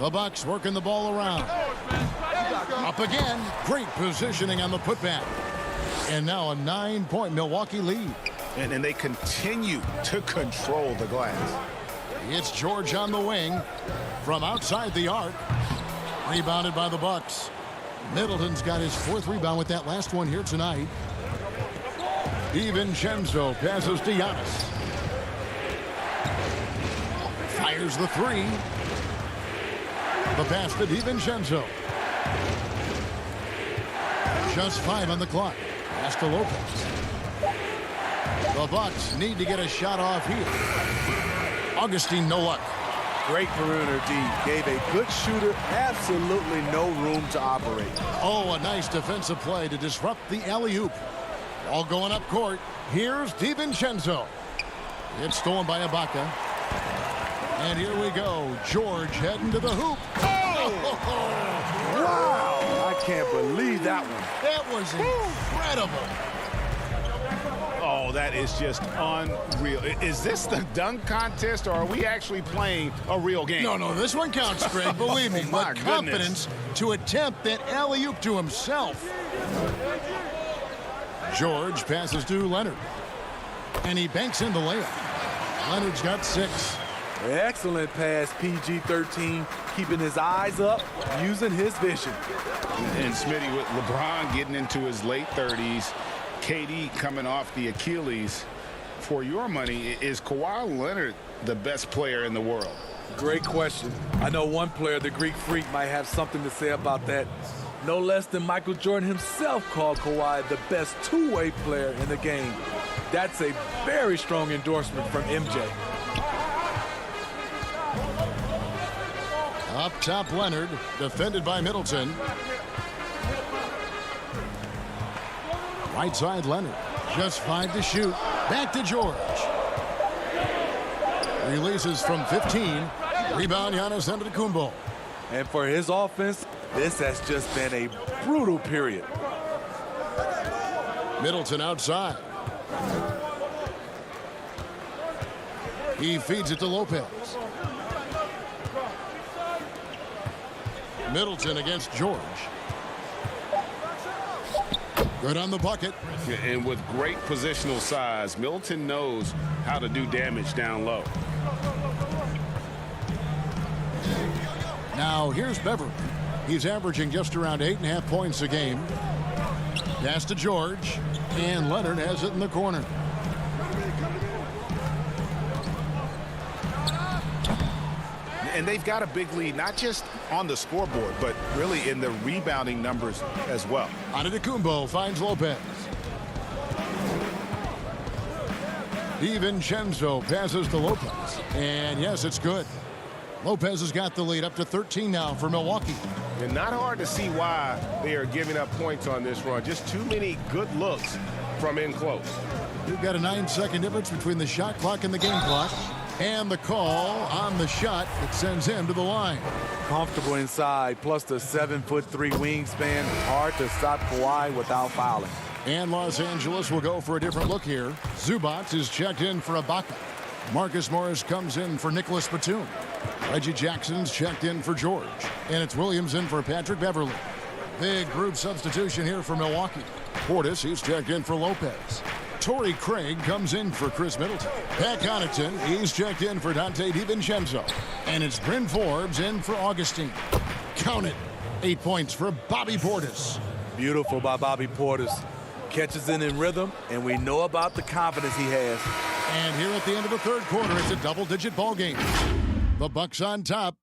The Bucks working the ball around. Up again. Great positioning on the putback. And now a 9-point Milwaukee lead. And they continue to control the glass. It's George on the wing. From outside the arc. Rebounded by the Bucks. Middleton's got his 4th rebound with that last one here tonight. DiVincenzo passes to Giannis. Fires the 3. The pass to DiVincenzo. Just 5 on the clock. Pass to Lopez. The Bucks need to get a shot off here. Augustine, no luck. Great perimeter D. Gave a good shooter absolutely no room to operate. Oh, a nice defensive play to disrupt the alley-oop. All going up court. Here's DiVincenzo. It's stolen by Ibaka. And here we go. George heading to the hoop. Wow! I can't believe that one. That was incredible. Oh, that is just unreal. Is this the dunk contest, or are we actually playing a real game? No, this one counts, Greg. Believe me. My But confidence to attempt that alley-oop to himself. George passes to Leonard. And he banks in the layup. Leonard's got 6. Excellent pass, PG-13, keeping his eyes up, using his vision. And Smitty, with LeBron getting into his late 30s, KD coming off the Achilles, for your money, is Kawhi Leonard the best player in the world? Great question. I know one player, the Greek Freak, might have something to say about that. No less than Michael Jordan himself called Kawhi the best two-way player in the game. That's a very strong endorsement from MJ. Up top, Leonard, defended by Middleton. Right side, Leonard. Just 5 to shoot. Back to George. Releases from 15. Rebound, Giannis Antetokounmpo. And for his offense, this has just been a brutal period. Middleton outside. He feeds it to Lopez. Middleton against George. Good on the bucket. And with great positional size, Middleton knows how to do damage down low. Now here's Beverly. He's averaging just around 8.5 points a game. Pass to George. And Leonard has it in the corner. And they've got a big lead, not just on the scoreboard, but really in the rebounding numbers as well. Antetokounmpo finds Lopez. DiVincenzo passes to Lopez. And yes, it's good. Lopez has got the lead up to 13 now for Milwaukee. And not hard to see why they are giving up points on this run. Just too many good looks from in close. You've got a 9-second difference between the shot clock and the game clock. And the call on the shot that sends him to the line. Comfortable inside, plus the 7'3" wingspan. Hard to stop Kawhi without fouling. And Los Angeles will go for a different look here. Zubac is checked in for Ibaka. Marcus Morris comes in for Nicholas Batum. Reggie Jackson's checked in for George. And it's Williams in for Patrick Beverly. Big group substitution here for Milwaukee. Portis, he's checked in for Lopez. Torrey Craig comes in for Chris Middleton. Pat Connaughton, he's checked in for Dante DiVincenzo. And it's Bryn Forbes in for Augustine. Count it. 8 points for Bobby Portis. Beautiful by Bobby Portis. Catches it in rhythm, and we know about the confidence he has. And here at the end of the third quarter, it's a double-digit ball game. The Bucks on top.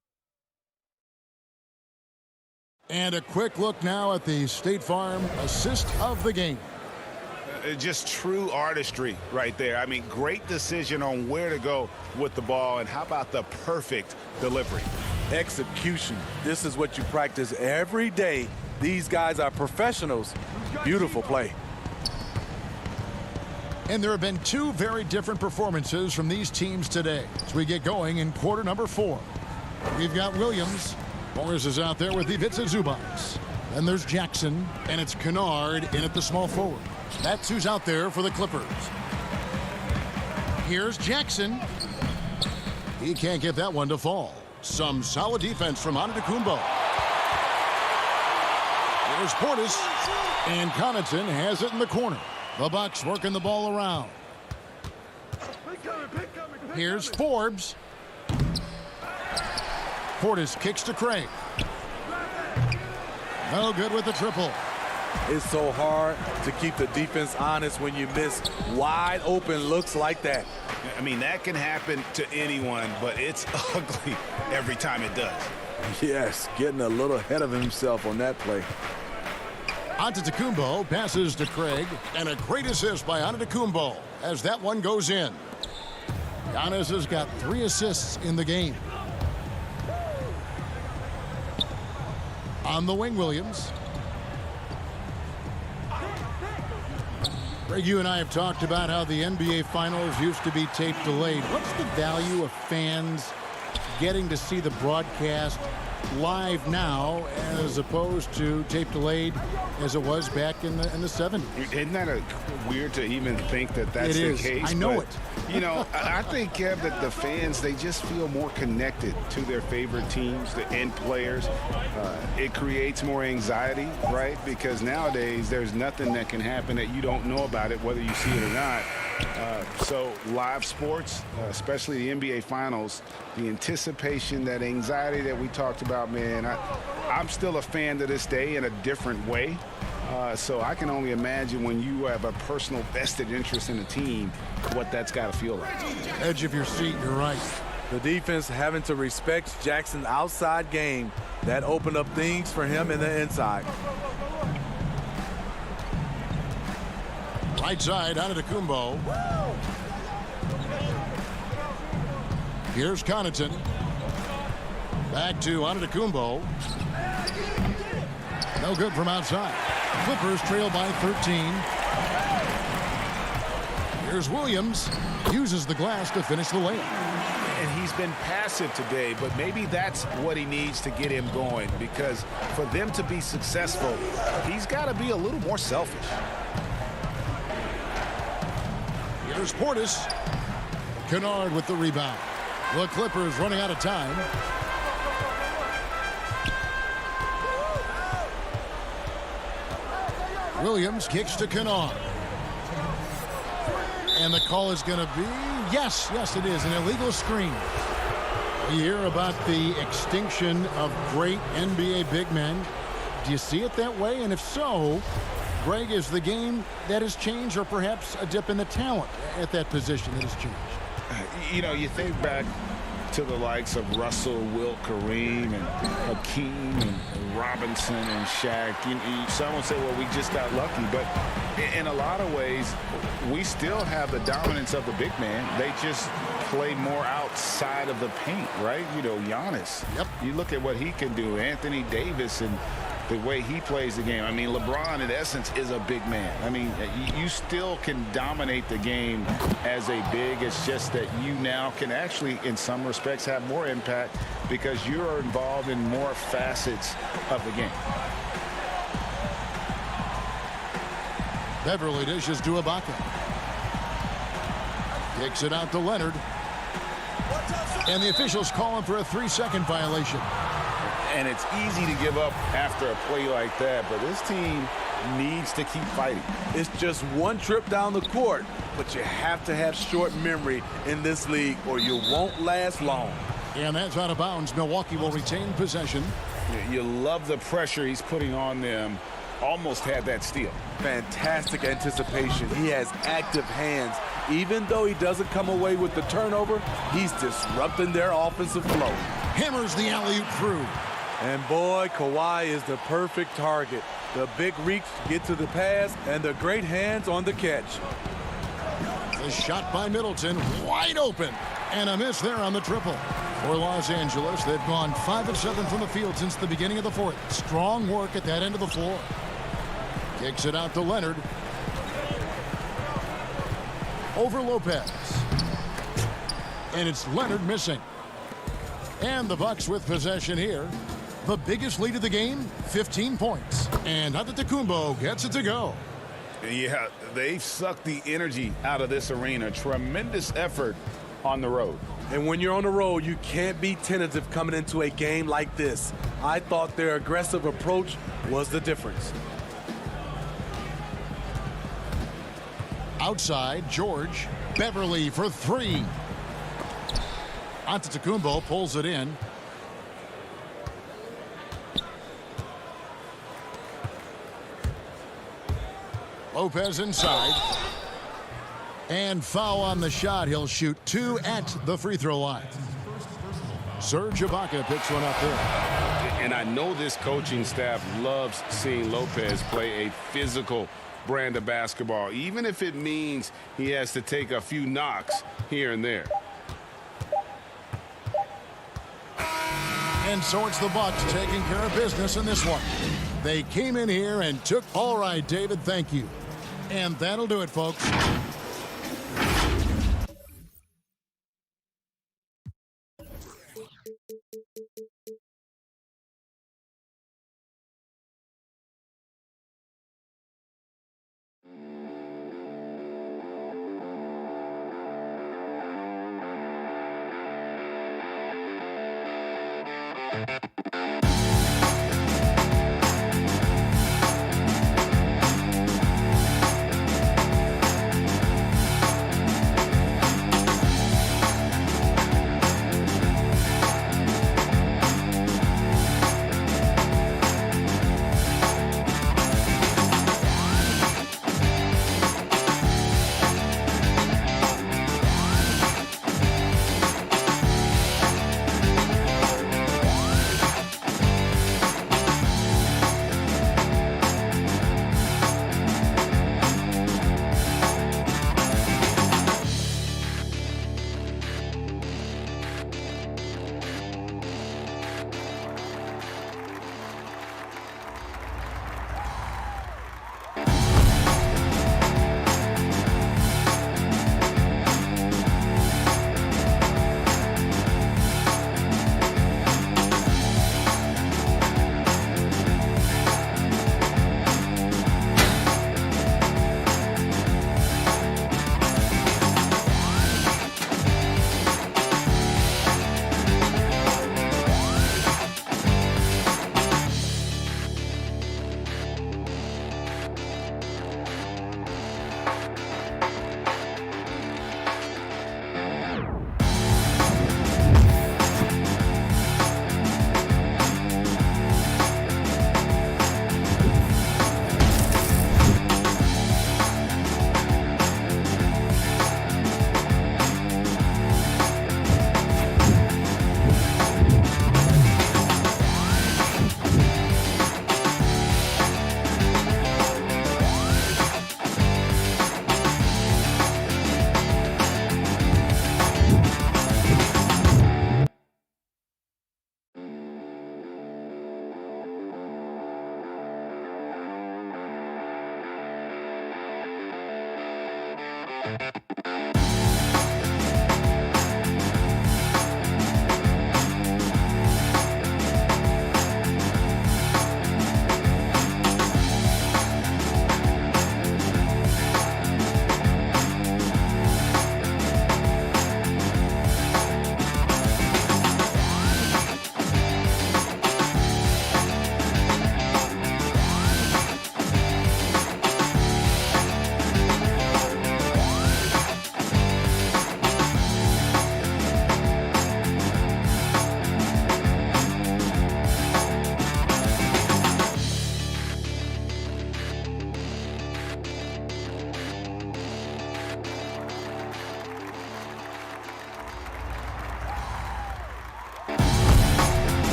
And a quick look now at the State Farm assist of the game. Just true artistry right there. I mean, great decision on where to go with the ball, and how about the perfect delivery? Execution. This is what you practice every day. These guys are professionals. Beautiful play. And there have been 2 very different performances from these teams today as we get going in quarter number 4. We've got Williams. Morris is out there with Ivica Zubac. Then there's Jackson, and it's Kennard in at the small forward. That's who's out there for the Clippers. Here's Jackson. He can't get that one to fall. Some solid defense from Antetokounmpo. There's Portis. And Connaughton has it in the corner. The Bucks working the ball around. Here's Forbes. Portis kicks to Craig. No good with the triple. It's so hard to keep the defense honest when you miss wide open looks like that. I mean, that can happen to anyone, but it's ugly every time it does. Yes, getting a little ahead of himself on that play. Antetokounmpo passes to Craig, and a great assist by Antetokounmpo as that one goes in. Giannis has got 3 assists in the game. On the wing, Williams. Greg, you and I have talked about how the NBA Finals used to be tape delayed. What's the value of fans getting to see the broadcast live now as opposed to tape delayed as it was back in the 70s. Isn't that weird to even think that that's the case? I know but, it. You know, I think, Kev, that the fans, they just feel more connected to their favorite teams and players. It creates more anxiety, right? Because nowadays there's nothing that can happen that you don't know about it, whether you see it or not. So live sports, especially the NBA Finals, the anticipation, that anxiety that we talked about, man, I'm still a fan to this day in a different way. So I can only imagine when you have a personal vested interest in a team, what that's got to feel like. Edge of your seat, you're right. The defense having to respect Jackson's outside game. That opened up things for him in the inside. Right side, Antetokounmpo. Here's Connaughton. Back to Antetokounmpo. No good from outside. Clippers trail by 13. Here's Williams. Uses the glass to finish the layup. And he's been passive today, but maybe that's what he needs to get him going, because for them to be successful, he's got to be a little more selfish. Here's Portis. Kennard with the rebound. The Clippers running out of time. Williams kicks to Kennard. And the call is going to be, yes, it is, an illegal screen. We hear about the extinction of great NBA big men. Do you see it that way? And if so, Greg, is the game that has changed, or perhaps a dip in the talent at that position that has changed? You know, you think back to the likes of Russell, Wilt, Kareem, and Hakeem, and Robinson, and Shaq. Some would say, well, we just got lucky. But in a lot of ways, we still have the dominance of the big man. They just play more outside of the paint, right? You know, Giannis. Yep. You look at what he can do. Anthony Davis and the way he plays the game. I mean, LeBron, in essence, is a big man. I mean, you still can dominate the game as a big. It's just that you now can actually, in some respects, have more impact because you're involved in more facets of the game. Beverly dishes to Ibaka. Kicks it out to Leonard. And the officials call him for a 3-second violation. And it's easy to give up after a play like that, but this team needs to keep fighting. It's just one trip down the court, but you have to have short memory in this league or you won't last long. And that's out of bounds. Milwaukee will retain possession. You love the pressure he's putting on them. Almost had that steal. Fantastic anticipation. He has active hands. Even though he doesn't come away with the turnover, he's disrupting their offensive flow. Hammers the alley-oop through. And boy, Kawhi is the perfect target. The big reach to get to the pass and the great hands on the catch. The shot by Middleton, wide open. And a miss there on the triple. For Los Angeles, they've gone 5 of 7 from the field since the beginning of the fourth. Strong work at that end of the floor. Kicks it out to Leonard. Over Lopez. And it's Leonard missing. And the Bucks with possession here. The biggest lead of the game, 15 points. And Antetokounmpo gets it to go. Yeah, they've sucked the energy out of this arena. Tremendous effort on the road. And when you're on the road, you can't be tentative coming into a game like this. I thought their aggressive approach was the difference. Outside, George. Beverly for 3. Antetokounmpo pulls it in. Lopez inside. And foul on the shot. He'll shoot 2 at the free throw line. Serge Ibaka picks one up there. And I know this coaching staff loves seeing Lopez play a physical brand of basketball, even if it means he has to take a few knocks here and there. And so it's the Bucks taking care of business in this one. They came in here and took. All right, David, thank you. And that'll do it, folks.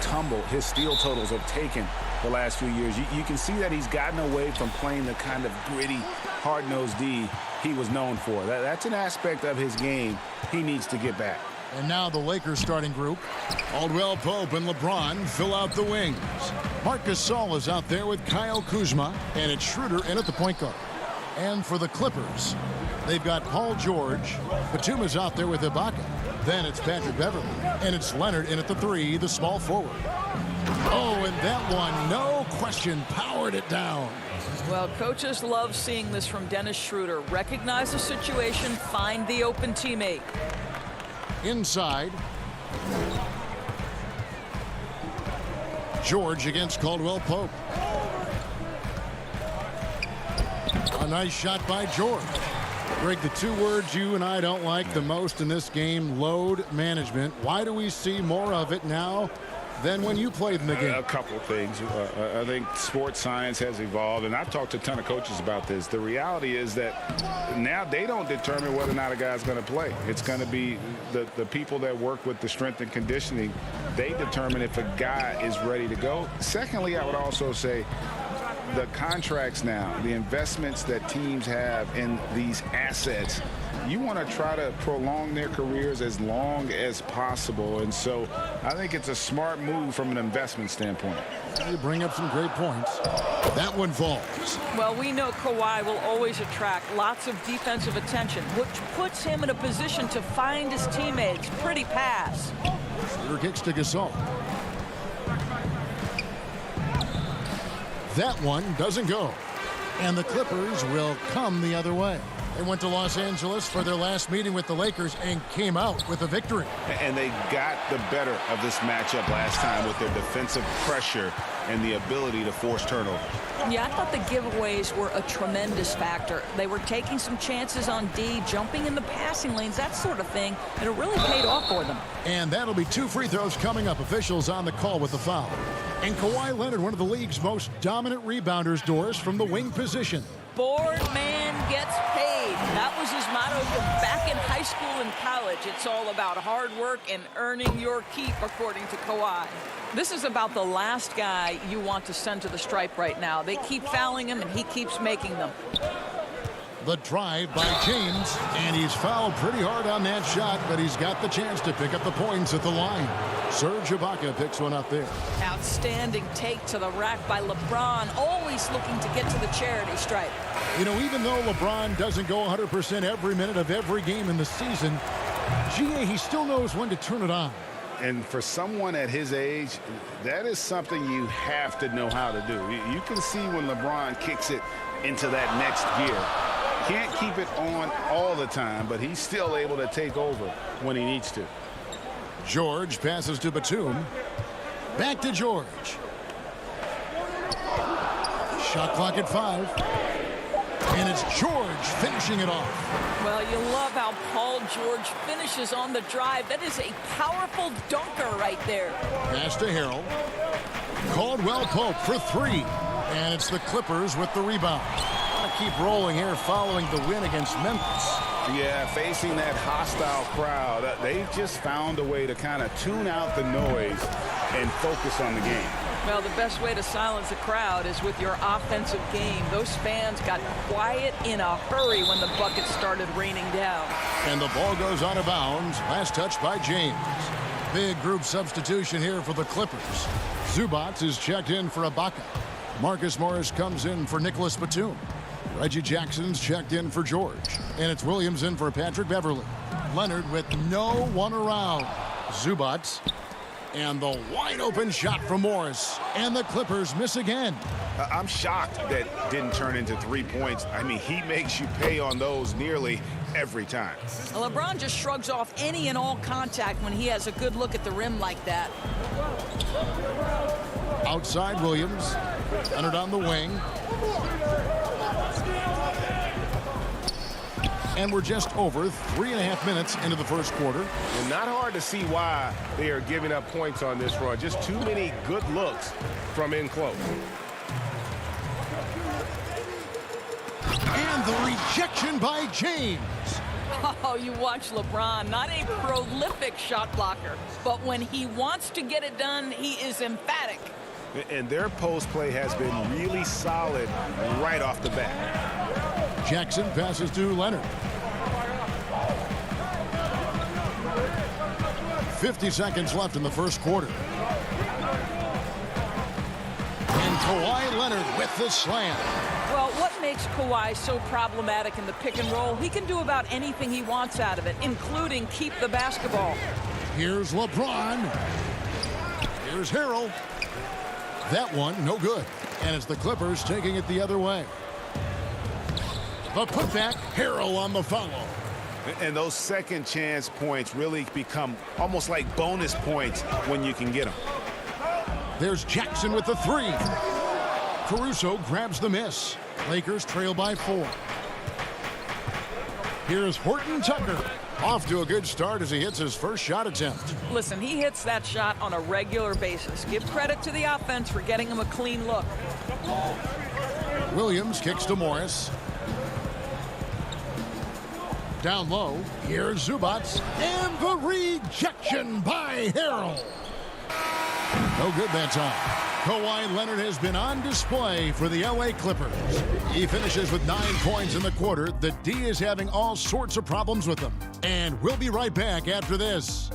Tumble his steal totals have taken the last few years. You can see that he's gotten away from playing the kind of gritty, hard-nosed D he was known for. That's an aspect of his game he needs to get back. And now the Lakers starting group. Caldwell Pope and LeBron fill out the wings. Marc Gasol is out there with Kyle Kuzma, and it's Schroeder in at the point guard. And for the Clippers, they've got Paul George. Batuma's out there with Ibaka. Then it's Patrick Beverly, and it's Leonard in at the 3, the small forward. Oh, and that one, no question, powered it down. Well, coaches love seeing this from Dennis Schroeder. Recognize the situation, find the open teammate. Inside. George against Caldwell Pope. A nice shot by George. Greg, the two words you and I don't like the most in this game, load management. Why do we see more of it now than when you played in the game? A couple of things. I think sports science has evolved, and I've talked to a ton of coaches about this. The reality is that now they don't determine whether or not a guy's going to play. It's going to be the people that work with the strength and conditioning. They determine if a guy is ready to go. Secondly, I would also say the contracts now, the investments that teams have in these assets, you want to try to prolong their careers as long as possible. And so I think it's a smart move from an investment standpoint. You bring up some great points. That one falls. Well, we know Kawhi will always attract lots of defensive attention, which puts him in a position to find his teammates. Pretty pass. Schroeder kicks to Gasol. That one doesn't go. And the Clippers will come the other way. They went to Los Angeles for their last meeting with the Lakers and came out with a victory. And they got the better of this matchup last time with their defensive pressure and the ability to force turnovers. Yeah, I thought the giveaways were a tremendous factor. They were taking some chances on D, jumping in the passing lanes, that sort of thing, and it really paid off for them. And that'll be 2 free throws coming up. Officials on the call with the foul. And Kawhi Leonard, one of the league's most dominant rebounders, Doris, from the wing position. Board man gets paid. That was his motto from back in high school and college. It's all about hard work and earning your keep, according to Kawhi. This is about the last guy you want to send to the stripe right now. They keep fouling him, and he keeps making them. The drive by James, and he's fouled pretty hard on that shot, but he's got the chance to pick up the points at the line. Serge Ibaka picks one up there. Outstanding take to the rack by LeBron, always looking to get to the charity stripe. You know, even though LeBron doesn't go 100% every minute of every game in the season, he still knows when to turn it on. And for someone at his age, that is something you have to know how to do. You can see when LeBron kicks it into that next gear. Can't keep it on all the time, but he's still able to take over when he needs to. George passes to Batum. Back to George. Shot clock at 5. And it's George finishing it off. Well, you love how Paul George finishes on the drive. That is a powerful dunker right there. Pass to Harrell. Caldwell Pope for 3. And it's the Clippers with the rebound. Gonna keep rolling here following the win against Memphis. Yeah, facing that hostile crowd, they've just found a way to kind of tune out the noise and focus on the game. Well, the best way to silence a crowd is with your offensive game. Those fans got quiet in a hurry when the buckets started raining down. And the ball goes out of bounds. Last touch by James. Big group substitution here for the Clippers. Zubac is checked in for Ibaka. Marcus Morris comes in for Nicholas Batum. Reggie Jackson's checked in for George. And it's Williams in for Patrick Beverly. Leonard with no one around. Zubac. And the wide open shot from Morris. And the Clippers miss again. I'm shocked that didn't turn into 3 points. I mean, he makes you pay on those nearly every time. Well, LeBron just shrugs off any and all contact when he has a good look at the rim like that. Outside Williams. Leonard on the wing. And we're just over 3.5 minutes into the first quarter. And not hard to see why they are giving up points on this run. Just too many good looks from in close. And the rejection by James. Oh, you watch LeBron, not a prolific shot blocker, but when he wants to get it done, he is emphatic. And their post play has been really solid right off the bat. Jackson passes to Leonard. 50 seconds left in the first quarter. And Kawhi Leonard with the slam. Well, what makes Kawhi so problematic in the pick and roll? He can do about anything he wants out of it, including keep the basketball. Here's LeBron. Here's Harrell. That one, no good. And it's the Clippers taking it the other way. The putback, Harrell on the follow. And those second chance points really become almost like bonus points when you can get them. There's Jackson with the 3. Caruso grabs the miss. Lakers trail by 4. Here's Horton Tucker. Off to a good start as he hits his first shot attempt. Listen, he hits that shot on a regular basis. Give credit to the offense for getting him a clean look. Williams kicks to Morris. Down low, here's Zubac, and the rejection by Harrell. No good that time. Kawhi Leonard has been on display for the LA Clippers. He finishes with 9 points in the quarter. The D is having all sorts of problems with him. And we'll be right back after this.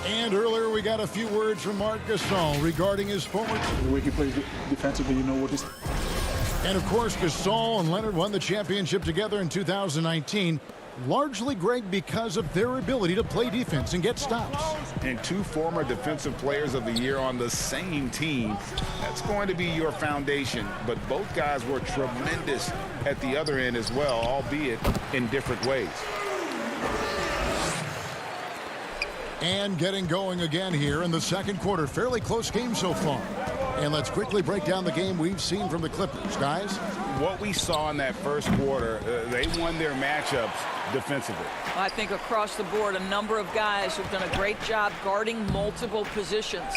And earlier we got a few words from Marc Gasol regarding his forward. The way he plays defensively, you know what he's... And of course, Gasol and Leonard won the championship together in 2019. Largely, Greg, because of their ability to play defense and get stops. And 2 former defensive players of the year on the same team. That's going to be your foundation. But both guys were tremendous at the other end as well, albeit in different ways. And getting going again here in the second quarter. Fairly close game so far. And let's quickly break down the game we've seen from the Clippers, guys. What we saw in that first quarter, they won their matchups defensively. I think across the board, a number of guys who've done a great job guarding multiple positions.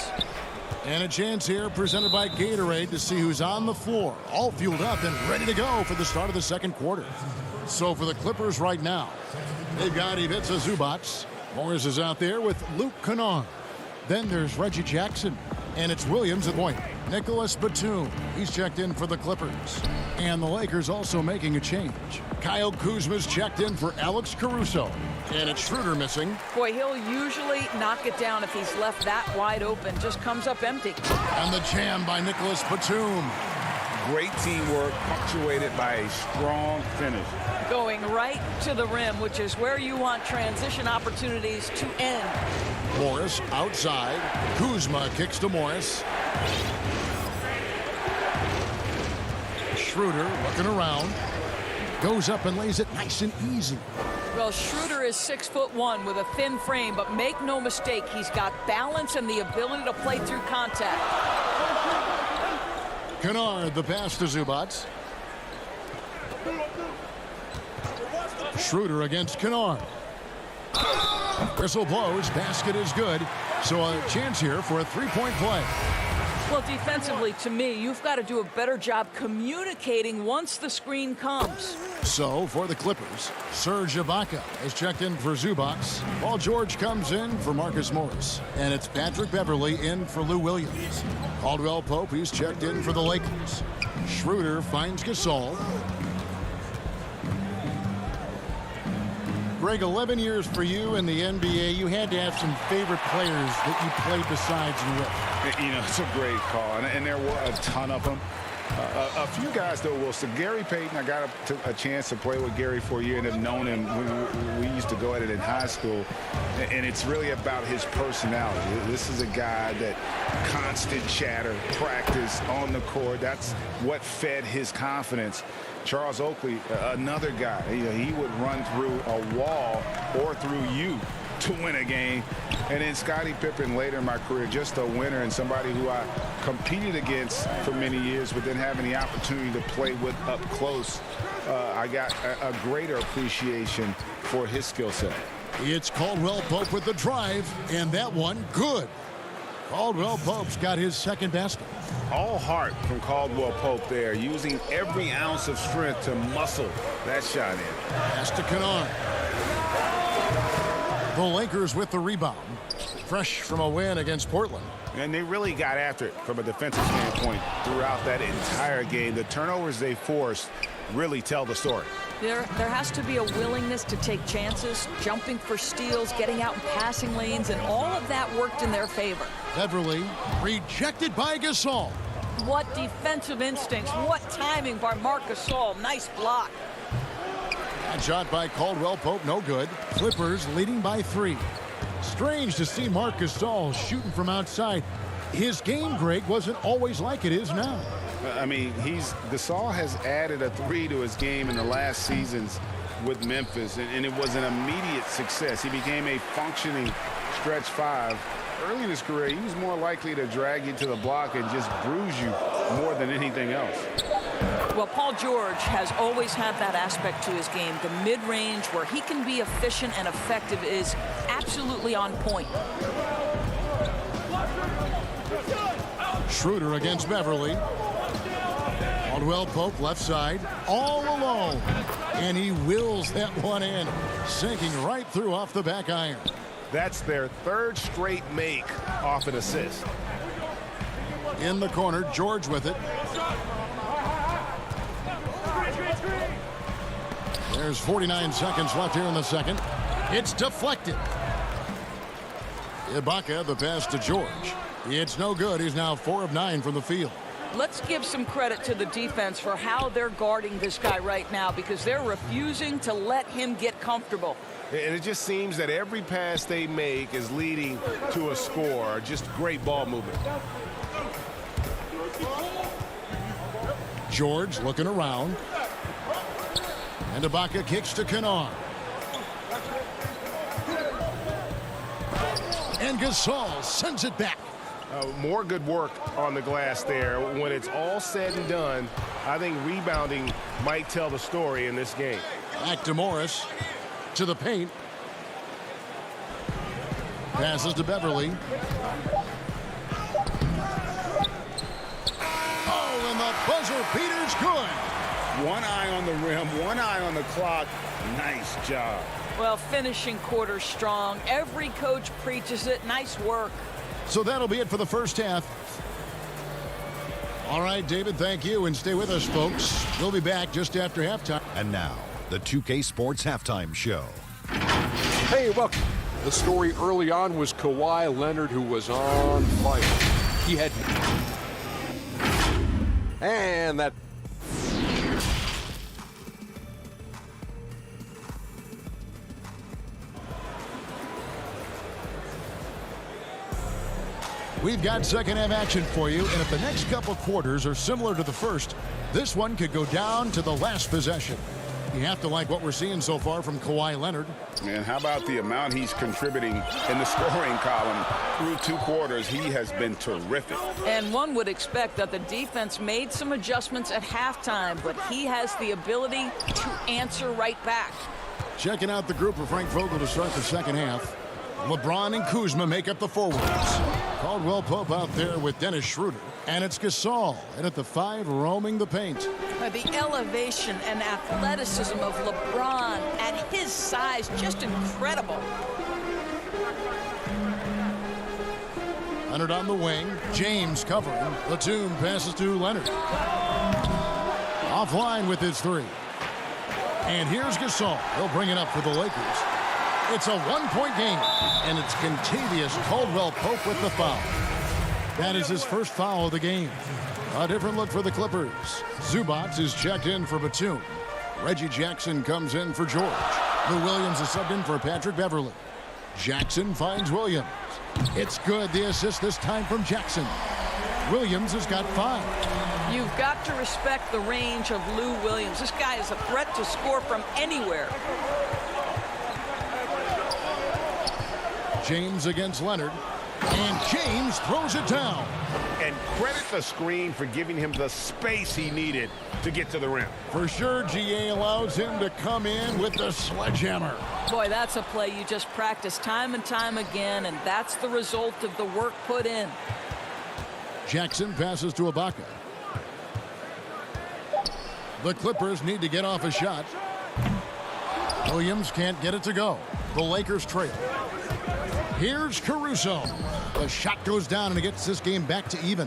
And a chance here presented by Gatorade to see who's on the floor, all fueled up and ready to go for the start of the second quarter. So for the Clippers right now, they've got Ivica Zubac. Morris is out there with Luke Kennard. Then there's Reggie Jackson. And it's Williams at point. Nicholas Batum, he's checked in for the Clippers. And the Lakers also making a change. Kyle Kuzma's checked in for Alex Caruso. And it's Schroeder missing. Boy, he'll usually knock it down if he's left that wide open. Just comes up empty. And the jam by Nicholas Batum. Great teamwork, punctuated by a strong finish. Going right to the rim, which is where you want transition opportunities to end. Morris outside. Kuzma kicks to Morris. Schroeder looking around. Goes up and lays it nice and easy. Well, Schroeder is 6'1" with a thin frame, but make no mistake, he's got balance and the ability to play through contact. Kennard, the pass to Zubac. Schroeder against Kennard. Whistle blows, basket is good. So a chance here for a three-point play. Well, defensively, to me, you've got to do a better job communicating once the screen comes. So for the Clippers, Serge Ibaka is checked in for Zubac. Paul George comes in for Marcus Morris. And it's Patrick Beverley in for Lou Williams. Caldwell Pope, he's checked in for the Lakers. Schroeder finds Gasol. Greg, 11 years for you in the NBA. You had to have some favorite players that you played besides and with. You know, it's a great call, and there were a ton of them. A few guys, though, will. So Gary Payton, I got a chance to play with Gary for a year and have known him. We used to go at it in high school, and it's really about his personality. This is a guy that constant chatter, practice on the court. That's what fed his confidence. Charles Oakley, another guy, he would run through a wall or through you to win a game. And then Scottie Pippen later in my career, just a winner and somebody who I competed against for many years, but then having the opportunity to play with up close, I got a greater appreciation for his skill set. It's Caldwell Pope with the drive, and that one good. Caldwell Pope's got his second basket. All heart from Caldwell Pope there, using every ounce of strength to muscle that shot in. Pass to Kennard. The Lakers with the rebound. Fresh from a win against Portland. And they really got after it from a defensive standpoint throughout that entire game. The turnovers they forced really tell the story. There has to be a willingness to take chances, jumping for steals, getting out in passing lanes, and all of that worked in their favor. Beverley rejected by Gasol. What defensive instincts, what timing by Marc Gasol. Nice block. That shot by Caldwell Pope, no good. Clippers leading by 3. Strange to see Marc Gasol shooting from outside. His game, Greg, wasn't always like it is now. I mean, Gasol has added a 3 to his game in the last seasons with Memphis, and it was an immediate success. He became a functioning stretch 5. Early in his career, he was more likely to drag you to the block and just bruise you more than anything else. Well, Paul George has always had that aspect to his game. The mid-range where he can be efficient and effective is absolutely on point. Schroeder against Beverley. Caldwell Pope left side, all alone. And he wills that one in, sinking right through off the back iron. That's their third straight make off an assist. In the corner, George with it. There's 49 seconds left here in the second. It's deflected. Ibaka, the pass to George. It's no good. He's now 4 of 9 from the field. Let's give some credit to the defense for how they're guarding this guy right now, because they're refusing to let him get comfortable. And it just seems that every pass they make is leading to a score. Just great ball movement. George looking around. And Ibaka kicks to Kennard. And Gasol sends it back. More good work on the glass there. When it's all said and done, I think rebounding might tell the story in this game. Back to Morris. To the paint. Passes to Beverley. Oh, and the buzzer beater's good. One eye on the rim, one eye on the clock. Nice job. Well, finishing quarter strong. Every coach preaches it. Nice work. So that'll be it for the first half. All right, David, thank you, and stay with us, folks. We'll be back just after halftime. And now, the 2K Sports Halftime Show. Hey, welcome. The story early on was Kawhi Leonard, who was on fire. He had... And that... We've got second-half action for you, and if the next couple quarters are similar to the first, this one could go down to the last possession. You have to like what we're seeing so far from Kawhi Leonard. And how about the amount he's contributing in the scoring column through 2 quarters? He has been terrific. And one would expect that the defense made some adjustments at halftime, but he has the ability to answer right back. Checking out the group for Frank Vogel to start the second half. LeBron and Kuzma make up the forwards. Caldwell Pope out there with Dennis Schroeder. And it's Gasol and at the 5 roaming the paint. The elevation and athleticism of LeBron at his size, just incredible. Leonard on the wing. James covering. Batum passes to Leonard. Offline with his 3. And here's Gasol. He'll bring it up for the Lakers. It's a 1-point game, and it's Kentavious Caldwell Pope with the foul. That is his first foul of the game. A different look for the Clippers. Zubac is checked in for Batum. Reggie Jackson comes in for George. Lou Williams is subbed in for Patrick Beverly. Jackson finds Williams. It's good, the assist this time from Jackson. Williams has got 5. You've got to respect the range of Lou Williams. This guy is a threat to score from anywhere. James against Leonard, and James throws it down. And credit the screen for giving him the space he needed to get to the rim. For sure, GA allows him to come in with the sledgehammer. Boy, that's a play you just practice time and time again, and that's the result of the work put in. Jackson passes to Ibaka. The Clippers need to get off a shot. Williams can't get it to go. The Lakers trail. Here's Caruso. The shot goes down and it gets this game back to even.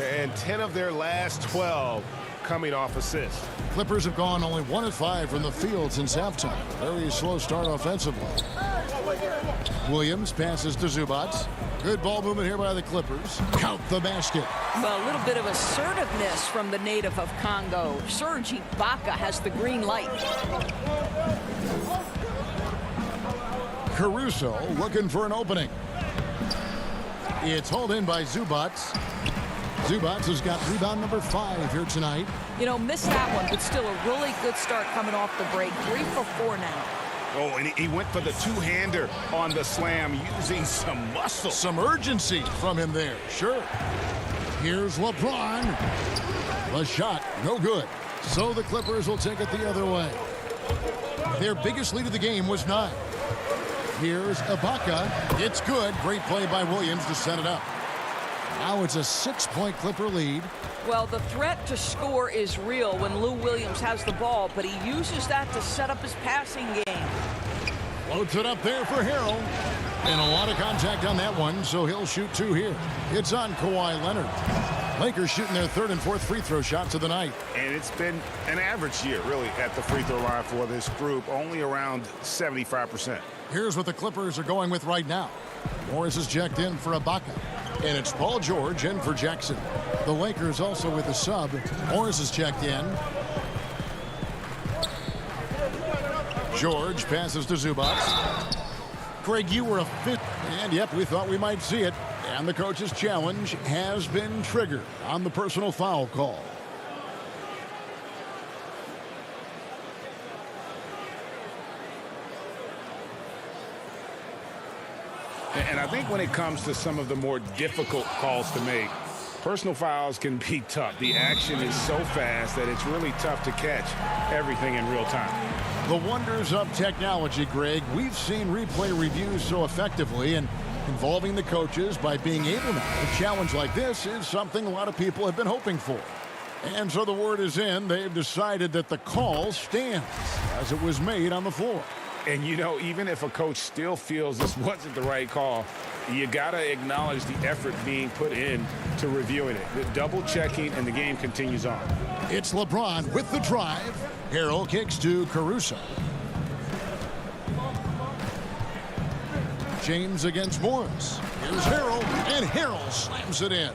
And 10 of their last 12 coming off assists. Clippers have gone only 1 of 5 from the field since halftime. Very slow start offensively. Williams passes to Zubac. Good ball movement here by the Clippers. Count the basket. Well, a little bit of assertiveness from the native of Congo. Serge Ibaka has the green light. Caruso looking for an opening. It's hauled in by Zubac. Zubac has got rebound number 5 here tonight. You know, missed that one, but still a really good start coming off the break. 3 for 4 now. Oh, and he went for the two-hander on the slam, using some muscle. Some urgency from him there, sure. Here's LeBron. The shot, no good. So the Clippers will take it the other way. Their biggest lead of the game was 9. Here's Ibaka. It's good. Great play by Williams to set it up. Now it's a 6-point Clipper lead. Well, the threat to score is real when Lou Williams has the ball, but he uses that to set up his passing game. Floats it up there for Harrell. And a lot of contact on that one, so he'll shoot 2 here. It's on Kawhi Leonard. Lakers shooting their 3rd and 4th free throw shots of the night. And it's been an average year, really, at the free throw line for this group, only around 75%. Here's what the Clippers are going with right now. Morris is checked in for Ibaka. And it's Paul George in for Jackson. The Lakers also with a sub. Morris is checked in. George passes to Zubac. Craig, you were a fit. And yep, we thought we might see it. And the coach's challenge has been triggered on the personal foul call. And I think when it comes to some of the more difficult calls to make, personal fouls can be tough. The action is so fast that it's really tough to catch everything in real time. The wonders of technology, Greg. We've seen replay reviews so effectively, and involving the coaches by being able to. A challenge like this is something a lot of people have been hoping for. And so the word is in. They've decided that the call stands as it was made on the floor. And, you know, even if a coach still feels this wasn't the right call, You got to acknowledge the effort being put in to reviewing it. The double checking, and the game continues on. It's LeBron with the drive. Harrell kicks to Caruso. James against Morris. Here's Harrell, and Harrell slams it in.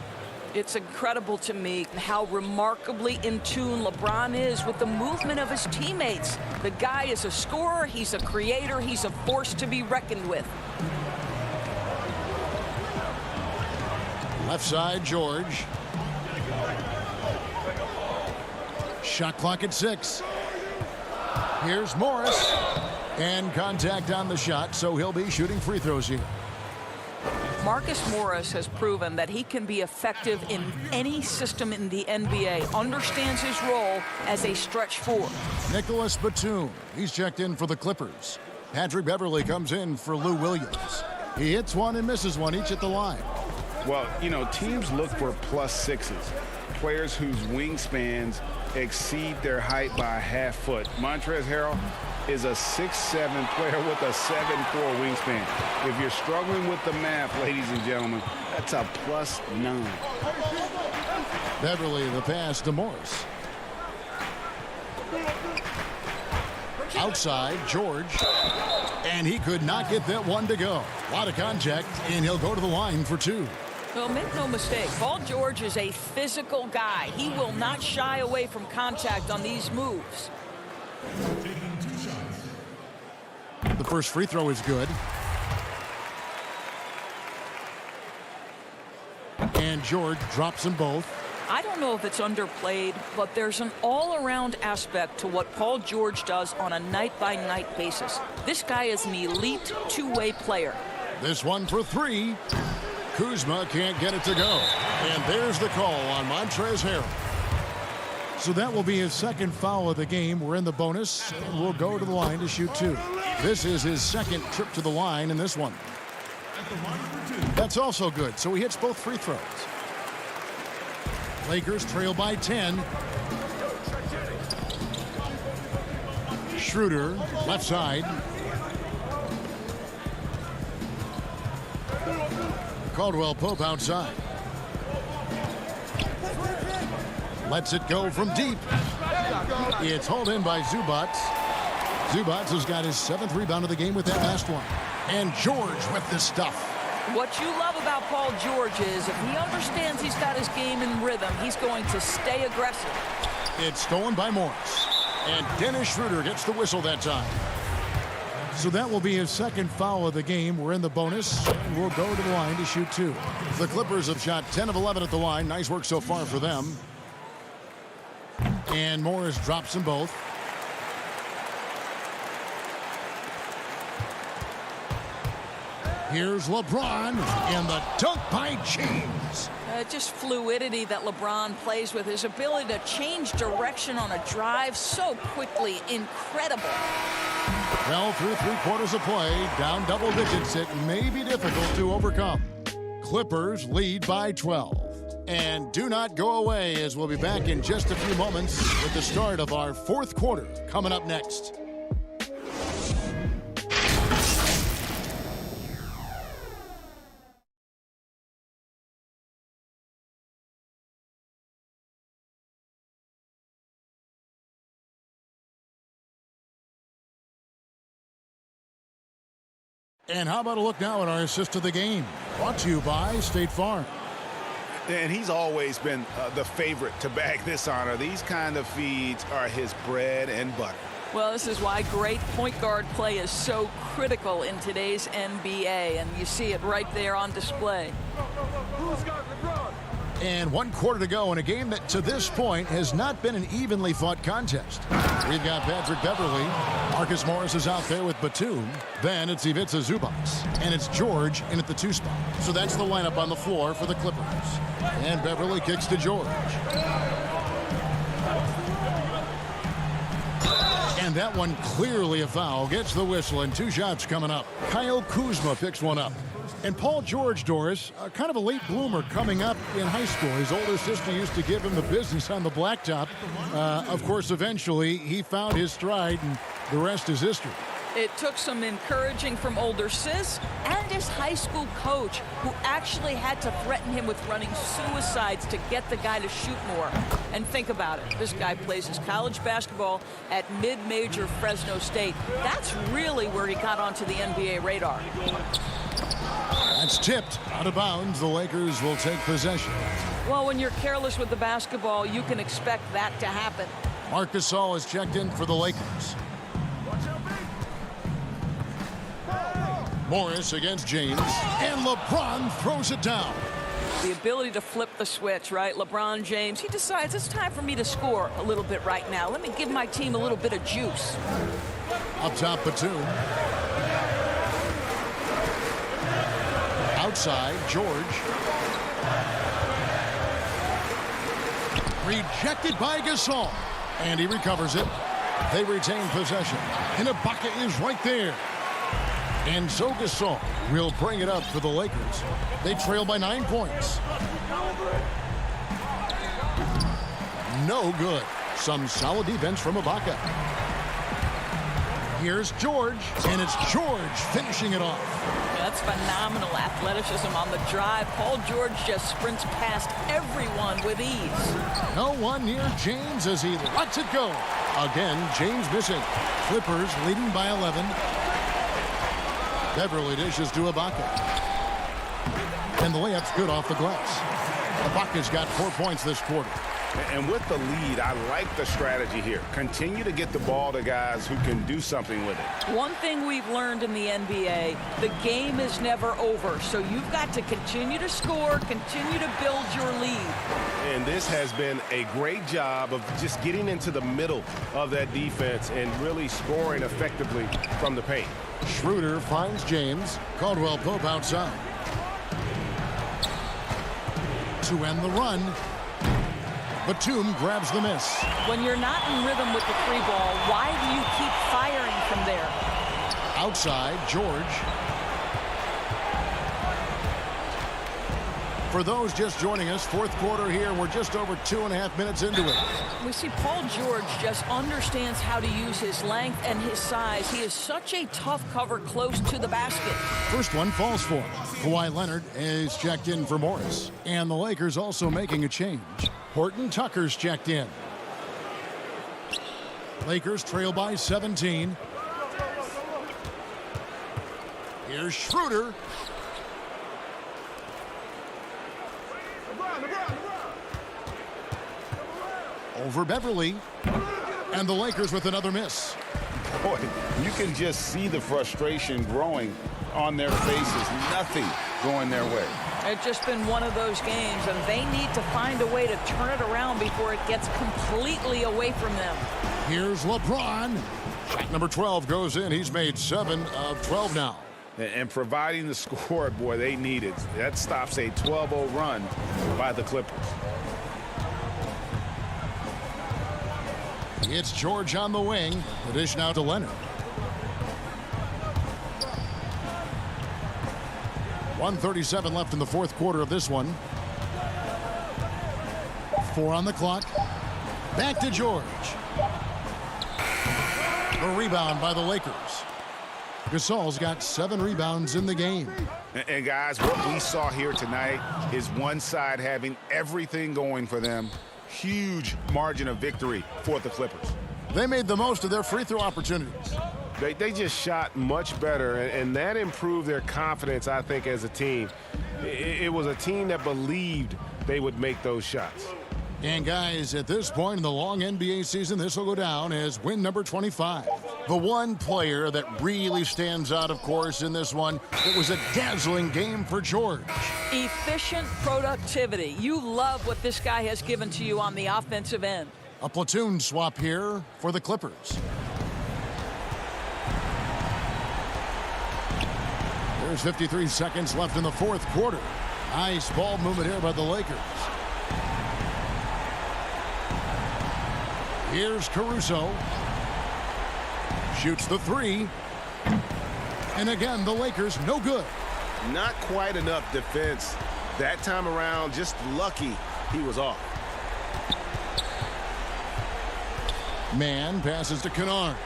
It's incredible to me how remarkably in tune LeBron is with the movement of his teammates. The guy is a scorer, he's a creator, he's a force to be reckoned with. Left side, George. Shot clock at 6. Here's Morris. And contact on the shot, so he'll be shooting free throws here. Marcus Morris has proven that he can be effective in any system in the NBA, understands his role as a stretch four. Nicholas Batum, he's checked in for the Clippers. Patrick Beverly comes in for Lou Williams. He hits one and misses one, each at the line. Well, you know, teams look for +6s, players whose wingspans exceed their height by a half foot. Montrezl Harrell is a 6'7" player with a 7'4" wingspan. If you're struggling with the math, ladies and gentlemen, that's a +9. Beverly the pass to Morris. Outside, George. And he could not get that one to go. A lot of contact, and he'll go to the line for 2. Well, make no mistake, Paul George is a physical guy. He will not shy away from contact on these moves. The first free throw is good. And George drops them both. I don't know if it's underplayed, but there's an all-around aspect to what Paul George does on a night-by-night basis. This guy is an elite two-way player. This one for 3. Kuzma can't get it to go. And there's the call on Montrezl Harrell. So that will be his second foul of the game. We're in the bonus, and we'll go to the line to shoot 2. This is his second trip to the line in this one. That's also good, so he hits both free throws. Lakers trail by 10. Schroeder, left side. Caldwell Pope outside. Lets it go from deep. It's hauled in by Zubac. Zubac has got his 7th rebound of the game with that last one. And George with the stuff. What you love about Paul George is if he understands he's got his game in rhythm, he's going to stay aggressive. It's stolen by Morris. And Dennis Schroeder gets the whistle that time. So that will be his second foul of the game. We're in the bonus, and we'll go to the line to shoot 2. The Clippers have shot 10 of 11 at the line. Nice work so far for them. And Morris drops them both. Here's LeBron, and the dunk by James. Just fluidity that LeBron plays with. His ability to change direction on a drive so quickly. Incredible. Well, through 3/4 of play, down double digits, it may be difficult to overcome. Clippers lead by 12. And do not go away, as we'll be back in just a few moments with the start of our 4th quarter coming up next. And how about a look now at our assist of the game? Brought to you by State Farm. And he's always been the favorite to bag this honor. These kind of feeds are his bread and butter. Well, this is why great point guard play is so critical in today's NBA, and you see it right there on display. And 1 quarter to go in a game that to this point has not been an evenly fought contest. We've got Patrick Beverly. Marcus Morris is out there with Batum. Then it's Ivica Zubac. And it's George in at the 2 spot. So that's the lineup on the floor for the Clippers. And Beverly kicks to George. And that one clearly a foul. Gets the whistle, and 2 shots coming up. Kyle Kuzma picks one up. And Paul George, Doris, kind of a late bloomer coming up in high school. His older sister used to give him the business on the blacktop. Of course, eventually, he found his stride, and the rest is history. It took some encouraging from older sis and his high school coach, who actually had to threaten him with running suicides to get the guy to shoot more. And think about it. This guy plays his college basketball at mid-major Fresno State. That's really where he got onto the NBA radar. That's tipped out of bounds. The Lakers will take possession. Well, when you're careless with the basketball, you can expect that to happen. Marc Gasol is checked in for the Lakers. Morris against James, and LeBron throws it down. The ability to flip the switch, right? LeBron James, he decides it's time for me to score a little bit right now. Let me give my team a little bit of juice. Up top, Batum. Outside, George. Rejected by Gasol. And he recovers it. They retain possession. And Ibaka is right there. And so Gasol will bring it up for the Lakers. They trail by 9 points. No good. Some solid defense from Ibaka. Here's George, and it's George finishing it off. That's phenomenal athleticism on the drive. Paul George just sprints past everyone with ease. No one near James as he lets it go. Again, James missing. Clippers leading by 11. Beverly dishes to Ibaka. And the layup's good off the glass. Ibaka's got 4 points this quarter. And with the lead, I like the strategy here. Continue to get the ball to guys who can do something with it. One thing we've learned in the NBA, the game is never over. So you've got to continue to score, continue to build your lead. And this has been a great job of just getting into the middle of that defense and really scoring effectively from the paint. Schroeder finds James. Caldwell Pope outside. To end the run. Batum grabs the miss. When you're not in rhythm with the free ball, why do you keep firing from there? Outside, George. For those just joining us, fourth quarter here. We're just over 2.5 minutes into it. We see Paul George just understands how to use his length and his size. He is such a tough cover close to the basket. First one falls for him. Kawhi Leonard is checked in for Morris. And the Lakers also making a change. Horton Tucker's checked in. Lakers trail by 17. Here's Schroeder. Over Beverly. And the Lakers with another miss. Boy, you can just see the frustration growing on their faces. Nothing going their way. It's just been one of those games, and they need to find a way to turn it around before it gets completely away from them. Here's LeBron. Shot number 12 goes in. He's made 7 of 12 now. And providing the score, boy, they need it. That stops a 12-0 run by the Clippers. It's George on the wing. The dish now to Leonard. 1:37 left in the fourth quarter of this one. 4 on the clock. Back to George. A rebound by the Lakers. Gasol's got 7 rebounds in the game. And guys, what we saw here tonight is one side having everything going for them. Huge margin of victory for the Clippers. They made the most of their free throw opportunities. They just shot much better, and that improved their confidence, I think, as a team. It was a team that believed they would make those shots. And guys, at this point in the long NBA season, this will go down as win number 25. The one player that really stands out, of course, in this one, it was a dazzling game for George. Efficient productivity. You love what this guy has given to you on the offensive end. A platoon swap here for the Clippers. There's 53 seconds left in the fourth quarter. Nice ball movement here by the Lakers. Here's Caruso. Shoots the 3. And again, the Lakers no good. Not quite enough defense that time around. Just lucky he was off. Man passes to Kennard.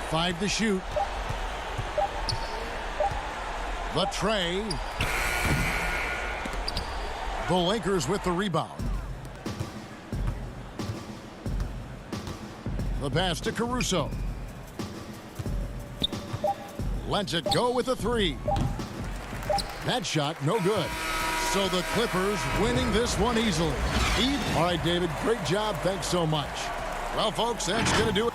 5 to shoot. The tray. The Lakers with the rebound. The pass to Caruso. Lets it go with a 3. That shot, no good. So the Clippers winning this one easily. All right, David, great job. Thanks so much. Well, folks, that's going to do it.